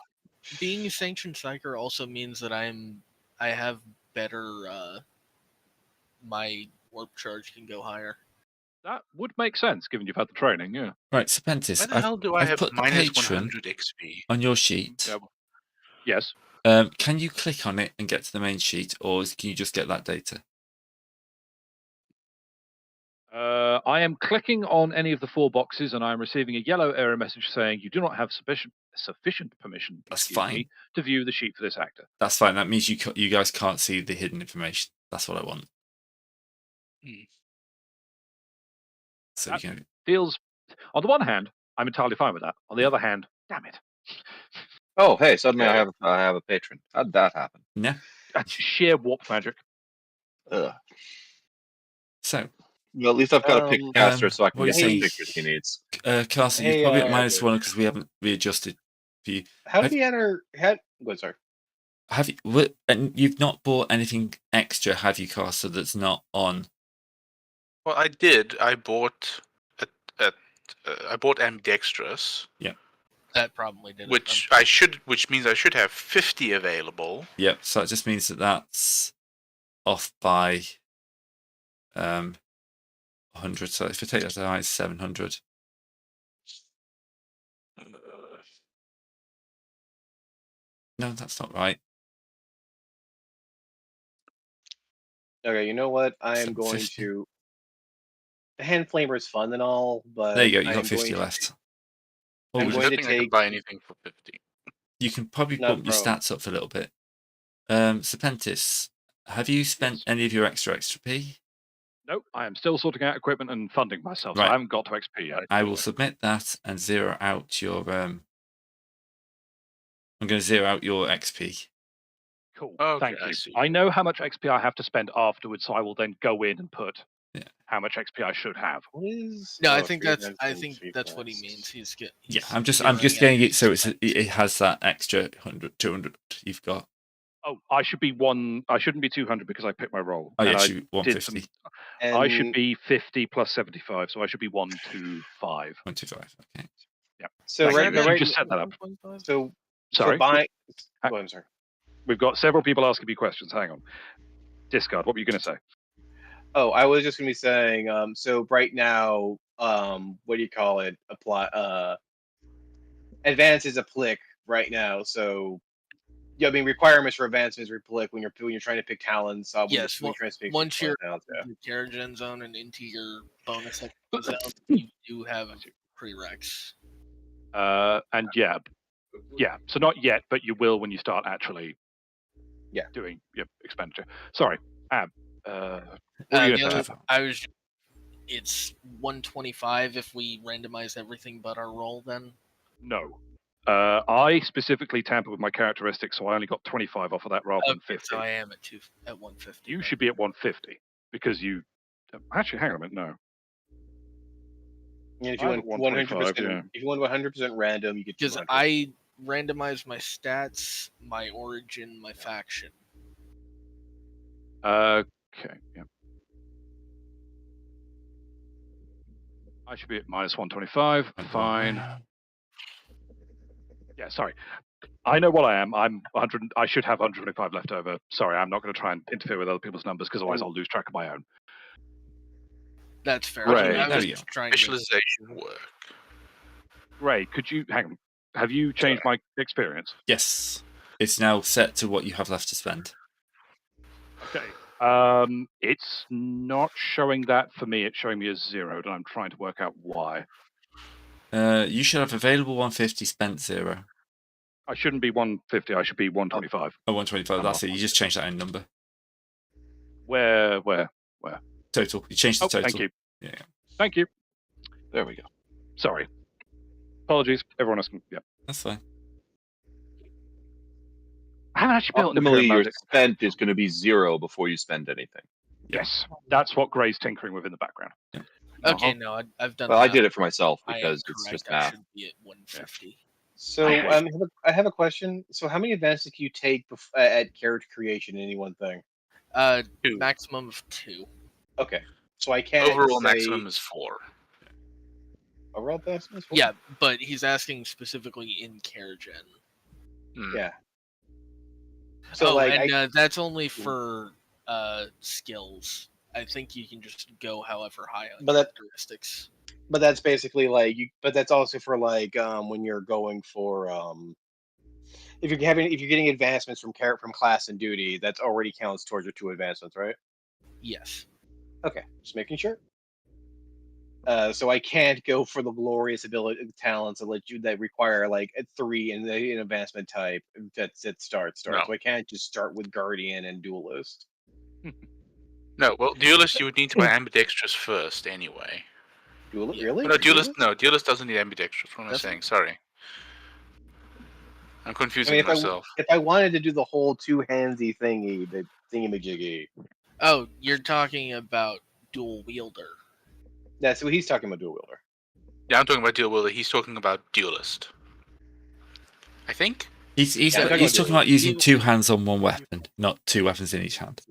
being a sanctioned psyker also means that I have better. My warp charge can go higher. That would make sense given you've had the training. Yeah. Right, Serpentis. Why the hell do I I've have put the minus patron 100 XP on your sheet. Yes. Can you click on it and get to the main sheet, or can you just get that data? I am clicking on any of the 4 boxes, and I am receiving a yellow error message saying you do not have sufficient permission. That's fine. To view the sheet for this actor. That's fine. That means you guys can't see the hidden information. That's what I want. So that feels. On the one hand, I'm entirely fine with that. On the other hand, damn it. Oh, hey! Suddenly I have a patron. How'd that happen? Yeah. That's sheer warp magic. Ugh. So. Well, at least I've got a pick caster, so I can get the saying? figures he needs. Carson, you're probably at -1 because we haven't readjusted for you. How did he enter? Sorry. Have you? And you've not bought anything extra, have you, Carson? That's not on. Well, I did. I bought ambidextrous. Yeah. That probably did. Which means I should have 50 available. Yep. So it just means that's off by 100. So if you take that out, it's 700. No, that's not right. Okay, you know what? I am going to. The hand flamer is fun and all, but there you go. You got 50 left. I'm going to take. I can buy anything for 50. You can probably bump your stats up for a little bit. Serpentis, have you spent any of your extra P? Nope, I am still sorting out equipment and funding myself, so I haven't got to XP yet. I will submit that and zero out your. I'm going to zero out your XP. Cool. Thank you. I know how much XP I have to spend afterwards, so I will then go in and put how much XP I should have. No, I think that's what he means. He's getting. Yeah, I'm just getting it so it has that extra 100, 200 you've got. Oh, I should be one. I shouldn't be 200 because I picked my roll. Oh, yeah, it should be 150. I should be 50 plus 75, so I should be 125. 125. Okay. Yeah. So you just set that up. So sorry. I'm sorry. We've got several people asking me questions. Hang on. Discard. What were you going to say? Oh, I was just going to be saying. So right now, what do you call it? Apply. Advance is a plick right now. So. Yeah, I mean requirements for advancements replick when you're trying to pick talents. Yes, once you're in the Terrigen zone and into your bonus zone, you do have prereqs. And yeah. So not yet, but you will when you start actually doing your expenditure. Sorry, Ab. It's 125 if we randomize everything but our roll. Then no. I specifically tampered with my characteristics, so I only got 25 off of that rather than 50. So I am at 150. You should be at 150 because you. Actually, hang on a minute. No. Yeah, if you want 100%, if you want 100% random, you get 200. Because I randomize my stats, my origin, my faction. Okay. Yeah. I should be at minus 125. Fine. Yeah. Sorry. I know what I am. I'm 100. I should have 125 left over. Sorry, I'm not going to try and interfere with other people's numbers because otherwise I'll lose track of my own. That's fair. Ray, I was just trying specialization work. Ray, could you hang on? Have you changed my experience? Yes, it's now set to what you have left to spend. Okay. It's not showing that for me. It's showing me as 0, and I'm trying to work out why. You should have available 150, spent 0. I shouldn't be 150. I should be 125. Oh, 125. That's it. You just changed that in number. Where? Total. You changed the total. Thank you. Yeah. Thank you. There we go. Sorry. Apologies. Everyone else can. Yeah. That's fine. I haven't actually built Ultimately, your spent is going to be 0 before you spend anything. Yes, that's what Gray's tinkering with in the background. Yeah. Okay, no, I've done. Well, I did it for myself because it's just math. I should be at 150. So I have a question. So how many advances can you take at character creation in any one thing? 2. Maximum of 2. Okay, so I can't. Overall maximum is 4. Overall maximum is 4. Yeah, but he's asking specifically in CareGen. Yeah. So that's only for skills. I think you can just go however high on characteristics. But that's basically but that's also for when you're going for if you're getting advancements from class and duty, that already counts towards your 2 advancements, right? Yes. Okay, just making sure. So I can't go for the glorious ability talents that require a 3 in the advancement type. That's it. Start. No. So I can't just start with Guardian and Duelist. No, well, Duelist you would need to buy ambidextrous first anyway. Duelist, really? No, Duelist doesn't need ambidextrous. What am I saying? Sorry, I'm confusing myself. If I wanted to do the whole 2-handsy thingy, the thingy-majiggy. Oh, you're talking about dual wielder. That's what he's talking about. Dual wielder. Yeah, I'm talking about dual wielder. He's talking about Duelist. I think. He's talking about using 2 hands on 1 weapon, not 2 weapons in each hand.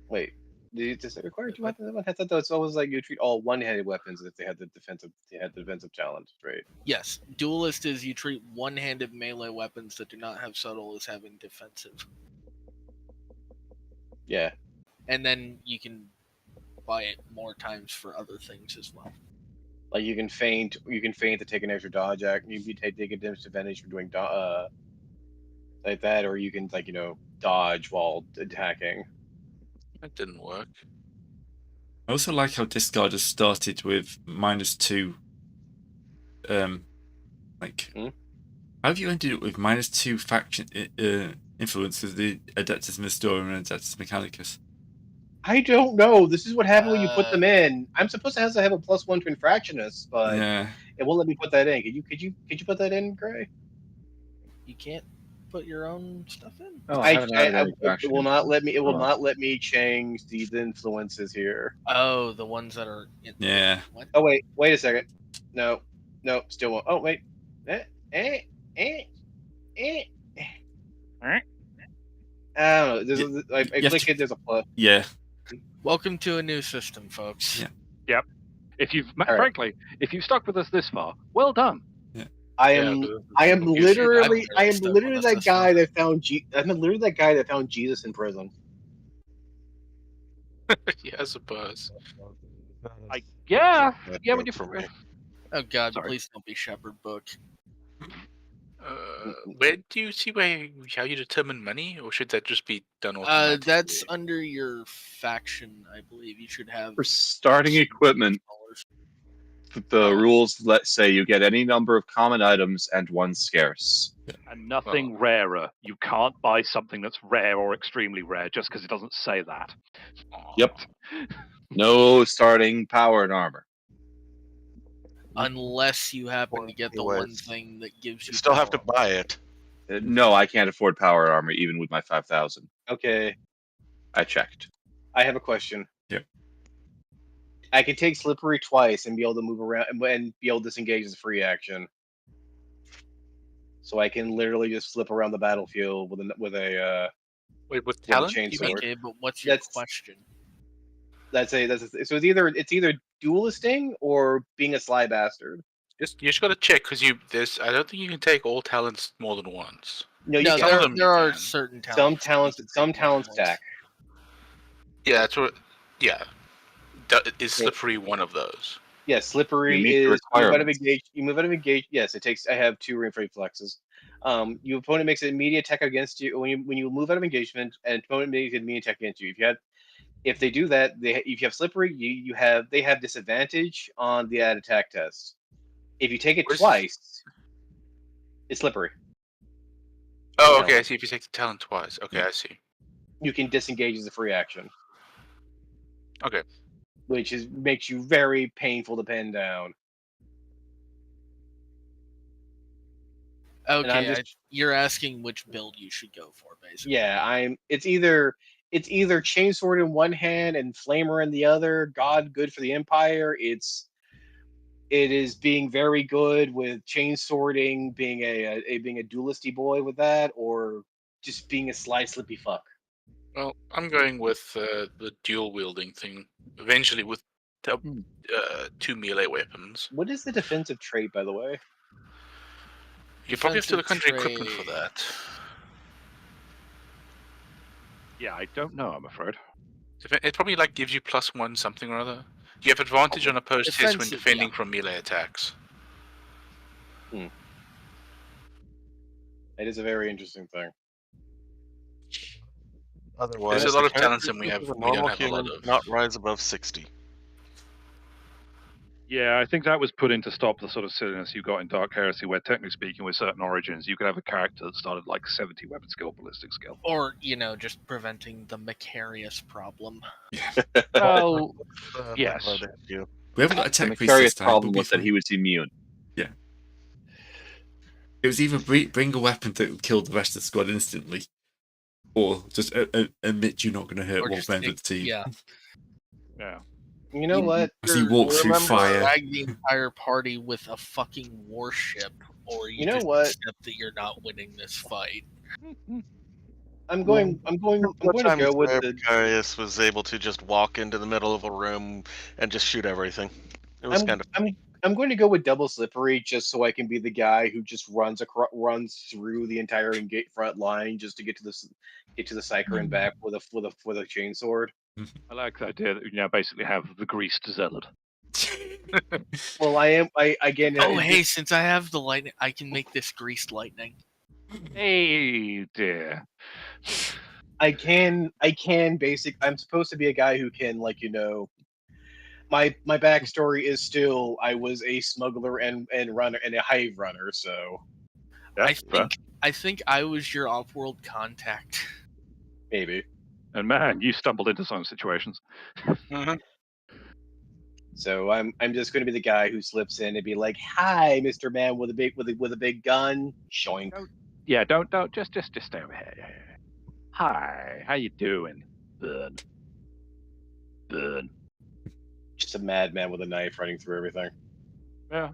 Wait, does it require 2 weapons? I thought that it's always you treat all one-handed weapons if they had the defensive challenge, right? Yes, Duelist is you treat one-handed melee weapons that do not have subtle as having defensive. Yeah. And then you can buy it more times for other things as well. Like you can feint to take an extra dodge act. You can take a disadvantage for doing like that, or you can dodge while attacking. That didn't work. I also like how Discard has started with -2. How have you ended up with -2 faction influence with the Adeptus Mystorum and Adeptus Mechanicus? I don't know. This is what happened when you put them in. I'm supposed to have a +1 to Infractionist, but it won't let me put that in. Could you put that in, Gray? You can't put your own stuff in. Oh, it will not let me. It will not let me change the influences here. Oh, the ones that are. Yeah. What? Oh wait a second. No, still won't. Oh wait. I don't know. I click it. There's a plus. Yeah. Welcome to a new system, folks. Yeah. Yep. Frankly, if you've stuck with us this far, well done. Yeah. I am literally that guy that found I'm literally that guy that found Jesus in prison. Yeah, I suppose. Yeah. When you're Oh God! Sorry. Please don't be Shepherd Book. Where do you see how you determine money, or should that just be done automatically? That's under your faction, I believe. You should have for starting equipment. The rules let's say you get any number of common items and one scarce. And nothing rarer. You can't buy something that's rare or extremely rare just because it doesn't say that. Yep. No starting power and armor. Unless you happen to get the one thing that gives you. You still have to buy it. No, I can't afford power and armor even with my 5,000. Okay. I checked. I have a question. Yep. I can take Slippery twice and be able to move around and be able to disengage as a free action. So I can literally just flip around the battlefield with a Wait, with talent? chainsword. Okay, but what's your question? So it's either duelisting or being a sly bastard. You just gotta check because I don't think you can take all talents more than once. No, there are certain talents. Some talents stack. Yeah, that's what. Yeah, is Slippery one of those? Yeah, Slippery is you move out of engage. Yes, it takes. I have 2 reflexes. Your opponent makes an immediate attack against you when you move out of engagement, and opponent makes an immediate attack against you. If they do that, if you have Slippery, they have disadvantage on the attack test. If you take it twice, it's Slippery. Oh, okay. I see. If you take the talent twice, okay, I see. You can disengage as a free action. Okay. Which makes you very painful to pin down. Okay, you're asking which build you should go for, basically. Yeah, It's either chainsword in one hand and flamer in the other. God, good for the Empire. It is being very good with chainswording, being a duelisty boy with that, or just being a sly slippy fuck. Well, I'm going with the dual wielding thing. Eventually, with 2 melee weapons. What is the defensive trait, by the way? You probably have to look under equipment for that. Yeah, I don't know, I'm afraid. It probably gives you +1 something or other. You have advantage on opposed hits when defending from melee attacks. It is a very interesting thing. Otherwise, there's a lot of talents and we don't have a lot of. Not rise above 60. Yeah, I think that was put in to stop the sort of silliness you got in Dark Heresy, where technically speaking, with certain origins, you could have a character that started 70 weapon skill, ballistic skill. Or, just preventing the Macarius problem. Well, yes. We haven't got a tech priest this this time. problem was that he was immune. Yeah. It was either bring a weapon that would kill the rest of the squad instantly, or just admit you're not going to hurt one member of the team. Yeah. Yeah. You know what? As he walks through fire. Drag the entire party with a fucking warship, or you know what? Accept that you're not winning this fight. I'm going to go with the. Macarius was able to just walk into the middle of a room and just shoot everything. It was I'm going to go with double Slippery just so I can be the guy who just runs through the entire front line just to get to the Psyker and back with a chainsword. I like the idea that you now basically have the greased zealot. Well, again. Oh, hey! Since I have the lightning, I can make this greased lightning. Hey, dear. I can I'm supposed to be a guy who can my backstory is still I was a smuggler and runner and a hive runner, so I think I was your off-world contact. Maybe. And man, you stumbled into some situations. So I'm just going to be the guy who slips in and be like, "Hi, Mr. Man with a big gun." Shoink. Yeah, don't just stay over here. Yeah. Hi, how you doing? Burn. Just a madman with a knife running through everything. Yeah.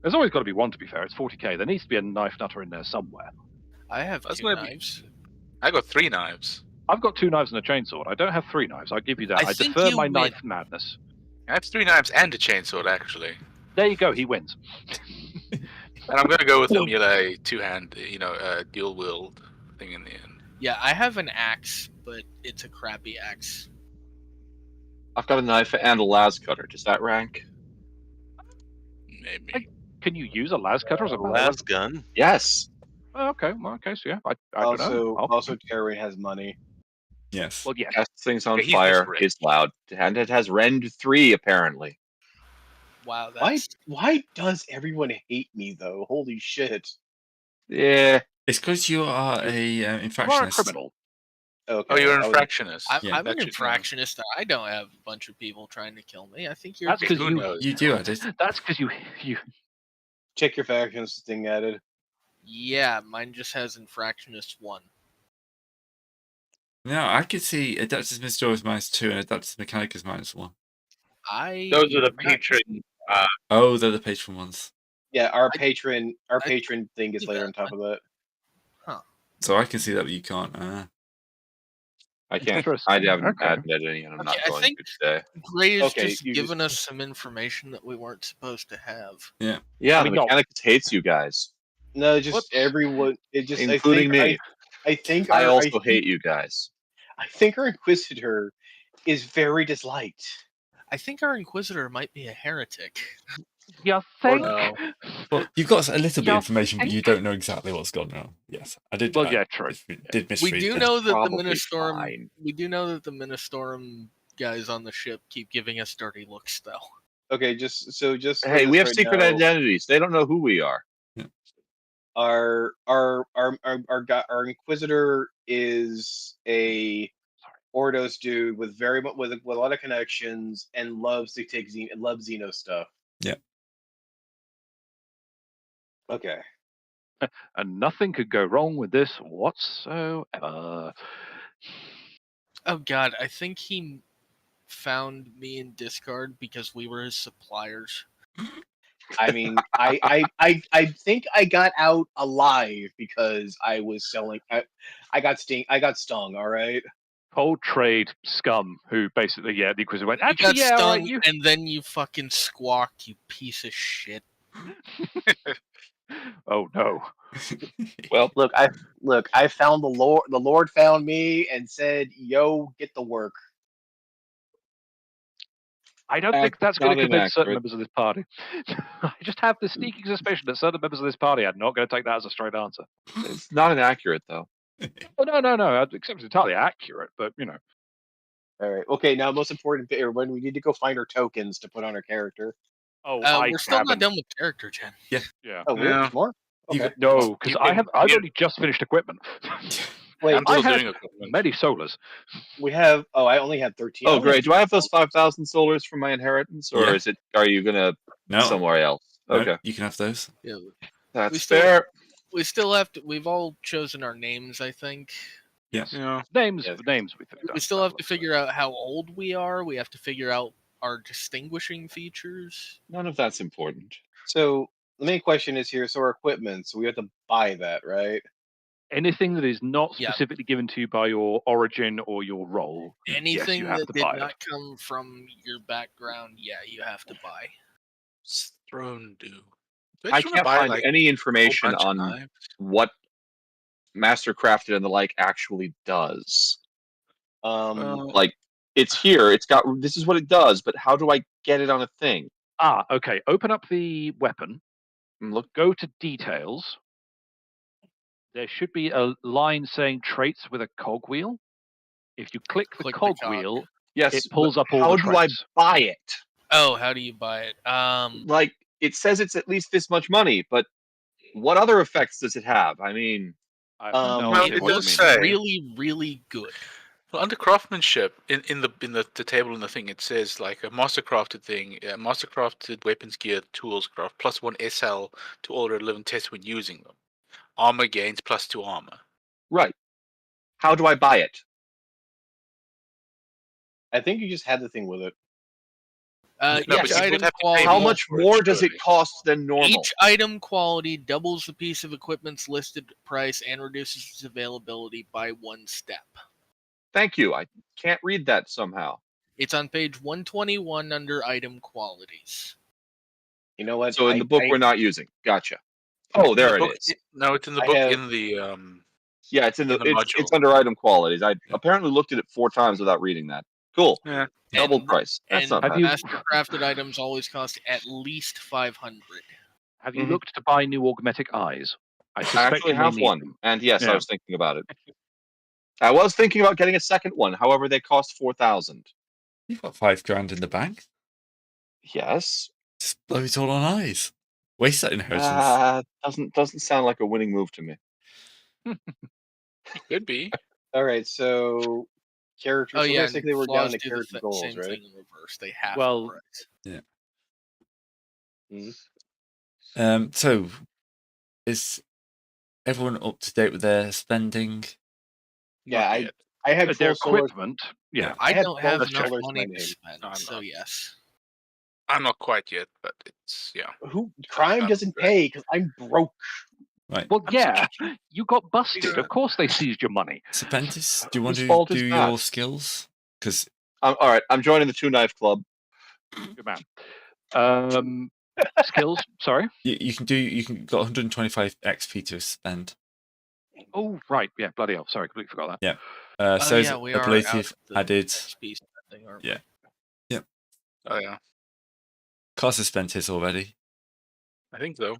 There's always got to be one, to be fair. It's 40k. There needs to be a knife nutter in there somewhere. I have 2 knives. I got 3 knives. I've got 2 knives and a chainsword. I don't have 3 knives. I'll give you that. I defer my knife madness. I have 3 knives and a chainsword, actually. There you go. He wins. And I'm going to go with the melee 2-hand, dual wield thing in the end. Yeah, I have an axe, but it's a crappy axe. I've got a knife and a las cutter. Does that rank? Maybe. Can you use a las cutter as a las gun? Yes. Oh, okay. Well, okay. So yeah, I don't know. Also, Terry has money. Yes. Well, yeah. Cast things on fire is loud, and it has rend 3 apparently. Wow, that's... Why does everyone hate me though? Holy shit! Yeah. It's because you are a You are a infractionist. criminal. Okay. Oh, you're an I was- infractionist. I'm an That's your thing. infractionist. I don't have a bunch of people trying to kill me. I think you're... That's because Who you. knows? You do, I did. That's because you. Check your factions thing added. Yeah, mine just has infractionist 1. No, I could see Adeptus Mystoris -2 and Adeptus Mechanicus -1. Those are the patron. Oh, they're the patron ones. Yeah, our patron thing is later on top of that. So I can see that, but you can't. I can't. Interesting. I haven't Okay. added any, and I'm not Okay, I going think- to today. Gray is Okay, just you giving us some information that we weren't supposed to have. Yeah, I mean, the no. Mechanicus hates you guys, No, just Whoops. everyone. It just including me. I think I our, also hate you guys. I think our Inquisitor is very disliked. I think our Inquisitor might be a heretic. You think? no. Well, you've got a little bit Yeah, of information, but you don't know exactly what's gone on. Yes, I did. Well, I yeah, true. did We misread do this. know that the probably Ministorum. fine. We do know that the Ministorum guys on the ship keep giving us dirty looks, though. Okay, just for Hey, we this have right secret now, identities. They don't know who we are. Our Inquisitor is a Ordos dude with with a lot of connections and loves to take loves Xeno stuff. Yeah. Okay. And nothing could go wrong with this whatsoever. Oh God, I think he found me in Discard because we were his suppliers. I mean, I think I got out alive because I was selling. I got stung. All right. Cold trade scum who basically, the Inquisitor went, You actually, got all right, stung, you. and then you fucking squawked, you piece of shit. Oh no. Well, Look, I found the Lord. The Lord found me and said, "Yo, get to work." I don't think that's going to not convince certain inaccurate. members of this party. I just have this sneaking suspicion that certain members of this party are not going to take that as a straight answer. It's not inaccurate though. Oh, no. Except it's entirely accurate, but, you know. All right. Okay. Now, most important bit, everyone, we need to go find our tokens to put on our character. Oh, We're still not done with character gen. Yeah. Oh, really? Yeah. There's more? You Okay. No, because I've you- only just finished equipment. Wait, I'm still I had doing equipment. many solars. we have. Oh, I only had 13. Oh, great. Do I have those 5,000 solars from my inheritance, or Yeah. are you gonna No, somewhere else? no, Okay, you can have those. Yeah, that's We still- fair. we still have to. We've all chosen our names, I think. Yes. Yeah. Names. Yeah. We still have to figure out how old we are. We have to figure out our distinguishing features. None of that's important. So the main question is here. So our equipment. So we have to buy that, right? Anything that is not Yeah. specifically given to you by your origin or your role. Anything you have that to did buy it. not come from your background, yeah, you have to buy. Throne do. I can't find any information bunch of on knives? what Mastercrafted and the like actually does. Like, it's here. It's got. This is what it does. But how do I get it on a thing? Okay. Open up the weapon. Look. Go to details. There should be a line saying traits with a cogwheel. If you click the Click the cog. cogwheel, Yes. it pulls up all How the do I traits. buy it? Oh, how do you buy it? Like, it says it's at least this much money, but what other effects does it have? I mean, I have no well, idea it what you does mean. say- really, really good. Well, under craftsmanship, in the table in the thing, it says like a mastercrafted thing, mastercrafted weapons, gear, tools, craft +1 SL to all relevant tests when using them. Armor gains +2 armor. right. How do I buy it? I think you just had the thing with it. No, Each but you would item have to pay quality. How more much for it, more does it surely. cost than normal? Each item quality doubles the piece of equipment's listed price and reduces its availability by 1 step. Thank you. I can't read that somehow. It's on page 121 under item qualities. You know what? So in the book we're not using. Gotcha. Oh, there In the it book- is. No, it's in the I book have- in the Yeah, it's in the, in the module. it's under item qualities. I Yeah. apparently looked at it 4 times without reading that. Cool. Yeah. Double And- price. That's And not Have bad. you- master-crafted items always cost at least 500. Have you Mhm. looked to buy new augmetic eyes? I suspect actually you may have need one, them. and yes, I Yeah. was thinking about it. I was thinking about getting a second one. However, they cost 4,000. You've got $5,000 in the bank. Yes. Just blow it all on eyes. Waste that inheritance. Doesn't sound like a winning move to me. It could be. All right, so character. Oh so yeah, basically we're flaws down to do character the goals, same right? thing in reverse. They have Well, to rise. So, is everyone up to date with their spending? Yeah, Not yet. I have their 12 solar. equipment. Yeah. I have don't 12 have enough solar to money my to name. spend, No, I'm so not. yes. I'm not quite yet, but it's Crime doesn't pay because I'm broke. Right. Well, yeah, you got busted. Of course they seized your money. Serpentis, do you want Whose to fault do is your that? skills? Because All right, I'm joining the 2-knife club. Good man. Skills, sorry. you can got 125 XP to spend. Oh, right. Yeah, bloody hell. Sorry, completely forgot that. Yeah. So yeah, we are ablative out of the added. XP spending, aren't we? Yeah. Yep. Oh yeah, Carl has spent his already. I think so.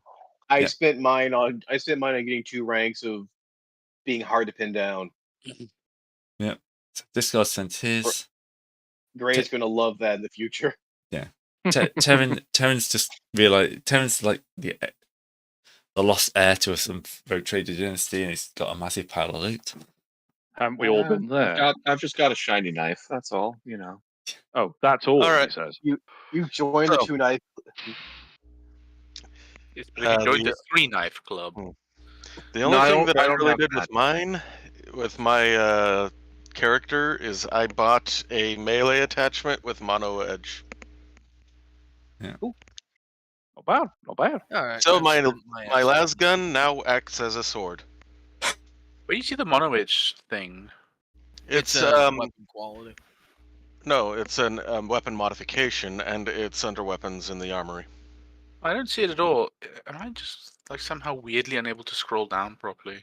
I spent mine on getting 2 ranks of being hard to pin down. Yeah. So this guy sent his. Gray's gonna love that in the future. Yeah. Terran's just realized Terran's like the lost heir to some rogue trader dynasty, and he's got a massive pile of loot. Haven't we all been there? I've just got a shiny knife. That's all. Oh, that's all, All right. he says. You joined the 2-knife. It's but if you joined the 3-knife club. The only No, thing that I I don't really have did that. with my character is I bought a melee attachment with mono edge. Yeah. Ooh. Not bad. Not bad. All right. So I've my spent my las gun now acts as a sword. Where do you see the mono edge thing? It's weapon quality. no, it's an weapon modification, and it's under weapons in the armory. I don't see it at all. Am I just like somehow weirdly unable to scroll down properly?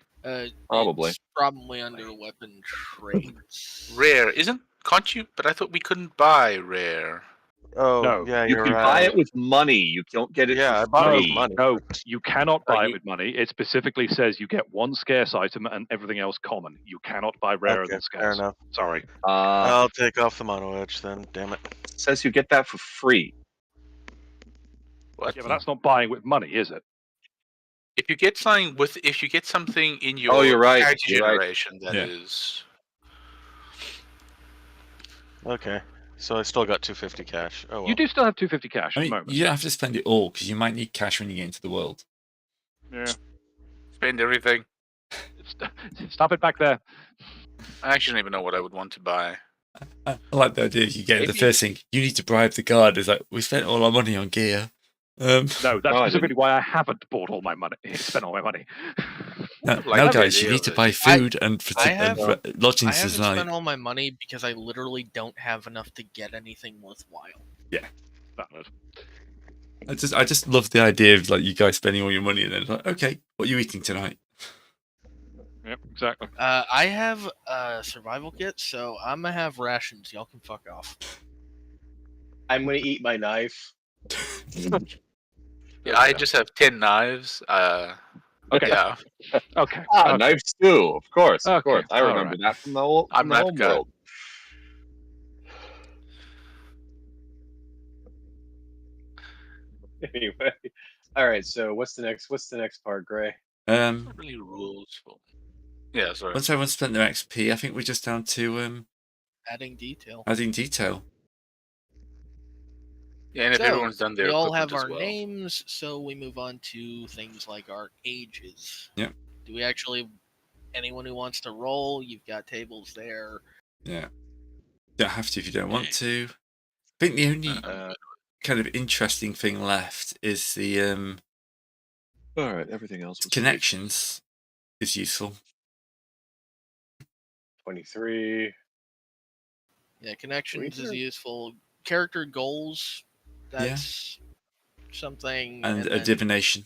Probably. It's probably under weapon traits. Rare isn't? Can't you? But I thought we couldn't buy rare. Oh, No, yeah, You you're can right. buy it with money. You don't get it Yeah, I for bought it with free. money. No, you cannot buy you- it with money. It specifically says you get one scarce item and everything else common. You cannot buy rarer Okay, than scarce. fair enough. Sorry. I'll take off the mono edge then. Damn it. Says you get that for free. What? Yeah, but that's not buying with money, is it? If you get something in your You're right. character You're right. generation, that Yeah. is. Okay, so I still got 250 cash. Oh well. You do still have 250 cash I at the mean, moment. you don't have to spend it all because you might need cash when you get into the world. Yeah. Spend everything. Stop it back there. I actually don't even know what I would want to buy. I like the idea. You get the Maybe- first thing you need to bribe the guard. Is like we spent all our money on gear. No, that's I specifically didn't. why I haven't bought all my money. Spent all my money. Now, like now the guys, you idea need of to it. buy food and I have- lodging I haven't tonight. spent all my money because I literally don't have enough to get anything worthwhile. Valid. I just love the idea of like you guys spending all your money and then it's like, okay, what are you eating tonight? Yep, exactly. I have a survival kit, so I'm gonna have rations. Y'all can fuck off. I'm gonna eat my knife. Yeah, I just have 10 knives. Okay. Yeah, Okay. Knives too. Of course. Of Okay, course. I all remember right. that from the whole I'm that guy. world. Anyway, all right. So what's the next part, Gray? not really rules. Yeah, sorry. Once everyone's spent their XP, I think we're just down to Adding detail. adding detail. Yeah, and if So, everyone's done their we all have equipment our as well. names, so we move on to things like our ages. Yep. Do we actually? Anyone who wants to roll, you've got tables there. Yeah. Don't have to if you don't want to. I think the only kind of interesting thing left is the All right. Everything else was connections is useful. 23. Yeah, connections is Sure. useful. Character goals. That's something. And a then- divination.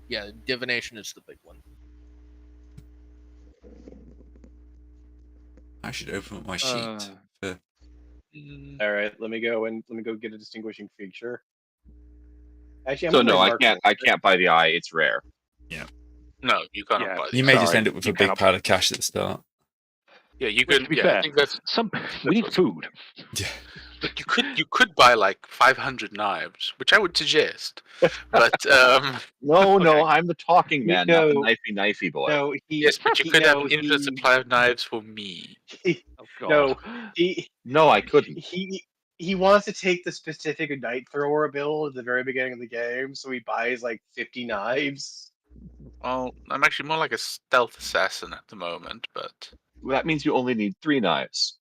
Yeah, divination is the big one. I should open up my sheet. For... All right, let me go get a distinguishing feature. Actually, I'm So gonna no, play I Mark can't. real I quick. can't buy the eye. It's rare. No, you cannot Yeah. buy You these. may just Sorry, end up with you a big cannot- pile of cash at the start. Yeah, you Well, could. to be Yeah, fair, I think that's. We need what's- food. Yeah. You could buy like 500 knives, which I would suggest. But No, Okay. I'm the talking man, not the No. knifey boy. No, yes, but you could have an infinite supply of knives for me. Oh God. No, No, I couldn't. he wants to take the specific knight thrower build at the very beginning of the game, so he buys like 50 knives. Well, I'm actually more like a stealth assassin at the moment, but That means you only need 3 knives.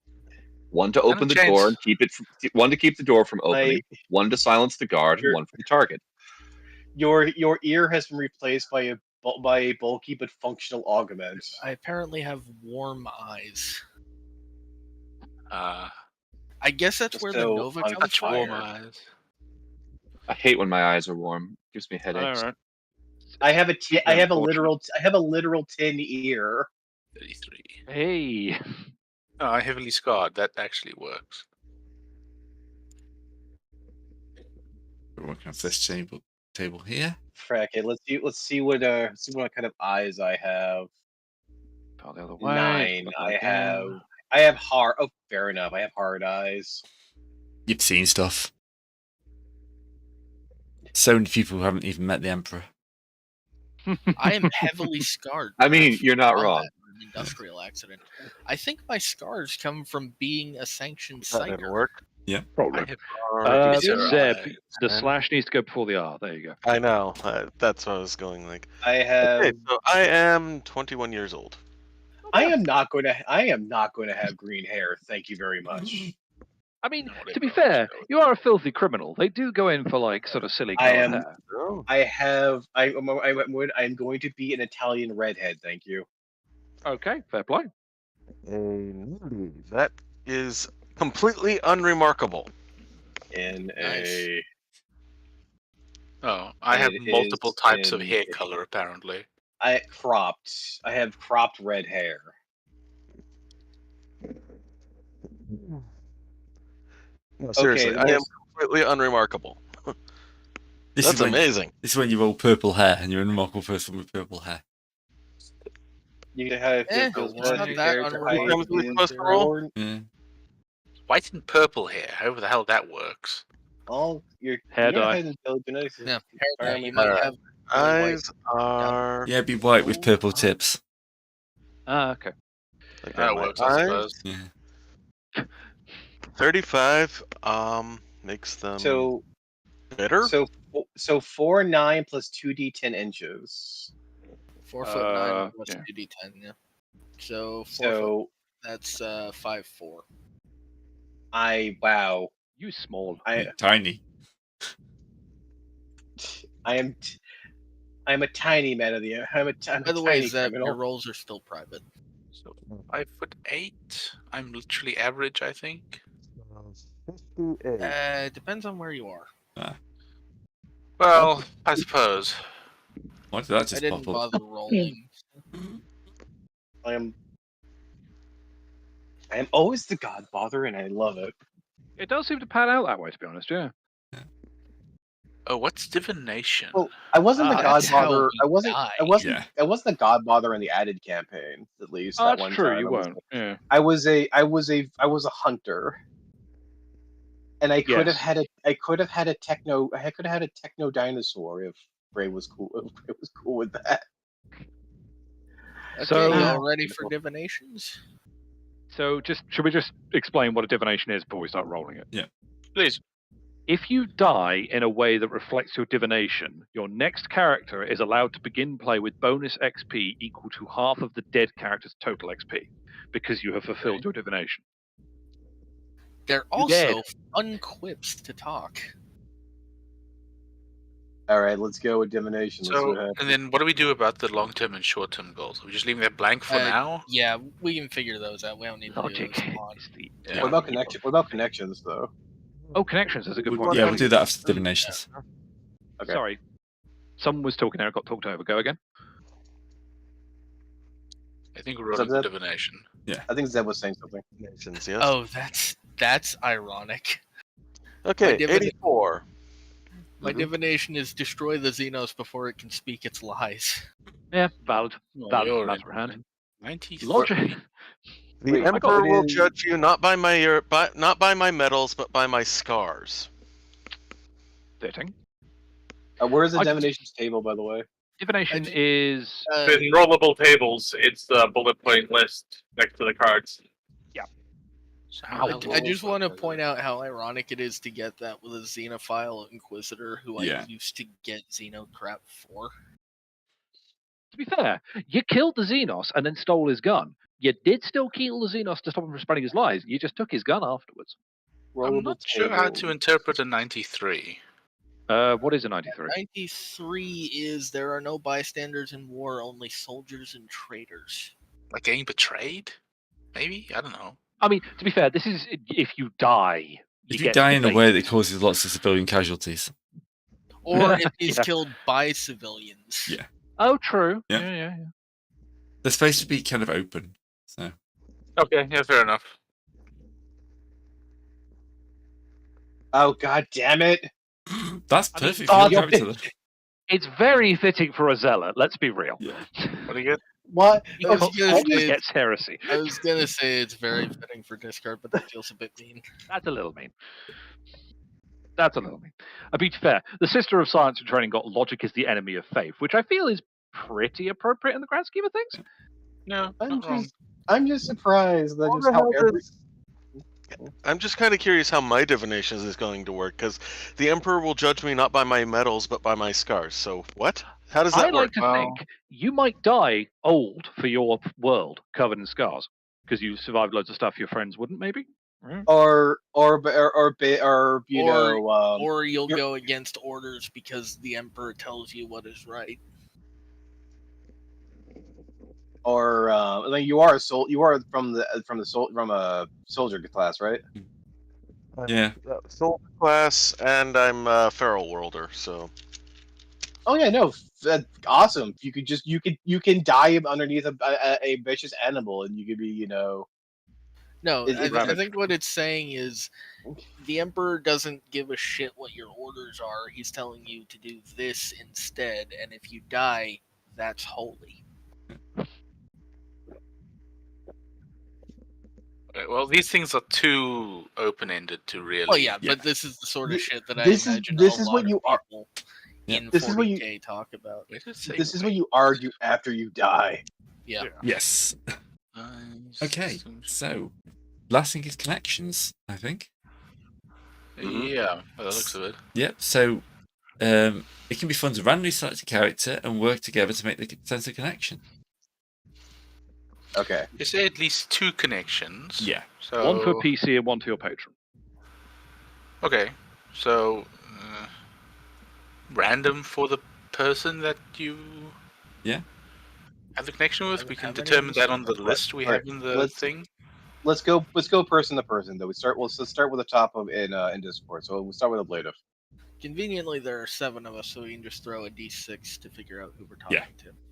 One to open the chance. door and keep it. One to keep the door from opening. One to silence the guard, and one for the target. Your ear has been replaced by a bulky but functional augment. I apparently have warm eyes. Uh, I guess that's where the So, Nova on comes such from. warm eyes. I hate when my eyes are warm. It gives me All headaches. right. I have a Unfortunate. literal tin ear. 33. Hey. Oh, I'm heavily scarred. That actually works. We're working off this table here. Frack it. Let's see what kind of eyes I have. Go the other way. 9. I have hard. Oh, fair enough. I have hard eyes. You've seen stuff. So many people who haven't even met the Emperor. I am heavily scarred. I mean, you're not from wrong. an industrial accident. I think my scars come from being a sanctioned That didn't psyker. work. Yeah. Probably. Zeb, the man. slash needs to go before the R. There you go. I know. That's what I was going like. I have. Okay, so I am 21 years old. I am not going to have green hair. Thank you very much. I mean, to be fair, you are a filthy criminal. They do go in for like sort of silly I colored am- hair. Oh. I'm going to be an Italian redhead. Thank you. Okay, fair play. That is completely unremarkable. In Nice. a. Oh, I have It multiple is types of in hair a- color apparently. I have cropped red hair. No, seriously, I am completely unremarkable. That's amazing. This is when you roll purple hair and you're a remarkable person with purple hair. You can have it's not that unremarkable. Yeah. White and purple hair, however the hell that works. All your Hair dye. genetics. Yeah, Hair you dye. might have Eyes are. Yeah, be white with purple tips. Ah, okay. Okay, That my works, I eyes, suppose. Yeah. 35 makes them better. So 4, 9 plus 2d 10 inches. 4'9" plus yeah. 2d10. Yeah. So 4 foot. So That's 5'4". wow. You small. Tiny. I'm a tiny man of the. I'm By the way, tiny Zeb, criminal. your rolls are still private. So 5'8". I'm literally average, I think. Depends on where you are. Well, I suppose. Why did that I just didn't pop up? bother rolling. I am always the godfather, and I love it. It does seem to pan out that way, to be honest. Yeah. Oh, what's divination? Well, I wasn't the That's how godfather. we I wasn't. die. I wasn't. Yeah. I wasn't the godfather in the added campaign. At least Oh, that that's one true. time. You won't. Yeah. I was a hunter, and I could have Yes. had a techno dinosaur if Ray was cool. If Ray was cool with that. Okay, So- y'all ready for divinations? So, should we just explain what a divination is before we start rolling it? Please. If you die in a way that reflects your divination, your next character is allowed to begin play with bonus XP equal to half of the dead character's total XP, because you have fulfilled your divination. They're You also dead. fun quips to talk. All right, let's go with divination. Let's see what So, happens. and then what do we do about the long-term and short-term goals? Are we just leaving that blank for now? Yeah, we can figure those out. We don't need to do Logic those on. is the Yeah. What about connection? What about connections though? Oh, connections is a good point. Yeah, we'll do that after divinations. Okay. Sorry. Someone was talking there and got talked over. Go again. I think we're rolling for that? divination. I think Zeb was saying something. Nations, yes. Oh, that's ironic. Okay, my divina- 84. My divination is destroy the Xenos before it can speak its lies. Yeah, valid. Well, Valid you're matter of hand. 90. Logic. The Wait, Emperor what will is- judge you not by my medals, but by my scars. Fitting. Where's the I could- Divinations table, by the way? Divination I ju- is With rollable tables, it's the bullet point list next to the cards. So I just want to point out how ironic it is to get that with a Xenophile Inquisitor who Yeah. I used to get Xeno crap for. to be fair, you killed the Xenos and then stole his gun. You did still kill the Xenos to stop him from spreading his lies. You just took his gun afterwards. Rollable I'm not sure how table. to interpret a 93. What is a 93? 93 is there are no bystanders in war, only soldiers and traitors. Like getting betrayed? Maybe? I don't know. I mean, to be fair, this is if you die. If you get die in a debated. way that causes lots of civilian casualties. Or if he's Yeah. killed by civilians. Yeah. Oh, true. Yeah. Yeah. They're supposed to be kind of open. So Okay, yeah, fair enough. Oh, god damn it! that's I mean, perfect God, for your character. bitch. It's very fitting for a zealot. Let's be real. Yeah. What do you get? What? I was Because gonna always say- gets heresy. I was gonna say it's very fitting for discard, but that feels a bit mean. That's a little mean. That's a little mean. To be fair, the Sister of Science and Training got logic is the enemy of faith, which I feel is pretty appropriate in the grand scheme of things. No, I'm not wrong. just surprised that just how every I'm just kind of curious how my divinations is going to work, because the Emperor will judge me not by my medals, but by my scars. So what? How does that I like work? to Well- think you might die old for your world, covered in scars, because you survived loads of stuff your friends wouldn't, maybe? or you Or- know Or you'll you're- go against orders because the Emperor tells you what is right. or like you are from a soldier class, right? Yeah. Soul class, and I'm a feral worlder, so Oh yeah, no, awesome. You can die underneath a vicious animal, and you could be No, Is it I rabbit? think what it's saying is the Emperor doesn't give a shit what your orders are. He's telling you to do this instead, and if you die, that's holy. Okay, well, these things are too open-ended to really. Oh yeah, Yeah. but this is the sort of shit that I This is- imagine this a is lot what of you are- people Yeah. in This is what you- 40K talk about. Where did it say this is wait? what you argue after you die. Yeah. Yes. Nice. Okay. So, last thing is connections, I think. Yeah, by the looks of it. Yep. So, it can be fun to randomly select a character and work together to make the sense of connection. Okay. You say at least 2 connections. Yeah. So One for PC and one to your patron. Okay, so random for the person that you Yeah. have the connection with. Have- We can have any determine of that these on the numbers? list we Right, have in the let's- thing. Let's go person to person though. Let's start with the top of in Discord. So we'll start with Ablative. Conveniently, there are 7 of us, so we can just throw a d6 to figure out who we're talking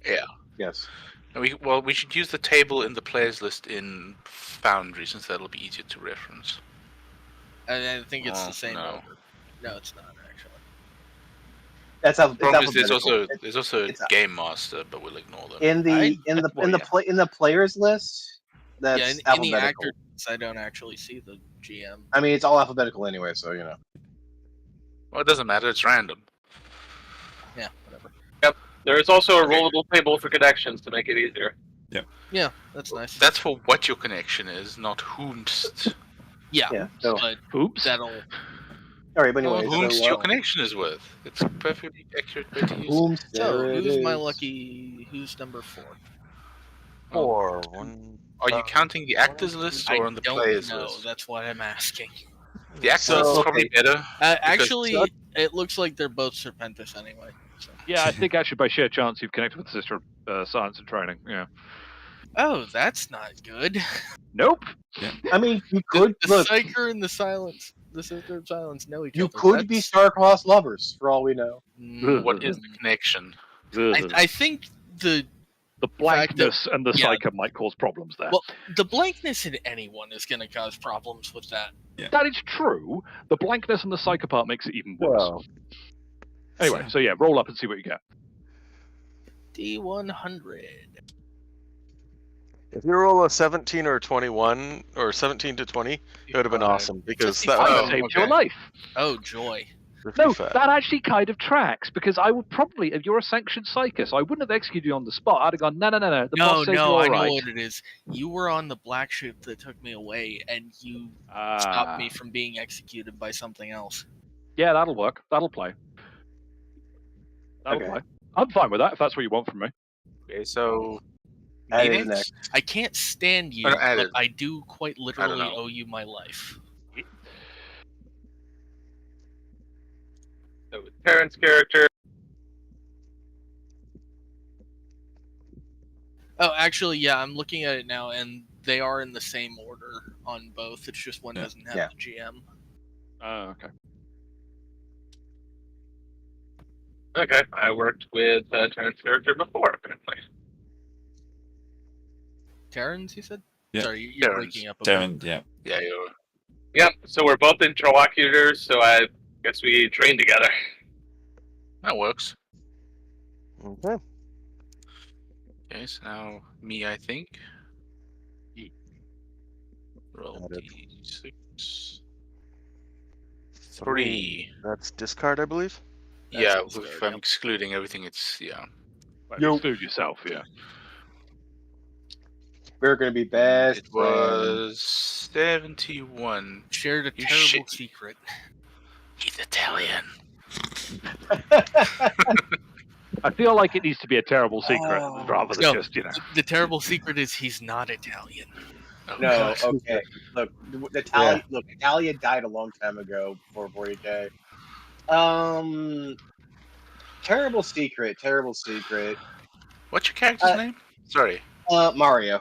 Yeah. to. Yes. And we should use the table in the players list in Foundry since that'll be easier to reference. And I think it's Oh, the same no. order. No, it's not actually. That's The problem is alphabetical. there's also a it's- game master, but we'll ignore them. in the Well, in the players list. That's Yeah, in the alphabetical. actor, I don't actually see the GM. I mean, it's all alphabetical anyway, so you know. Well, it doesn't matter. It's random. Yeah, whatever. There is also a Okay. rollable table for connections to make it easier. Yeah, that's nice. That's for what your connection is, not whomst. yeah, Yeah. So but Oops. that'll. all right, but Well, anyway, whomst so, your connection is with. It's a perfectly accurate way to use it. boom, So there it who's my is. lucky? Who's number 4? 4, 1. Are you counting the actors list or I on the don't players know. list? That's why I'm asking. The actors So- list is probably better. Actually, it looks like they're both Serpentis anyway. So. Yeah, I think actually by sheer chance you've connected with the Sister of Science and Training. Yeah. Oh, that's not good. Nope. I mean, you could The look. Psyker and the Silence, the Sister of Silence, know each You other. could be star-crossed lovers, for all we know. Mm, What is the connection? I think the blankness and the yeah. psyche might cause problems there. well, the blankness in anyone is going to cause problems with that. That is true. The blankness and the psyche part makes it even worse. Well, Anyway, so yeah, roll up and see what you get. D100. If you roll a 17 or a 21, or 17 to 20, it would have been awesome, because that would I have saved okay. your life. Oh joy! been No, 55. that actually kind of tracks, because I would probably, if you're a sanctioned psychus, I wouldn't have executed you on the spot. I'd have gone, no. The boss says you're all I know right. what it is. You were on the black ship that took me away, and you stopped me from being executed by something else. Yeah, that'll work. That'll play. That'll Okay. play. I'm fine with that if that's what you want from me. Okay, so That is meetings? next. I can't stand you, Or but added. I do quite literally know. owe you my life. So Terran's character. Oh, actually, yeah, I'm looking at it now, and they are in the same order on both. It's just one Yeah. doesn't have Yeah. the GM. Oh, okay. Okay, I worked with Terran's character before, apparently. Terrans, you said? Yeah. Sorry, you're Terrans. breaking up a bit. Darren, yeah. Yeah, you're. Yep, so we're both interlocutors, so I guess we train together. That works. Okay. Okay, so now me, I think. Roll Added. D6. 3. That's discard, I believe. Yeah, That's if discard, I'm yep. excluding everything, it's yeah. Well, exclude yourself, yeah. We're gonna be best It was 71. Shared a You terrible shit. secret. He's Italian. I feel like it needs to be a terrible secret Oh, rather than no. just, The terrible secret is he's not Italian. Oh, No, God. okay. Look, Italia died a long time ago before 40K. Terrible secret. What's your character's name? Sorry. Mario.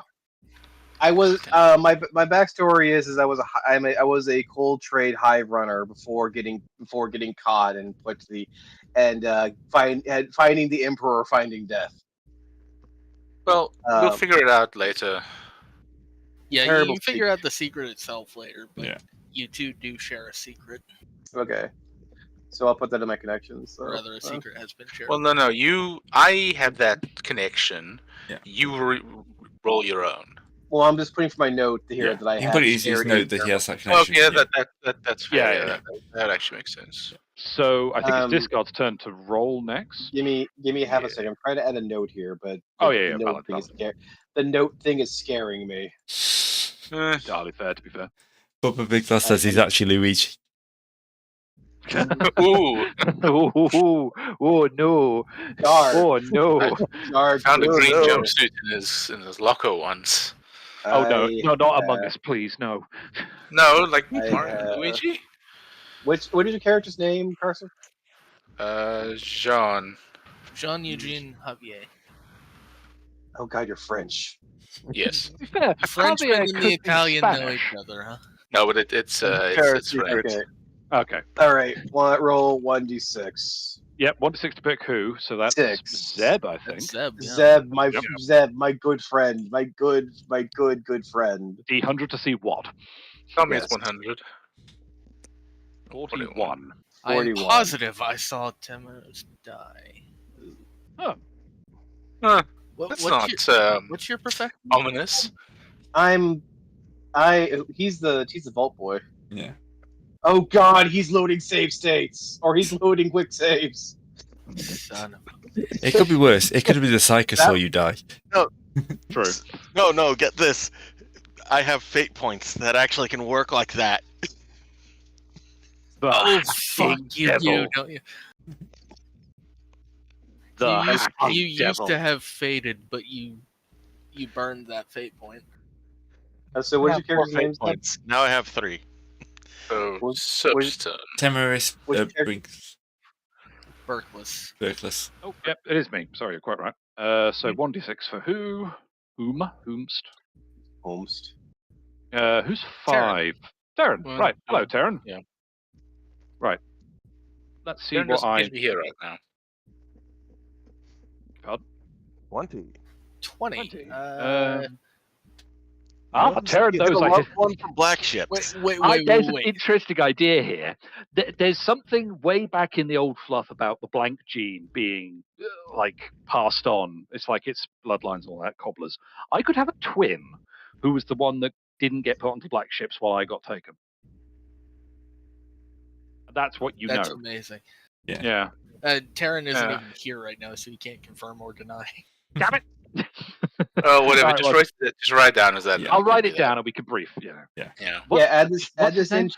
I was my backstory is I was a cold trade hive runner before getting caught and put to the finding the Emperor, finding death. Well, we'll figure it out later. Yeah, Terrible you figure out the secret itself later, but Yeah. you two do share a secret. Okay, so I'll put that in my connections. So. Or rather, a secret has been shared. Well, no. I have that connection. Yeah. You roll your own. Well, I'm just putting for my note here that I You can have. put it easy as note that he has that connection. Okay, that's fair. Yeah. That actually makes sense. So I think it's Discard's turn to roll next. Give me half a second. I'm trying to add a note here, but Yeah, the note thing is scaring me. Entirely fair, to be fair. Bubba Big Glass says he's actually Luigi. Ooh, oh no! Dark. Oh no! Dark. found a Oh, green no. jumpsuit in his locker once. Oh no! No, not I- Among Us, please, no. No, like I, Mario Luigi. What is your character's name, Carson? Jean. Jean Eugene Javier. Oh God, you're French. Yes. To be fair, Frenchmen Javier and could the be Italian know Spanish. each other, huh? No, but it's French. Okay. Okay. All right. Roll 1d6. Yep, 1 to 6 to pick who? So that's 6. Zeb, I think. That's Zeb. Yeah. Zeb, my good friend, my good friend. D100 to see what? Tell me Yes. it's 100. 41. I'm 41. positive I saw Temos die. That's not What's your profession? ominous. He's the vault boy. Yeah. Oh God, he's loading save states, or he's loading quick saves. Son of It could be worse. It could be the Psycho or you die. True. No, get this. I have fate points that actually can work like that. Oh fuck you devil. do, don't you? You used to have fated, but you burned that fate point. So what's your character's name? Points. Now I have 3. So Was- Sub's turn. Temeris brings Berkless. Berkless. Oh, yep, it is me. Sorry, you're quite right. So 1d6 for who? Whomst. Holmes. Who's 5? Darren. Well, Right. Hello, Darren. yeah. Right. Let's see Darren what doesn't I... need to be here right now. 20. 20. 20. Terran Get a knows I loved did. one from Black Ships. There's an interesting idea here. There's something way back in the old fluff about the blank gene being passed on. It's like it's bloodlines and all that, cobblers. I could have a twin who was the one that didn't get put onto black ships while I got taken. That's what you know. That's amazing. Yeah. Terran isn't even here right now, so he can't confirm or deny. Damn it! Whatever. Right, Just write down as that. Yeah. I'll write it down and we can brief. Yeah. Add this into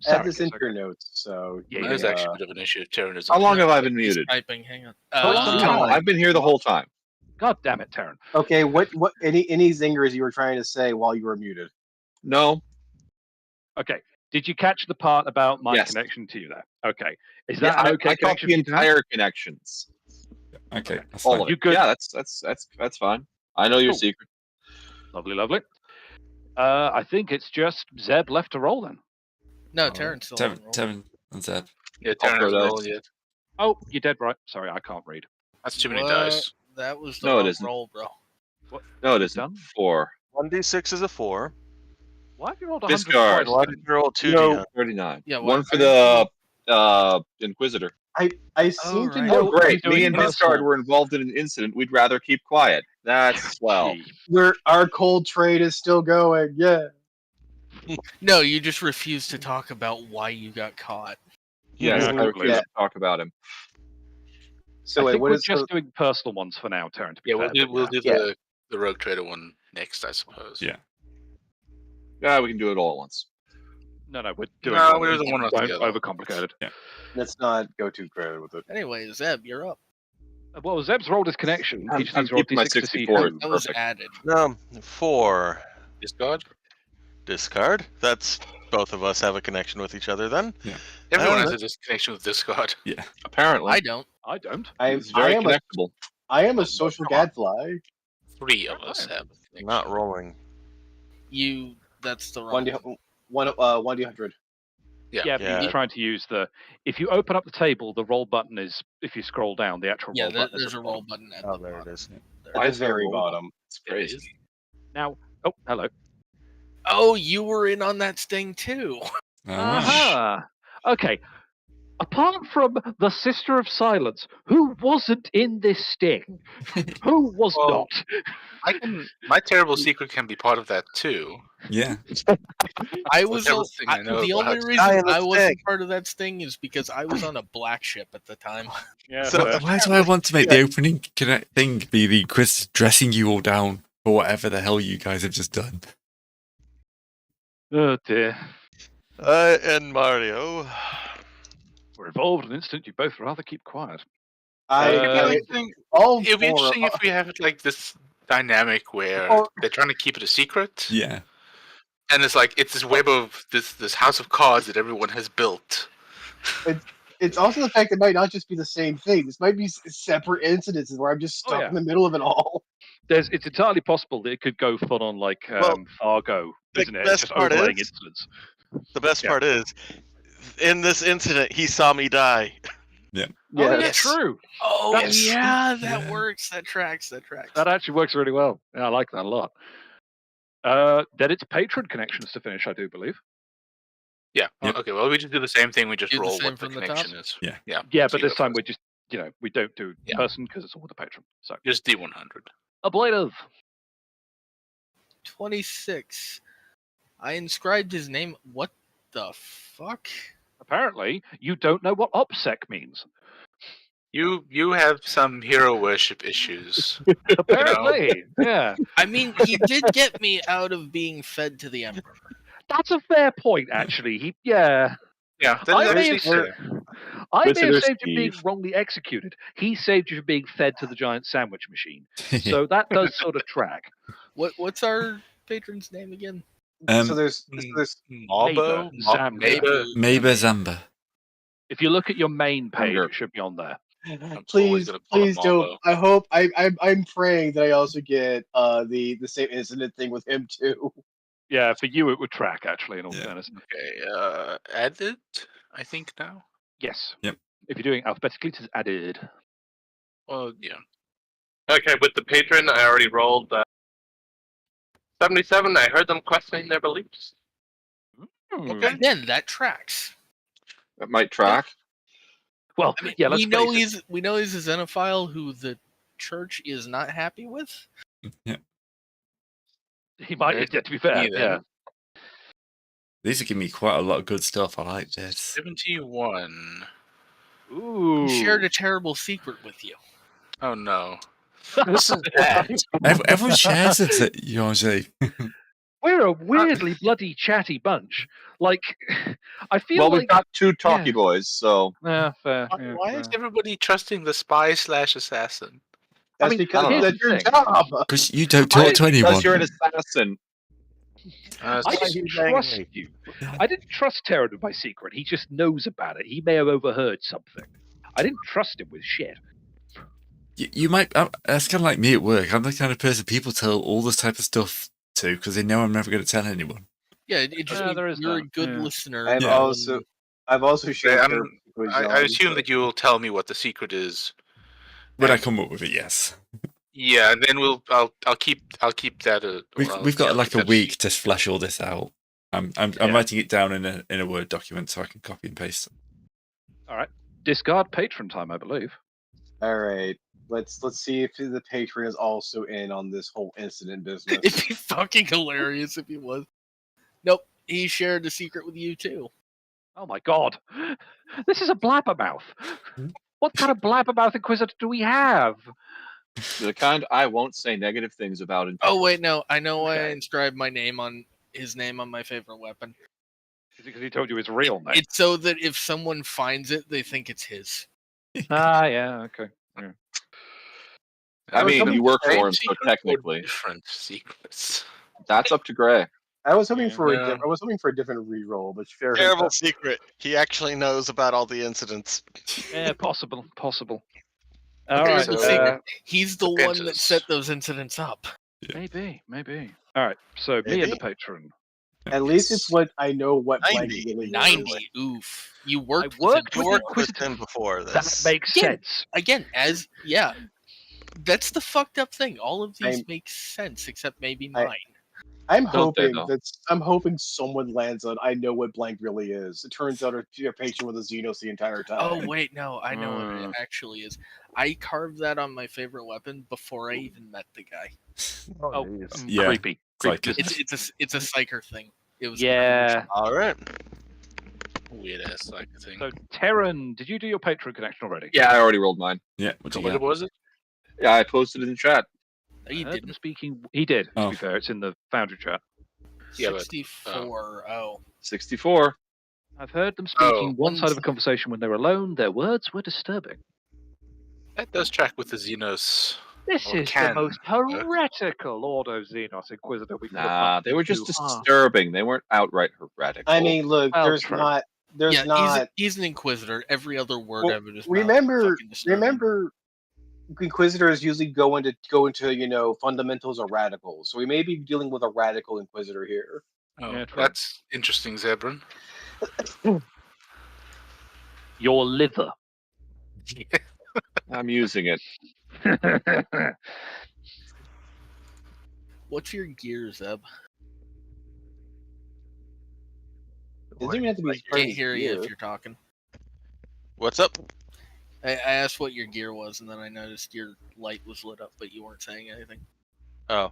Sarah, your notes. So There's actually a bit of an issue if Terran is. How long have I been muted? Typing. Hang on. I've been here the whole time. God damn it, Terran. Okay, what any zingers you were trying to say while you were muted? No. Okay. Did you catch the part about my Yes. connection to you there? Okay. Is that an okay I caught connection? the for you to have? entire connections. Okay, that's All fine. of You it. good? Yeah, that's fine. I know your Cool. secret. Lovely. I think it's just Zeb left to roll then. No, Terran's still on roll. Tevin and Zeb. Yeah, I'll Terran throw hasn't dice. rolled yet. Oh, you're dead right. Sorry, I can't read. That's too many What? dice. That was the No, it wrong isn't. roll, bro. No, it isn't. Done? 4. 1d6 is a 4. Why have you rolled 100 Discard. twice? Why did you roll 2d? No, 39. Yeah, One for the Inquisitor. I seem to right. know Oh, great. doing Me and personal. Discard were involved in an incident. We'd rather keep quiet. That's swell. Gee. where our cold trade is still going. Yeah. No, you just refuse to talk about why you got caught. Yes, Yeah, I refuse yeah. to talk about him. So I wait, think what we're is just doing personal ones for now, Terran. To be Yeah, fair, we'll but do the Rogue Trader one next, I suppose. Yeah. Yeah, we can do it all at once. No, we're doing. No, one. we're doing one Don't together. overcomplicate it. let's not go too crazy with it. Anyway, Zeb, you're up. Well, Zeb's rolled his connection. I'm He just needs to roll keeping my d6 to see 64. who. That was Perfect. added. 4. Discard? Discard. That's both of us have a connection with each other then. Everyone Uh, has a disconnection with Discard. Apparently. I don't. I don't. It's very connectable. I am a social gadfly. 3 of us have. Not rolling. That's the One wrong. D 100. Yeah, but Yeah. he's trying to use the. If you open up the table, the roll button is. If you scroll down, the actual Yeah, roll button. there's is a at the roll bottom. button at Oh, the there it bottom. is. At the Is there a very roll bottom. It's crazy. Now, oh, hello. Oh, you were in on that sting too. Aha. Okay. Apart from the Sister of Silence, who wasn't in this sting? Who was Well, not? My terrible secret can be part of that too. Yeah. I was everything I know the about only it. reason Die in the I wasn't sting. part of that sting is because I was on a black ship at the time. Yeah. So- fair. Why do I want to make the opening thing be the Inquisitor dressing you all down for whatever the hell you guys have just done? Oh dear. And Mario. We're involved in an instant. You both rather keep quiet. I think all it'd be four- interesting if we have like this dynamic where Oh. they're trying to keep it a secret, Yeah. and it's like it's this web of this house of cards that everyone has built. It's also the fact that it might not just be the same thing. This might be separate incidences where I'm just stuck yeah. in the middle of it all. It's entirely possible that it could go full on like Well, Fargo, the isn't it? best Just part overlaying is- incidents. The best Yeah. part is, in this incident, he saw me die. Oh, Yes. yeah, true. Oh That's- yeah, that Yeah. works. That tracks. That tracks. That actually works really well. Yeah, I like that a lot. Then it's patron connections to finish, I do believe. Yeah. Yep. Okay. Well, we just do the same thing. We just Do the roll same what the from the connection top? is. Yeah. Yeah. Yeah, So but you this go time first. we're just, we don't do Yeah. person because it's all with the patron. So Just D100. ablative. 26. I inscribed his name. What the fuck? Apparently, you don't know what OPSEC means. You have some hero worship issues. Apparently, yeah. I mean, he did get me out of being fed to the Emperor. That's a fair point, actually. Yeah. Yeah. That I is may actually have, fair. I may have Inquisitor saved you being Steve. wrongly executed. He saved you from being fed to the giant sandwich machine. So that does sort of track. What's our patron's name again? So there's Mabo? Zamba. Maba? Maber Zamba. If you look at your main page, Hunger. it should be on there. always please gonna call him don't. Mabo. I hope I'm praying that I also get the same incident thing with him too. Yeah, for you it would track, actually, in all Yeah. fairness. Okay. Added, I think now. Yes. Yep. If you're doing alphabetically, it is added. Well, yeah. Okay, with the patron, I already rolled 77, I heard them questioning their beliefs. Okay. Again, that tracks. That might track. Well, I mean, yeah, let's we know face it. we know he's a xenophile who the church is not happy with. He might, to be fair, yeah. These are giving me quite a lot of good stuff. I like this. 71. Ooh. He shared a terrible secret with you. Oh no. This is bad. Everyone shares it, Yonji. We're a weirdly bloody chatty bunch. Like, I feel Well, like... we've got 2 talky boys, so... Yeah, fair. Why is everybody trusting the spy/assassin? That's because here's that's the your thing. job. Because you don't talk to anyone. Because you're an assassin. I didn't trust you. I didn't trust Terran with my secret. He just knows about it. He may have overheard something. I didn't trust him with shit. You might. That's kind of like me at work. I'm the kind of person people tell all this type of stuff to because they know I'm never going to tell anyone. Yeah, it just means you're a good listener. I've also shared. I assume that you'll tell me what the secret is when I come up with it. Yes. Yeah, and then I'll keep that. We've got like a week to flesh all this out. I'm writing it down in a Word document so I can copy and paste it. All right, discard patron time, I believe. All right, let's see if the patron is also in on this whole incident business. It'd be fucking hilarious if he was. Nope, he shared a secret with you too. Oh my god, this is a blabbermouth. What kind of blabbermouth inquisitor do we have? The kind I won't say negative things about. Oh wait, no, I know why I inscribed his name on my favorite weapon. Is it because he told you his real name? It's so that if someone finds it, they think it's his. Yeah, okay. Yeah. I mean, you work for him, so technically. Different secrets. That's up to Gray. I was hoping for a different reroll, but fair. Terrible secret. He actually knows about all the incidents. Yeah, possible. All right, so, he's the one that set those incidents up. Maybe. All right, so me and the patron. At least it's what I know. What 90. Oof. You worked with him before this. That makes sense. Again, that's the fucked up thing. All of these make sense except maybe mine. I'm hoping someone lands on. I know what blank really is. It turns out your patron was a Xenos the entire time. Oh wait, no, I know what it actually is. I carved that on my favorite weapon before I even met the guy. Yeah. Creepy. It's a psyker thing. It was all right. Weird ass psyker thing. So Terran, did you do your patron connection already? Yeah, I already rolled mine. Yeah. What was it? Yeah, I posted it in the chat. He did. He did. To be fair, it's in the Foundry chat. 64. 64. I've heard them speaking one side of a conversation when they're alone. Their words were disturbing. That does track with the Xenos. This is the most heretical Ordo Xenos Inquisitor we could have. They were just disturbing. They weren't outright heretical. I mean, look, he's an Inquisitor. Every other word of it is remember, Inquisitors usually go into fundamentals or radicals. So we may be dealing with a radical Inquisitor here. Oh, yeah, that's interesting, Zebran. Your liver. I'm using it. What's your gear, Zeb? It doesn't even have to be. I can't hear you if you're talking. What's up? I asked what your gear was, and then I noticed your light was lit up, but you weren't saying anything. Oh,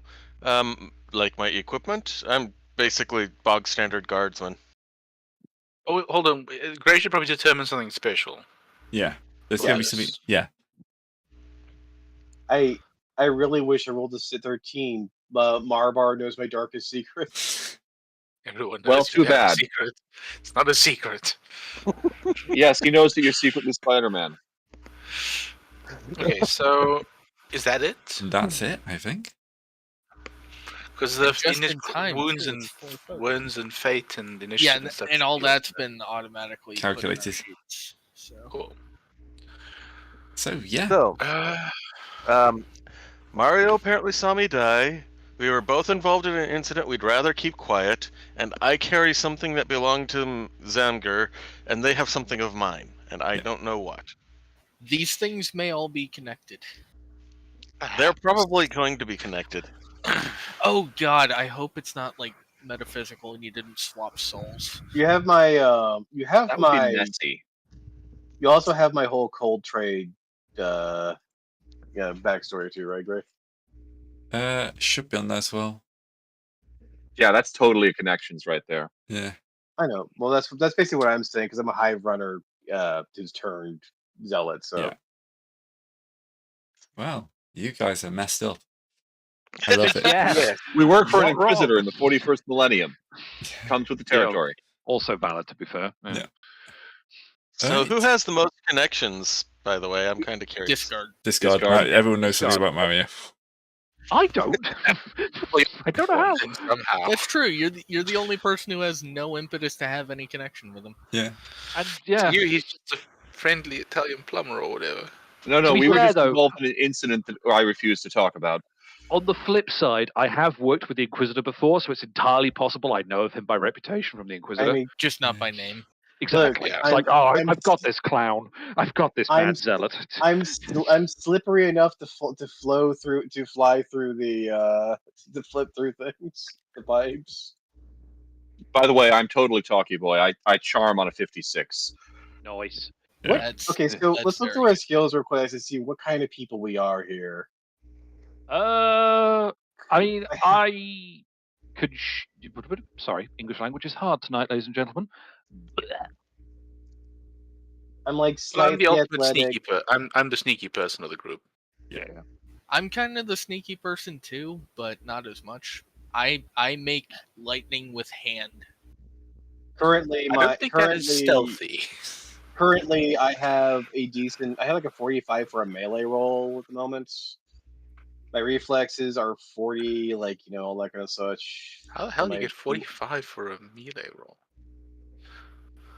like my equipment? I'm basically bog standard guardsman. Oh, hold on. Gray should probably determine something special. Yeah, there's gonna be something. Yeah. I really wish I rolled a 13. Marbar knows my darkest secret. Everyone knows. Well, too bad. Secret. It's not a secret. Yes, he knows that you're secretly Spider-Man. Okay, so is that it? That's it, I think. Because the wounds and fate and initiative and stuff. And all that's been automatically calculated. So. Cool. So yeah. So, Mario apparently saw me die. We were both involved in an incident we'd rather keep quiet, and I carry something that belonged to Zamgur, and they have something of mine, and I don't know what. These things may all be connected. They're probably going to be connected. Oh God, I hope it's not like metaphysical and you didn't swap souls. You have my That would be messy. you also have my whole cold trade backstory too, right, Gray? Should be on there as well. Yeah, that's totally a connections right there. Yeah. I know. Well, that's basically what I'm saying because I'm a hive runner who's turned zealot. So Yeah. Wow, you guys are messed up. I love it. Yes. We work for an Not wrong. Inquisitor in the 41st millennium. Comes with the territory. Also valid, to be fair. Yeah. So who Right. has the most connections, by the way? I'm kind of curious. Discard. Discard. Everyone knows something about Mario. I don't. I don't know how. Somehow. That's true. You're the only person who has no impetus to have any connection with him. Yeah. And yeah, He's just a friendly Italian plumber or whatever. No, To be we were fair, just though- involved in an incident that I refuse to talk about. on the flip side, I have worked with the Inquisitor before, so it's entirely possible I know of him by reputation from the Inquisitor. I mean, Just not by name. Exactly. Look, It's like, I've got this clown. I've got this I'm bad zealot. I'm slippery enough to fly through the to flip through things, the pipes. By the way, I'm totally talky boy. I charm on a 56. Nice. Yeah. Okay, so let's look through our skills real quick to see what kind of people we are here. I mean, I could. Sorry, English language is hard tonight, ladies and gentlemen. I'm like Well, I'm the slightly ultimate athletic. sneaky I'm the sneaky person of the group. Yeah. I'm kind of the sneaky person too, but not as much. I make lightning with hand. Currently, I don't think that is stealthy. Currently, I have like a 45 for a melee roll at the moment. My reflexes are 40, like, all that kind of such. How the hell do you My- get 45 for a melee roll?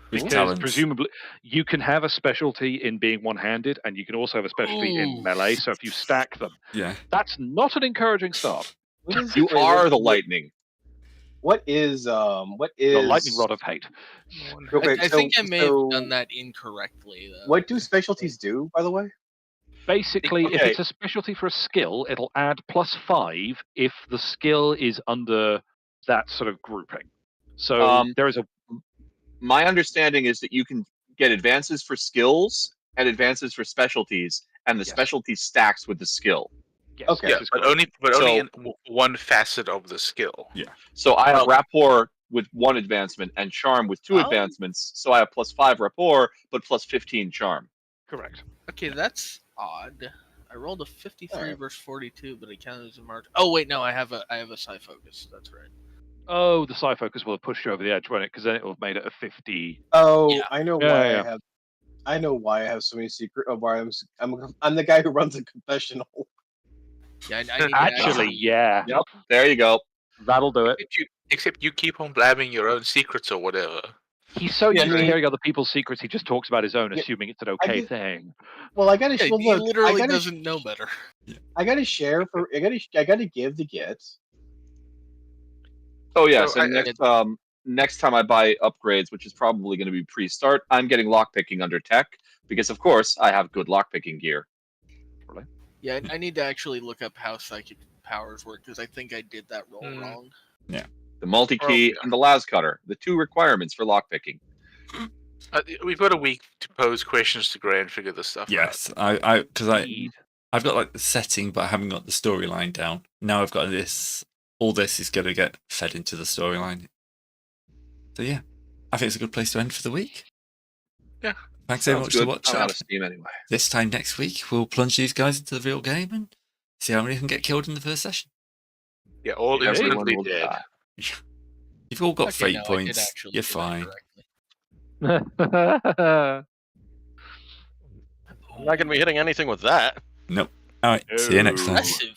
With Because talents. presumably you can have a specialty in being one-handed, and you can also have a specialty in Ooh. melee. So if you stack them, Yeah. that's not an encouraging start. What is- You wait, are the what- lightning. What is The lightning rod of hate. Okay, I think I may have so done that incorrectly though. What do specialties do, by the way? Basically, if Okay. it's a specialty for a skill, it'll add +5 if the skill is under that sort of grouping. So there is a My understanding is that you can get advances for skills and advances for specialties, and the Yes. specialty stacks with the skill. yes, Okay. yes, Yeah, it's but correct. only So- in one facet of the skill. So I have Well- rapport with 1 advancement and charm with 2 Oh. advancements. So I have +5 rapport, but +15 charm. correct. Okay, that's odd. I rolled a 53 Alright. versus 42, but it counted as a mark. Oh wait, no, I have a psi focus. That's right. Oh, the psi focus will have pushed you over the edge, won't it? Because then it will have made it a 50. Oh, Yeah. I know Yeah, why yeah. I have. I know why I have so many secret. Oh, why I'm the guy who runs a confessional. Yeah, I need to Actually, yeah, Yep. There you go. that'll do it. Except you keep on blabbing your own secrets or whatever. He's so Yeah, used I to mean- hearing other people's secrets, he just talks about his own, Yeah, assuming it's an okay get- thing. Well, I gotta. Yeah, well, he look, literally I gotta, doesn't know better. I gotta share for. I gotta give to get. Oh yes, So and next time I buy upgrades, which is probably going to be pre-start, I'm getting lockpicking under tech because, of course, I have good lockpicking gear. Yeah, I need to actually look up how psychic powers work because I think I did that roll Hmm. wrong. The multi-key yeah. and the las cutter, the 2 requirements for lockpicking. We've got a week to pose questions to Gray and figure this stuff out. Yes. Because I've got like the setting, but I haven't got the storyline down. Now I've got this. All this is going to get fed into the storyline. So yeah, I think it's a good place to end for the week. Yeah. Thanks so Sounds much good. for watching. I'm out of steam anyway. This time next week, we'll plunge these guys into the real game and see how many can get killed in the first session. Yeah, all Everyone instantly will dead. die. You've all got Okay, fate no, I did points. actually You're do that fine. correctly. I'm not going to be hitting anything with that. All right. See you next time. Impressive.